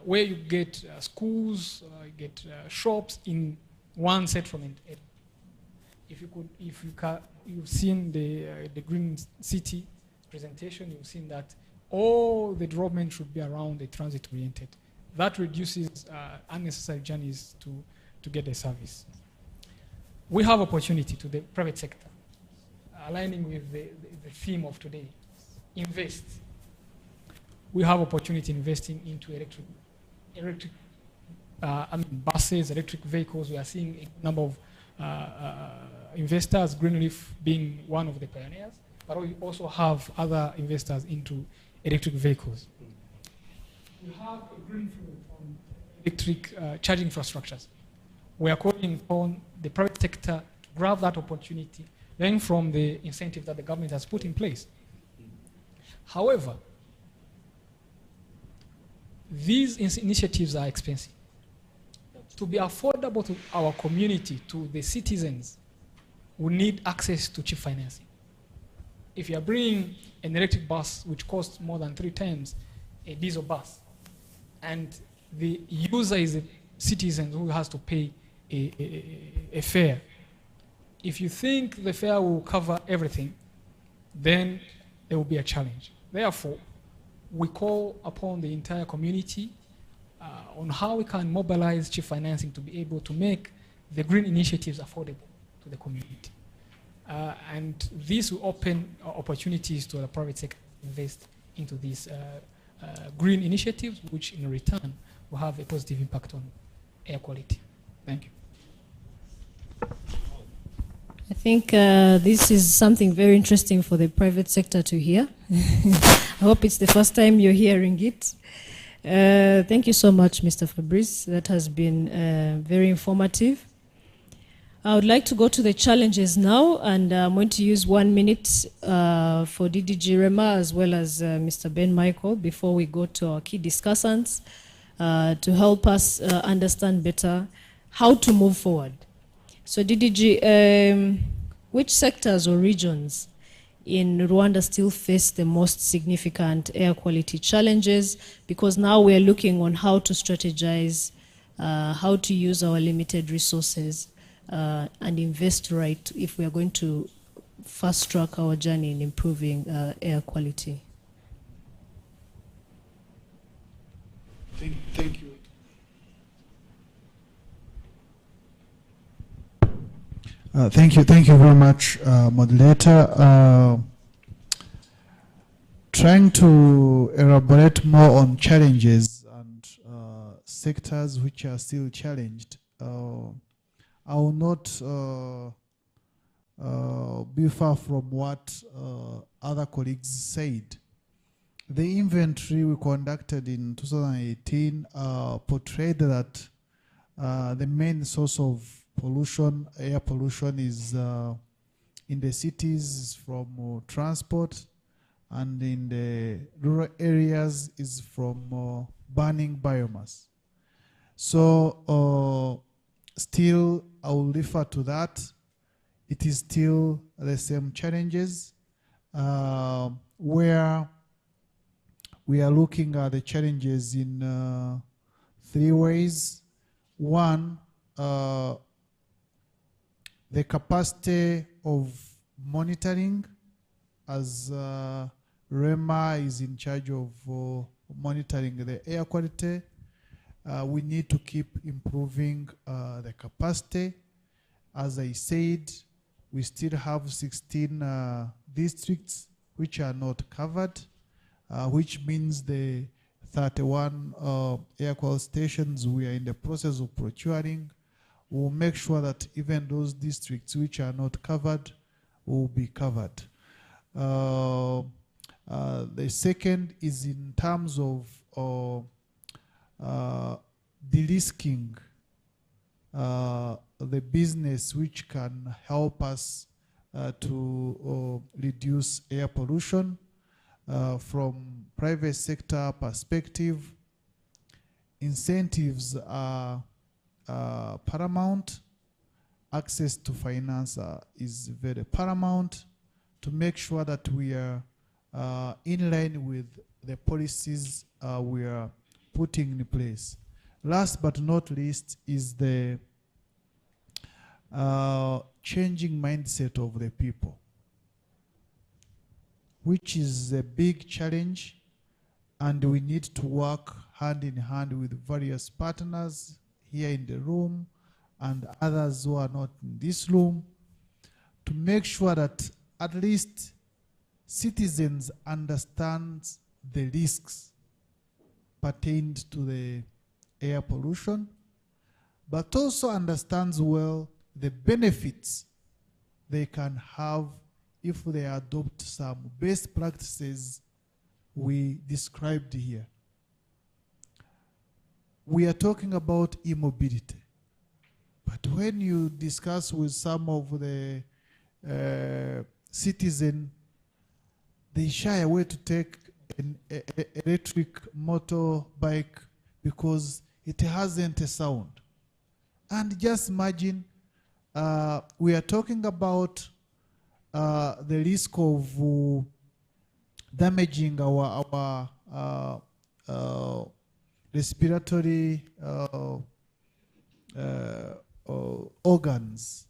where you get schools, you get shops in one settlement. You've seen the Green City presentation, you've seen that all the development should be around the transit-oriented. That reduces unnecessary journeys to get the service. We have opportunity to the private sector, aligning with the theme of today, invest. We have opportunity investing into electric buses, electric vehicles. We are seeing a number of investors, Greenleaf being one of the pioneers, but we also have other investors into electric vehicles. We have a greenfield on electric charging infrastructures. We are calling on the private sector to grab that opportunity, learning from the incentive that the government has put in place. However, these initiatives are expensive. To be affordable to our community, to the citizens, we need access to cheap financing. If you are bringing an electric bus, which costs more than 3 times a diesel bus, and the user is a citizen who has to pay a fare, if you think the fare will cover everything, then there will be a challenge. Therefore, we call upon the entire community on how we can mobilize cheap financing to be able to make the green initiatives affordable to the community. And this will open opportunities to the private sector to invest into these green initiatives, which in return will have a positive impact on air quality. Thank you. I think this is something very interesting for the private sector to hear. I hope it's the first time you're hearing it. Thank you so much, Mr. Fabrice. That has been very informative. I would like to go to the challenges now, and I'm going to use 1 minute for DDG Rema as well as Mr. Ben Michael before we go to our key discussants to help us understand better how to move forward. So DDG, which sectors or regions in Rwanda still face the most significant air quality challenges? Because now we're looking on how to strategize, how to use our limited resources and invest right if we are going to fast track our journey in improving air quality. Thank you. Thank you very much, moderator. Trying to elaborate more on challenges and sectors which are still challenged. I will not be far from what other colleagues said. The inventory we conducted in 2018 portrayed that the main source of pollution, air pollution, is in the cities from transport, and in the rural areas is from burning biomass. So still, I will refer to that. It is still the same challenges where we are looking at the challenges in 3 ways. One, the capacity of monitoring, as REMA is in charge of monitoring the air quality. We need to keep improving the capacity. As I said, we still have 16 districts which are not covered, which means the 31 air quality stations we are in the process of procuring. We'll make sure that even those districts which are not covered will be covered. The second is in terms of de-risking the business which can help us to reduce air pollution. From private sector perspective, incentives are paramount. Access to finance is very paramount to make sure that we are in line with the policies we are putting in place. Last but not least is the changing mindset of the people, which is a big challenge, and we need to work hand in hand with various partners here in the room and others who are not in this room to make sure that at least citizens understand the risks pertained to the air pollution, but also understands well the benefits they can have if they adopt some best practices we described here. We are talking about e-mobility, but when you discuss with some of the citizens, they shy away to take an electric motorbike because it hasn't a sound. And just imagine, we are talking about the risk of damaging our respiratory organs.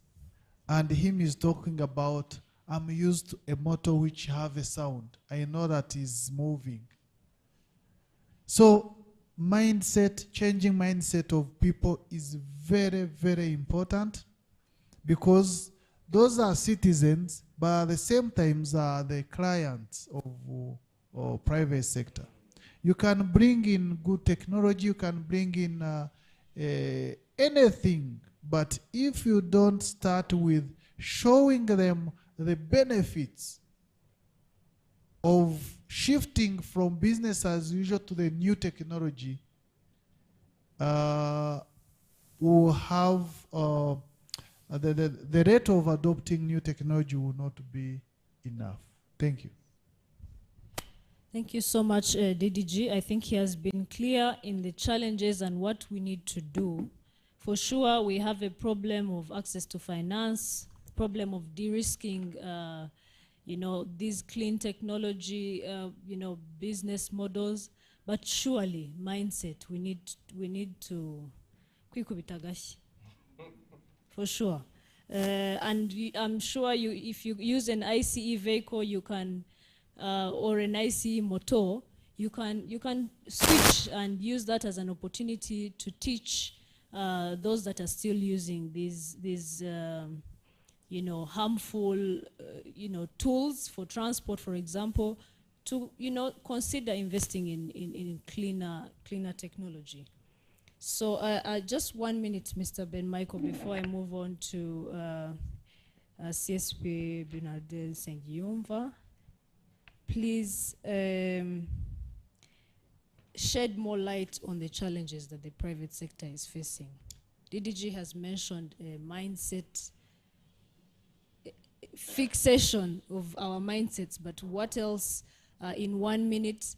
And him is talking about, I'm used to a motor which have a sound. I know that is moving. So mindset, changing mindset of people is very, very important, because those are citizens, but at the same time are the clients of private sector. You can bring in good technology, you can bring in anything, but if you don't start with showing them the benefits of shifting from business as usual to the new technology, we'll have the rate of adopting new technology will not be enough. Thank you. Thank you so much, DDG. I think he has been clear in the challenges and what we need to do. For sure, we have a problem of access to finance, problem of de-risking, these clean technology, business models. But surely, mindset, we need to, for sure. And I'm sure if you use an ICE vehicle, you can, or an ICE motor, you can switch and use that as an opportunity to teach those that are still using these harmful tools for transport, for example, to consider investing in cleaner technology. So just 1 minute, Mr. Ben Michael, before I move on to CSP Bernardel Sengiyumva. Please shed more light on the challenges that the private sector is facing. DDG has mentioned a mindset fixation of our mindsets, but what else in 1 minute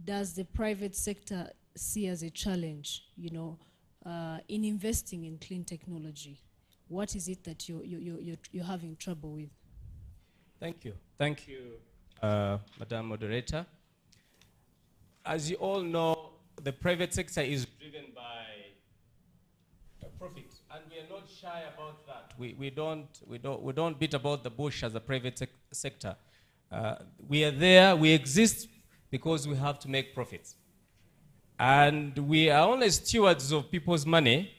does the private sector see as a challenge, in investing in clean technology? What is it that you're having trouble with? Thank you. Thank you, Madam Moderator. As you all know, the private sector is driven by profit, and we are not shy about that. We don't beat about the bush as a private sector. We are there. We exist because we have to make profits, and we are only stewards of people's money,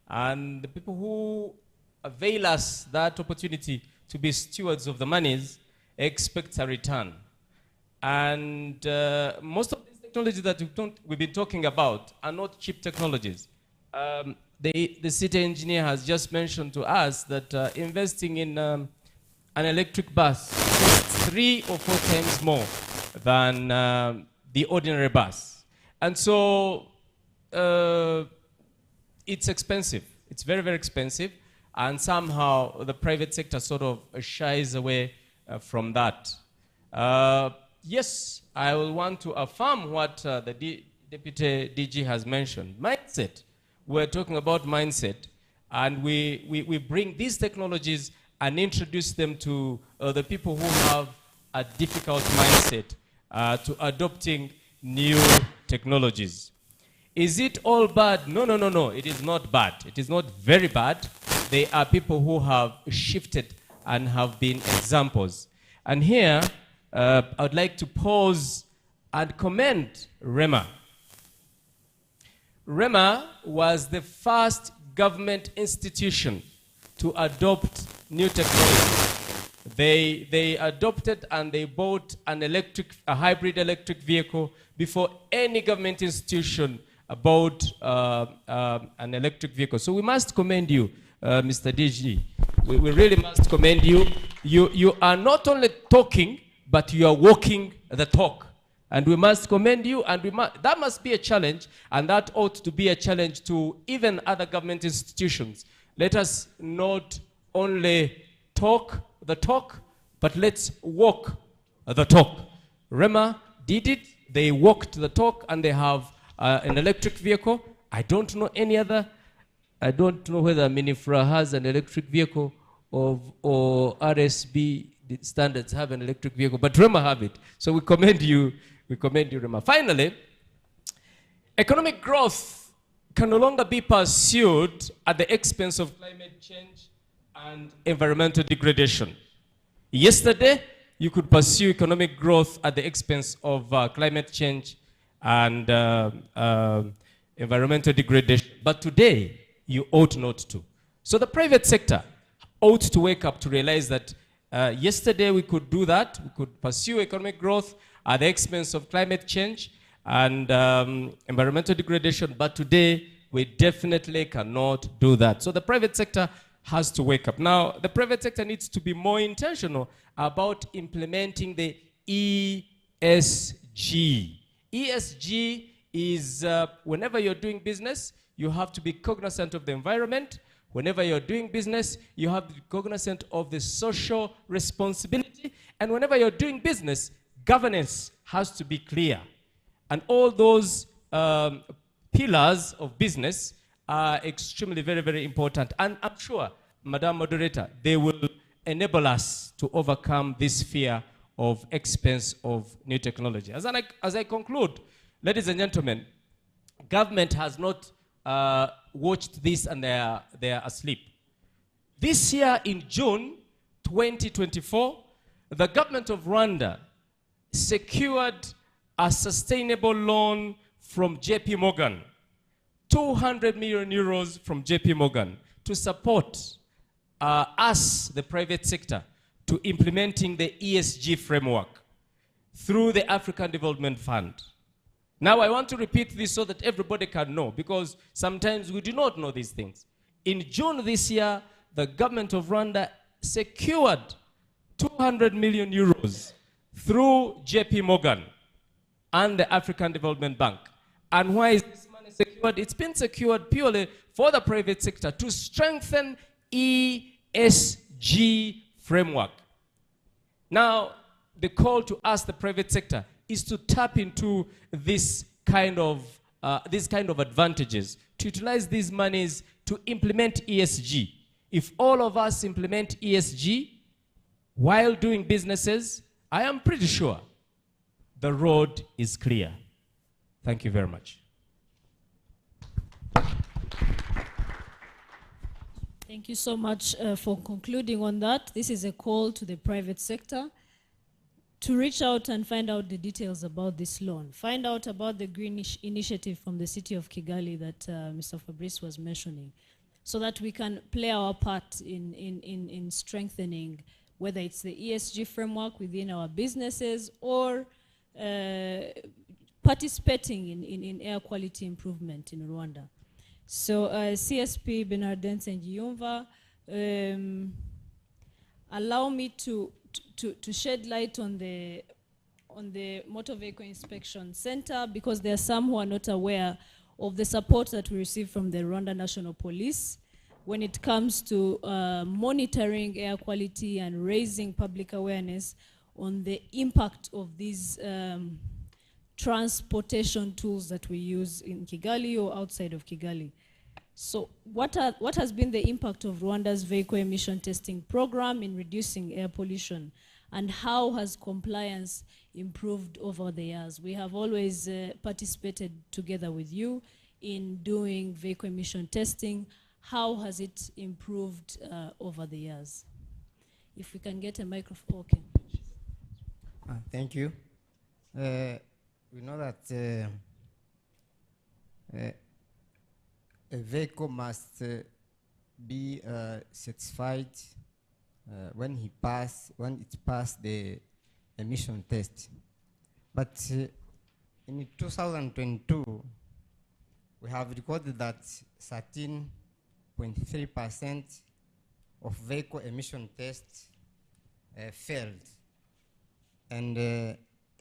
and the people who avail us that opportunity to be stewards of the monies expect a return. And most of these technologies that we've been talking about are not cheap technologies. The city engineer has just mentioned to us that investing in an electric bus costs 3 or 4 times more than the ordinary bus. And so it's expensive. It's very, very expensive. And somehow the private sector sort of shies away from that. Yes, I will want to affirm what the Deputy DG has mentioned. Mindset. We're talking about mindset. And we bring these technologies and introduce them to the people who have a difficult mindset to adopting new technologies. Is it all bad? No, no, no, no. It is not bad. It is not very bad. They are people who have shifted and have been examples. And here, I would like to pause and commend REMA. REMA was the first government institution to adopt new technology. They adopted and they bought a hybrid electric vehicle before any government institution bought an electric vehicle. So we must commend you, Mr. DG. We really must commend you. You are not only talking, but you are walking the talk. And we must commend you, and that must be a challenge, and that ought to be a challenge to even other government institutions. Let us not only talk the talk, but let's walk the talk. REMA did it. They walked the talk, and they have an electric vehicle. I don't know any other. I don't know whether Minifra has an electric vehicle or RSB standards have an electric vehicle, but REMA have it. So we commend you. We commend you, REMA. Finally, economic growth can no longer be pursued at the expense of climate change and environmental degradation. Yesterday, you could pursue economic growth at the expense of climate change and environmental degradation. But today, you ought not to. So the private sector ought to wake up to realize that yesterday we could do that, we could pursue economic growth at the expense of climate change and environmental degradation, but today we definitely cannot do that. So the private sector has to wake up. Now, the private sector needs to be more intentional about implementing the ESG. ESG is whenever you're doing business, you have to be cognizant of the environment. Whenever you're doing business, you have to be cognizant of the social responsibility. And whenever you're doing business, governance has to be clear. And all those pillars of business are extremely very, very important. And I'm sure, Madam Moderator, they will enable us to overcome this fear of expense of new technology. As I conclude, ladies and gentlemen, government has not watched this and they are asleep. This year in June 2024, the government of Rwanda secured a sustainable loan from JP Morgan, 200 million euros from JP Morgan to support us, the private sector, to implementing the ESG framework through the African Development Fund. Now I want to repeat this so that everybody can know, because sometimes we do not know these things. In June this year, the government of Rwanda secured 200 million euros through JP Morgan and the African Development Bank. And why is this money secured? It's been secured purely for the private sector to strengthen ESG framework. Now, the call to us, the private sector, is to tap into this kind of advantages, to utilize these monies to implement ESG. If all of us implement ESG while doing businesses, I am pretty sure the road is clear. Thank you very much. Thank you so much for concluding on that. This is a call to the private sector to reach out and find out the details about this loan. Find out about the green initiative from the city of Kigali that Mr. Fabrice was mentioning, so that we can play our part in strengthening, whether it's the ESG framework within our businesses or participating in air quality improvement in Rwanda. So CSP Bernardin Nsengiyumva, allow me to shed light on the Motor Vehicle Inspection Center, because there are some who are not aware of the support that we receive from the Rwanda National Police when it comes to monitoring air quality and raising public awareness on the impact of these transportation tools that we use in Kigali or outside of Kigali. So what has been the impact of Rwanda's vehicle emission testing program in reducing air pollution, and how has compliance improved over the years? We have always participated together with you in doing vehicle emission testing. How has it improved over the years? If we can get a microphone. Okay. Thank you. We know that a vehicle must be certified when it passed the emission test. But in 2022, we have recorded that 13.3% of vehicle emission tests failed, and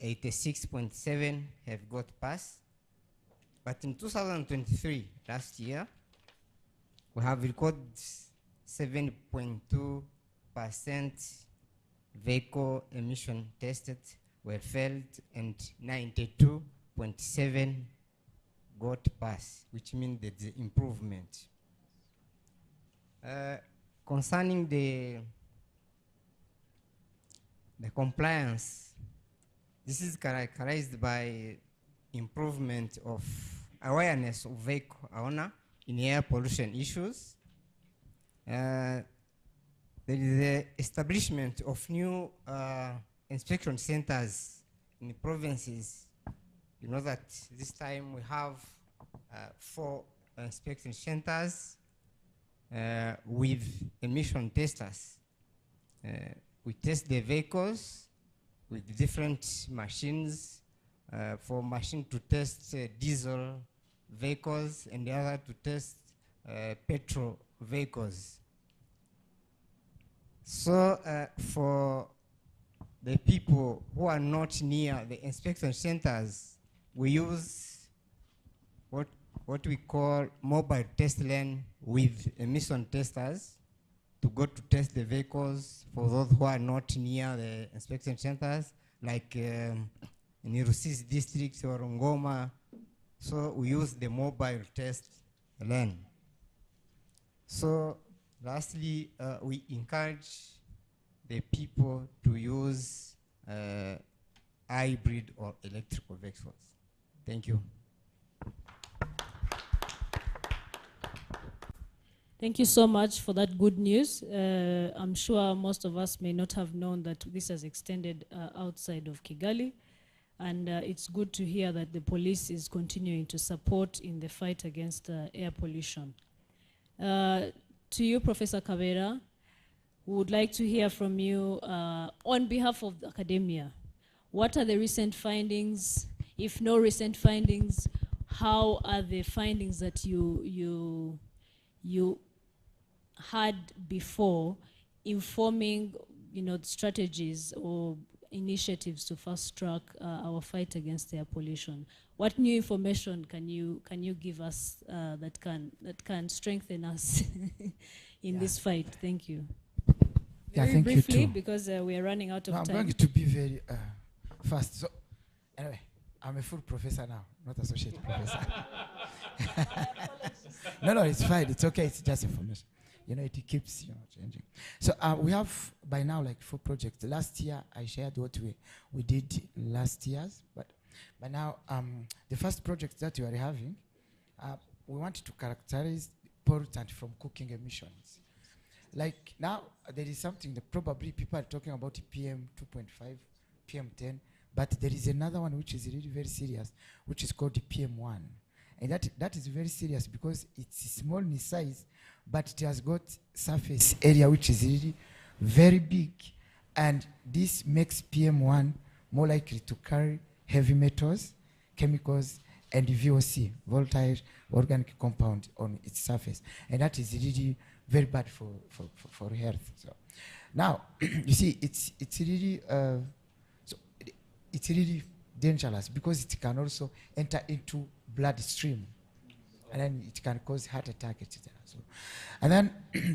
86.7 have got passed. But in 2023, last year, we have recorded 7.2% vehicle emission tested were failed, and 92.7 got passed, which means that the improvement. Concerning the compliance, this is characterized by improvement of awareness of vehicle owner in air pollution issues. There is the establishment of new inspection centers in the provinces. You know that this time we have 4 inspection centers with emission testers. We test the vehicles with different machines. For machine to test diesel vehicles and the other to test petrol vehicles. So for the people who are not near the inspection centers, we use what we call mobile test lane with emission testers to go to test the vehicles for those who are not near the inspection centers, like in Rusizi district or Ngoma. So we use the mobile test lane. So lastly, we encourage the people to use hybrid or electrical vehicles. Thank you. Thank you so much for that good news. I'm sure most of us may not have known that this has extended outside of Kigali. And it's good to hear that the police is continuing to support in the fight against air pollution. To you, Professor Kabera, we would like to hear from you on behalf of the academia. What are the recent findings? If no recent findings, how are the findings that you had before informing, the strategies or initiatives to fast track our fight against air pollution? What new information can you give us that can strengthen us in this fight? Thank you. Yeah, Very thank briefly, you too. because we are running out of I'm time. going to be very fast. So anyway, I'm a full professor now, not associate professor. No, it's fine. It's okay. It's just information. It keeps changing. So we have by now like 4 projects. Last year I shared what we did last year's, but by now the first project that we are having, we want to characterize pollutant from cooking emissions. Like now there is something that probably people are talking about PM 2.5, PM 10, but there is another one which is really very serious, which is called the PM1. And that is very serious because it's small in size, but it has got surface area which is really very big. And this makes PM1 more likely to carry heavy metals, chemicals, and VOC, volatile organic compound, on its surface. And that is really very bad for health. So now, you see, it's really dangerous because it can also enter into bloodstream, and then it can cause heart attack, etc. So, and then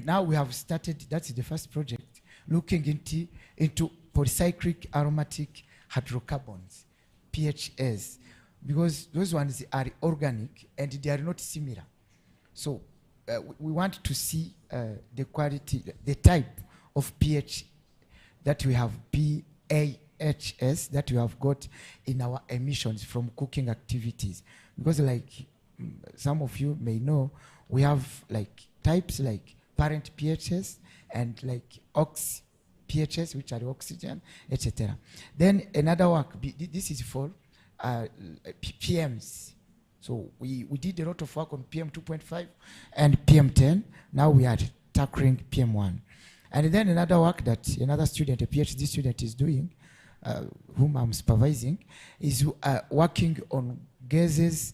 now we have started. That's the first project looking into polycyclic aromatic hydrocarbons, PHS, because those ones are organic and they are not similar. So we want to see the quality, the type of pH that we have, PAHS, that we have got in our emissions from cooking activities. Because like some of you may know, we have like types like parent pHs and like ox pHs, which are oxygen, etc. Then another work, this is for PMs. So we did a lot of work on PM 2.5 and PM 10. Now we are tackling PM 1. And then another work that another student, a PhD student, is doing, whom I'm supervising, is working on gases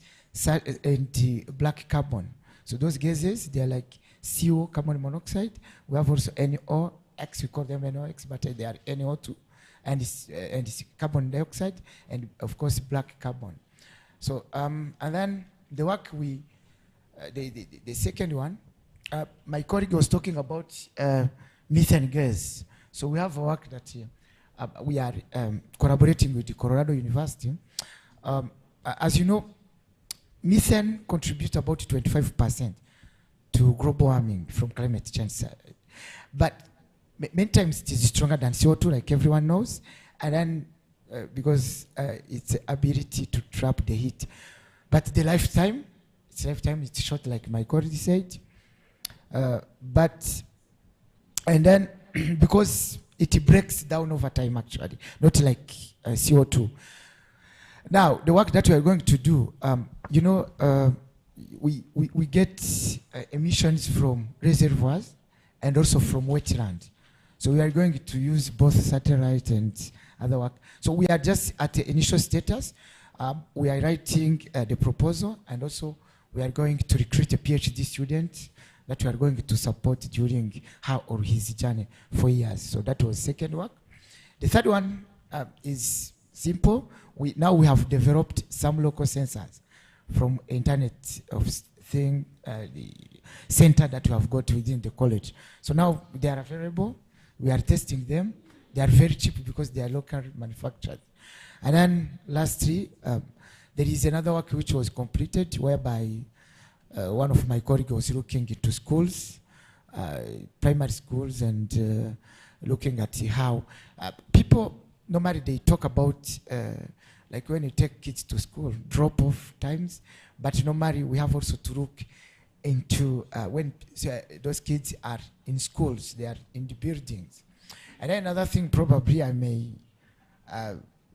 and black carbon. So those gases, they're like CO, carbon monoxide. We have also NOx, we call them NOx, but they are NO2, and it's carbon dioxide, and of course black carbon. So and then the work the second one, my colleague was talking about methane gas. So we have a work that we are collaborating with the Colorado University. As you know, methane contributes about 25% to global warming from climate change. But many times it is stronger than CO2, like everyone knows. And then because its ability to trap the heat. But its lifetime is short, like my colleague said. And then because it breaks down over time, actually, not like CO2. Now, the work that we are going to do, we get emissions from reservoirs and also from wetland. So we are going to use both satellite and other work. So we are just at the initial status. We are writing the proposal, and also we are going to recruit a PhD student that we are going to support during her or his journey for years. So that was second work. The third one is simple. Now we have developed some local sensors from Internet of Things, the center that we have got within the college. So now they are available. We are testing them. They are very cheap because they are local manufactured. And then lastly, there is another work which was completed whereby one of my colleagues was looking into schools, primary schools, and looking at how people, normally they talk about like when you take kids to school, drop-off times, but normally we have also to look into when those kids are in schools, they are in the buildings. And then another thing probably I may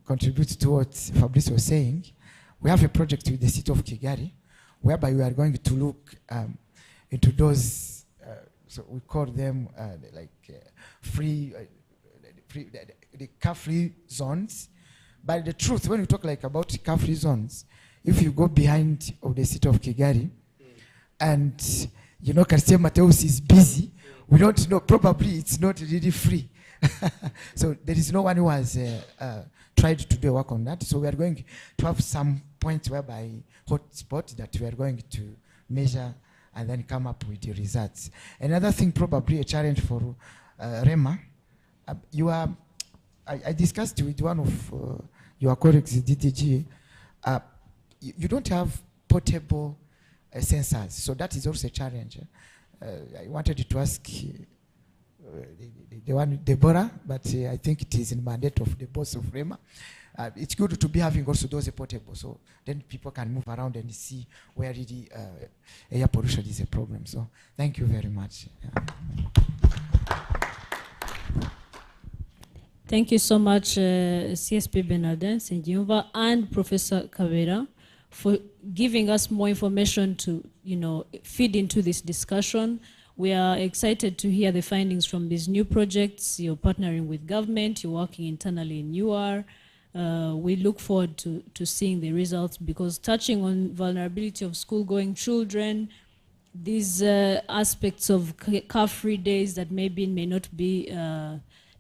contribute to what Fabrice was saying, we have a project with the city of Kigali, whereby we are going to look into those, so we call them the car-free zones. But the truth, when we talk like about car-free zones, if you go behind of the city of Kigali, and you know Quartier Mateus is busy, we don't know, probably it's not really free. So there is no one who has tried to do work on that. So we are going to have some points whereby hotspot that we are going to measure and then come up with the results. Another thing, probably a challenge for REMA, I discussed with one of your colleagues, DDG, you don't have portable sensors, so that is also a challenge. I wanted to ask the one, Deborah, but I think it is in mandate of the boss of REMA. It's good to be having also those portable, so then people can move around and see where really air pollution is a problem. So thank you very much. Thank you so much, CSP Bernardin Sengiumva and Professor Kabera, for giving us more information to, feed into this discussion. We are excited to hear the findings from these new projects. You're partnering with government, you're working internally in UR. We look forward to seeing the results, because touching on vulnerability of school-going children, these aspects of car-free days that maybe may not be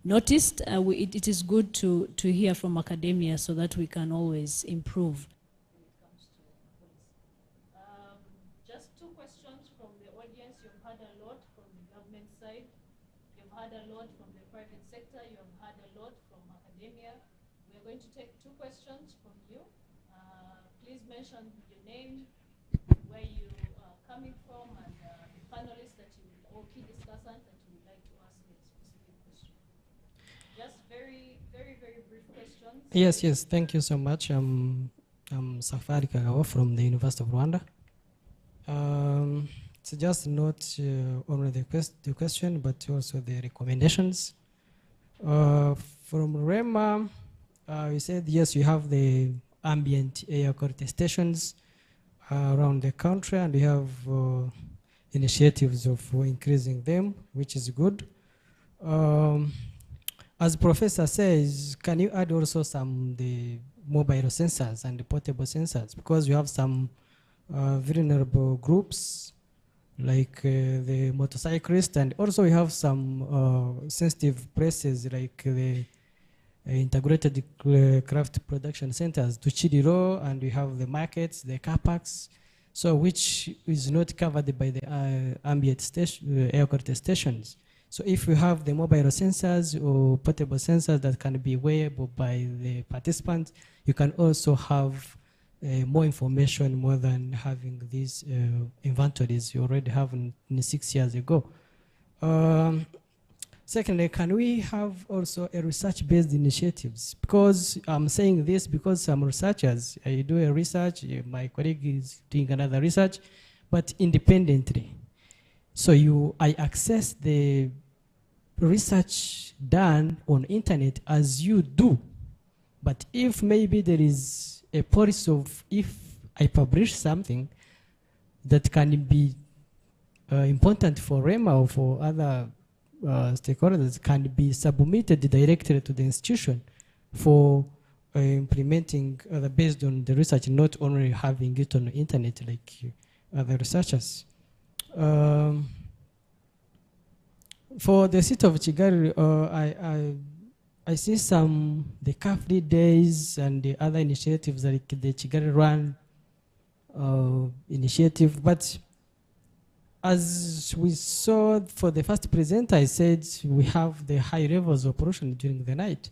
noticed, it is good to hear from academia so that we can always improve. Just two questions from the audience. You've had a lot from the government side. You've had a lot from the private sector. You have had a lot from academia. We're going to take two questions from you. Please mention your name, where you are coming from, and the panelists that you or key discussant that you would like to ask a specific question. Just very, very, very brief questions. Yes, thank you so much. I'm Safari Kagawa from the University of Rwanda. It's just not only the question, but also the recommendations. From REMA, you said, yes, you have the ambient air quality stations around the country, and we have initiatives of increasing them, which is good. As the professor says, can you add also the mobile sensors and the portable sensors? Because you have some vulnerable groups, like the motorcyclists, and also we have some sensitive places like the integrated craft production centers to Chidiro, and we have the markets, the car parks, so which is not covered by the ambient station, air quality stations. So if you have the mobile sensors or portable sensors that can be wearable by the participants, you can also have more information more than having these inventories you already have in 6 years ago. Secondly, can we have also a research-based initiatives? Because I'm saying this because some researchers, I do a research, my colleague is doing another research, but independently. So I access the research done on internet as you do. But if maybe there is a policy of, if I publish something, that can be important for REMA or for other stakeholders can be submitted directly to the institution for implementing based on the research, not only having it on the internet like other researchers. For the city of Kigali, I see the car-free days and the other initiatives like the Kigali Run initiative, but as we saw for the first presenter, I said we have the high levels of pollution during the night.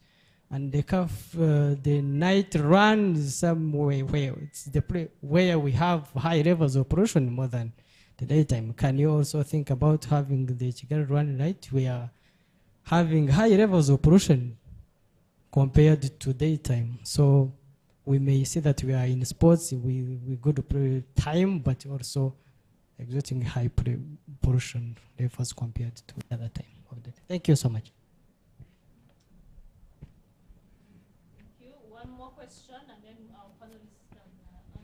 And the night run is somewhere where it's the place where we have high levels of pollution more than the daytime. Can you also think about having the Kigali Run night where having high levels of pollution compared to daytime? So we may see that we are in sports, we go to play time, but also exerting high pollution levels compared to other time of the day. Thank you so much. One more question, and then our panelists can answer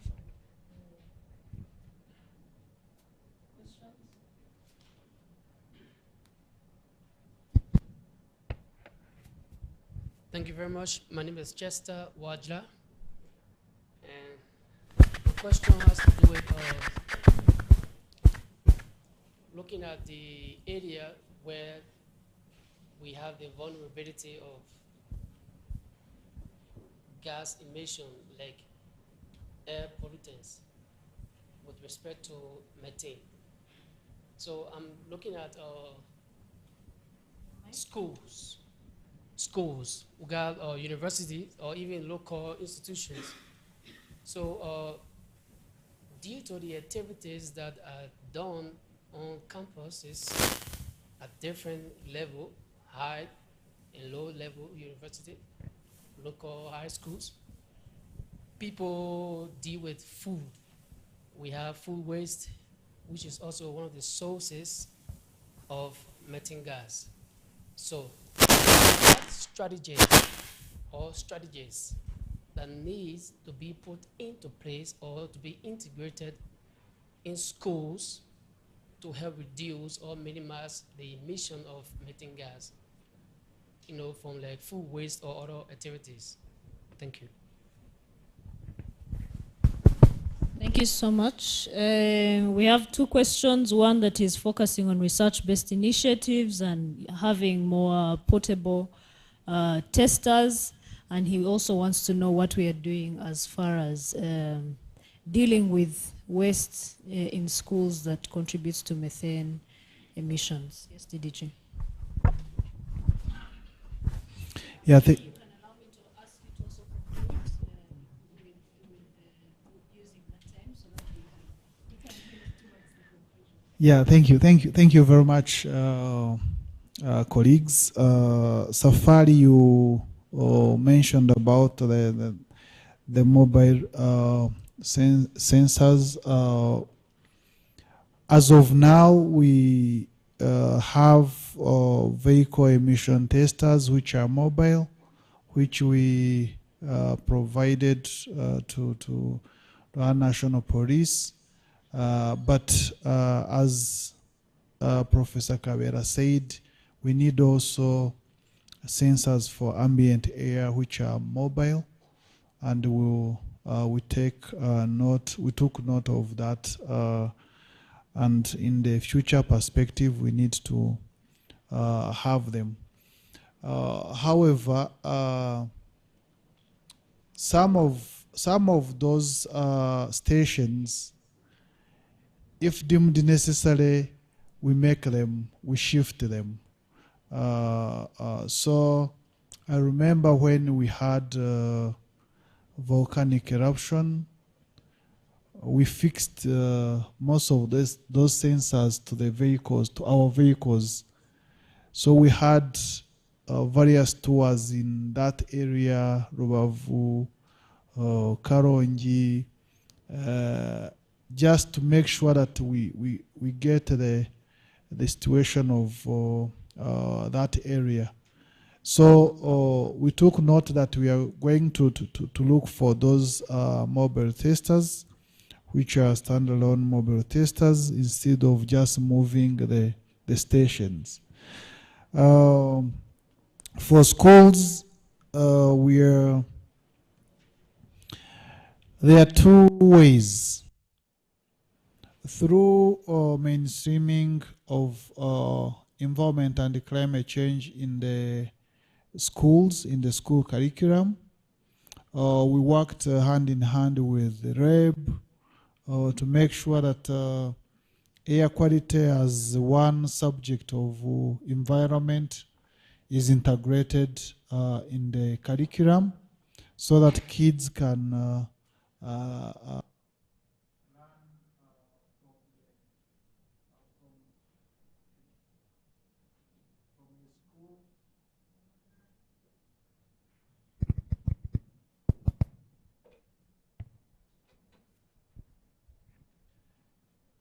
questions. Thank you very much. My name is Chester Wajla, and the question has to do with looking at the area where we have the vulnerability of gas emission, like air pollutants, with respect to methane. So I'm looking at schools, we got universities, or even local institutions. So due to the activities that are done on campuses at different level, high and low level university, local high schools, people deal with food. We have food waste, which is also one of the sources of methane gas. So what strategies that needs to be put into place or to be integrated in schools to help reduce or minimize the emission of methane gas, from like food waste or other activities? Thank you. Thank you so much. We have two questions. One that is focusing on research-based initiatives and having more portable testers. And he also wants to know what we are doing as far as dealing with waste in schools that contributes to methane emissions. Yes, DDG. Yeah, yeah, thank you very much, colleagues. Safari, you mentioned about the mobile sensors. As of now, we have vehicle emission testers which are mobile, which we provided to our national police. But as Professor Kabera said, we need also sensors for ambient air which are mobile, and we took note of that, and in the future perspective we need to have them. However, some of those stations, if deemed necessary, we shift them. So I remember when we had volcanic eruption, we fixed most of those sensors to the vehicles, to our vehicles. So we had various tours in that area, Rubavu, Karongi, just to make sure that we get the situation of that area. So we took note that we are going to look for those mobile testers. which are standalone mobile testers, instead of just moving the stations. For schools, there are two ways. Through mainstreaming of environment and climate change in the schools, in the school curriculum, we worked hand in hand with the REB to make sure that air quality as one subject of environment is integrated in the curriculum, so that kids can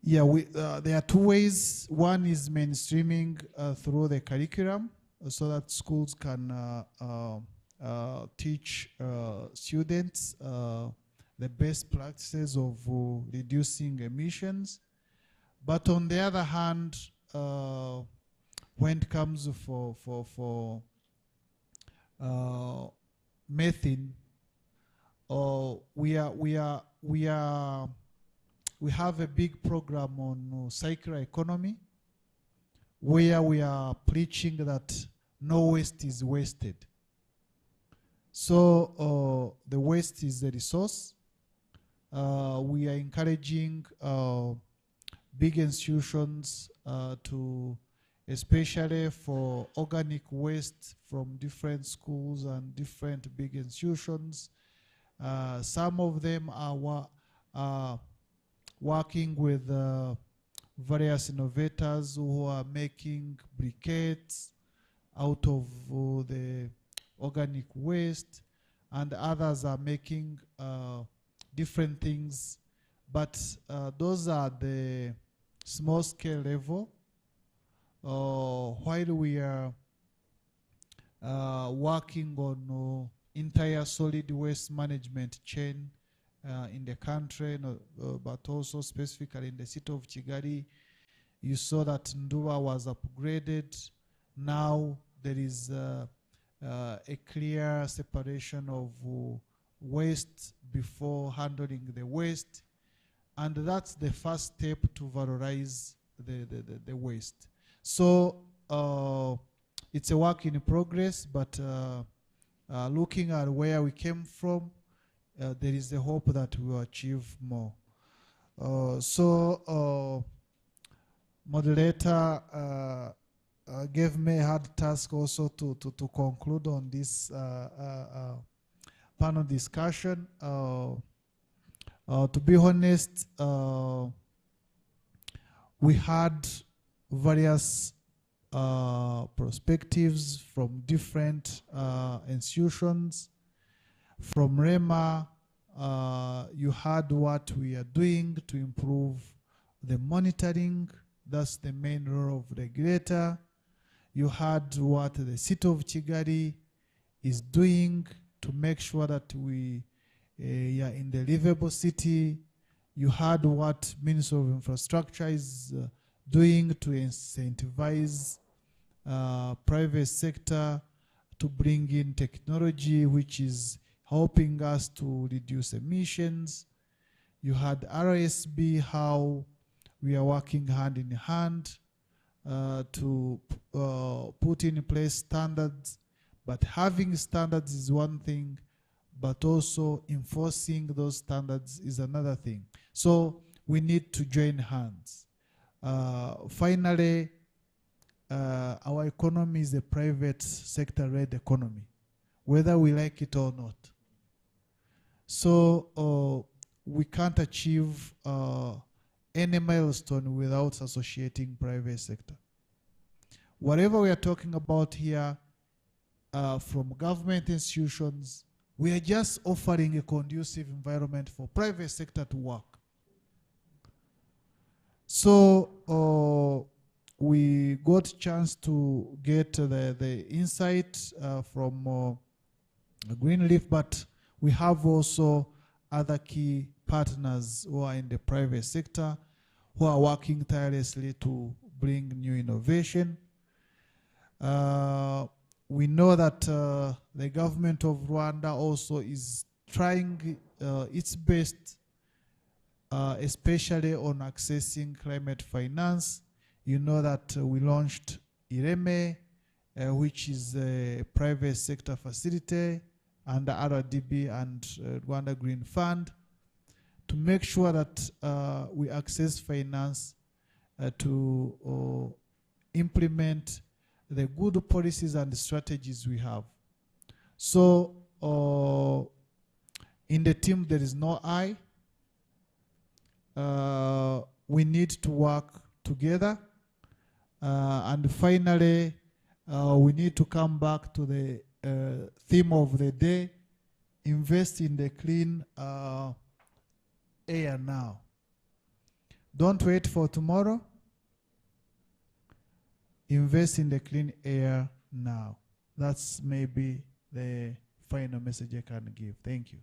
there are two ways. One is mainstreaming through the curriculum, so that schools can teach students the best practices of reducing emissions. But on the other hand, when it comes for methane, we have a big program on circular economy, where we are preaching that no waste is wasted. So the waste is the resource. We are encouraging big institutions to, especially for organic waste from different schools and different big institutions. Some of them are working with various innovators who are making briquettes out of the organic waste, and others are making different things. But those are the small scale level. While we are working on entire solid waste management chain in the country, but also specifically in the city of Kigali, you saw that Nduwa was upgraded. Now there is a clear separation of waste before handling the waste, and that's the first step to valorize the waste. So it's a work in progress, but looking at where we came from, there is a hope that we will achieve more. Moderator gave me a hard task also to conclude on this panel discussion. To be honest, we had various perspectives from different institutions. From REMA, you heard what we are doing to improve the monitoring. That's the main role of the regulator. You heard what the city of Kigali is doing to make sure that we are in the livable city. You heard what Ministry of Infrastructure is doing to incentivize private sector to bring in technology which is helping us to reduce emissions. You had RSB, how we are working hand in hand to put in place standards. But having standards is one thing, but also enforcing those standards is another thing. So we need to join hands. Finally, our economy is a private sector-led economy, whether we like it or not. So we can't achieve any milestone without associating private sector. Whatever we are talking about here, from government institutions, we are just offering a conducive environment for private sector to work. So we got a chance to get the insight from Greenleaf, but we have also other key partners who are in the private sector, who are working tirelessly to bring new innovation. We know that the government of Rwanda also is trying its best, especially on accessing climate finance. You know that we launched IREME, which is a private sector facility under RDB and Rwanda Green Fund, to make sure that we access finance to implement the good policies and strategies we have. So in the team there is no I. We need to work together. And finally, we need to come back to the theme of the day: invest in the clean air now. Don't wait for tomorrow. Invest in the clean air now. That's maybe the final message I can give. Thank you.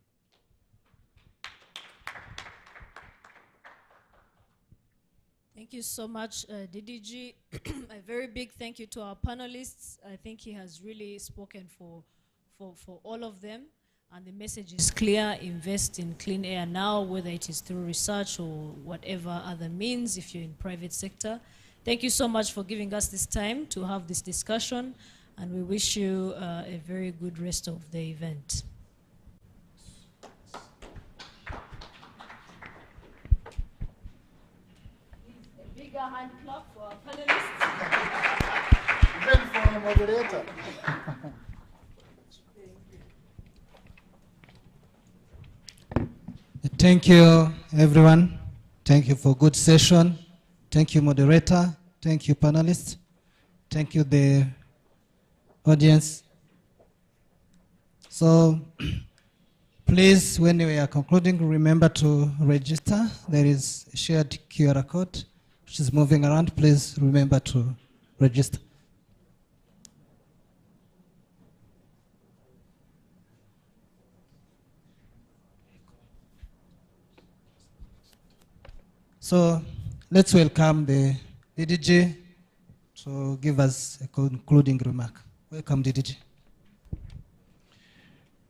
Thank you so much, DDG. A very big thank you to our panelists. I think he has really spoken for all of them. And the message is clear: invest in clean air now, whether it is through research or whatever other means if you're in private sector. Thank you so much for giving us this time to have this discussion, and we wish you a very good rest of the event. A bigger hand clap for our panelists. Even for our moderator. Thank you, everyone. Thank you for good session. Thank you, moderator. Thank you, panelists. Thank you, the audience. So, please, when we are concluding, remember to register. There is a shared QR code which is moving around. Please remember to register. So let's welcome the DDG to give us a concluding remark. Welcome, DDG.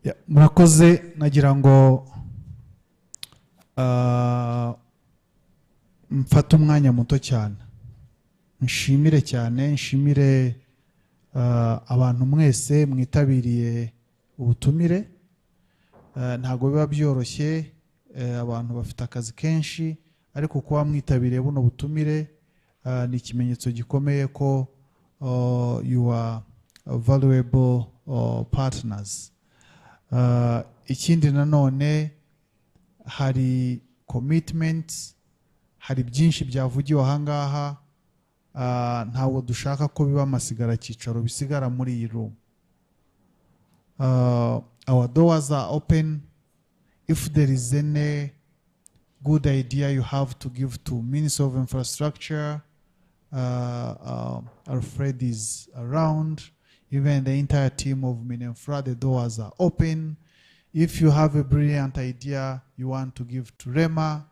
Yeah, murakoze, nagira ngo mfate umwanya muto cyane. Nshimire cyane, nshimire abantu mwese mwitabiriye ubutumire. Ntago biba byoroshye, abantu bafite akazi kenshi, ariko kuba mwitabiriye buno butumire ni ikimenyetso gikomeye ko you are valuable partners. Ikindi nanone hari commitments, hari byinshi byavugiwe ahangaha, ntabwo dushaka ko biba amasigara cyicaro bisigara muri iyi room. Our doors are open. If there is any good idea you have to give to Minister of Infrastructure, Alfred is around. Even the entire team of Minenfra, the doors are open. If you have a brilliant idea you want to give to Rema,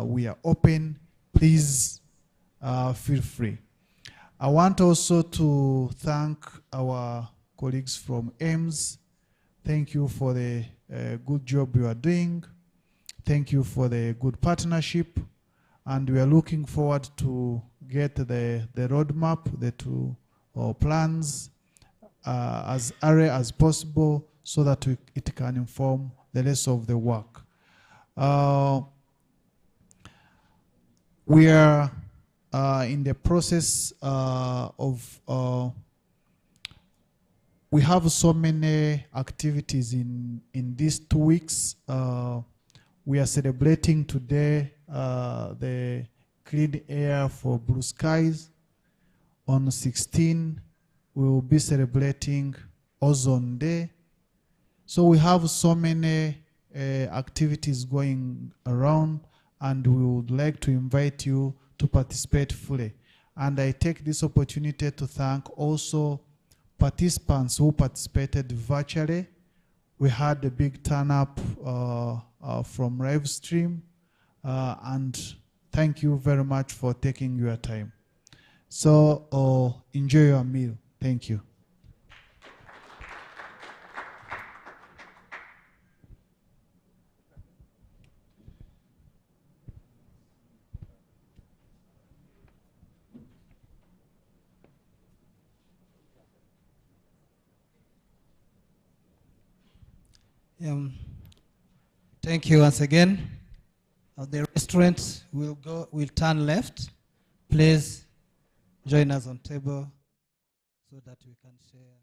we are open. Please feel free. I want also to thank our colleagues from AIMS. Thank you for the good job you are doing. Thank you for the good partnership. And we are looking forward to get the roadmap, the two plans as early as possible so that it can inform the rest of the work. We are in the process of we have so many activities in these 2 weeks. We are celebrating today the Clean Air for Blue Skies. On 16, we will be celebrating Ozone Day. So we have so many activities going around, and we would like to invite you to participate fully. And I take this opportunity to thank also participants who participated virtually. we had a big turn up from Livestream, and thank you very much for taking your time. So enjoy your meal. Thank you. Thank you once again. The restaurant will turn left. Please join us on table so that we can share.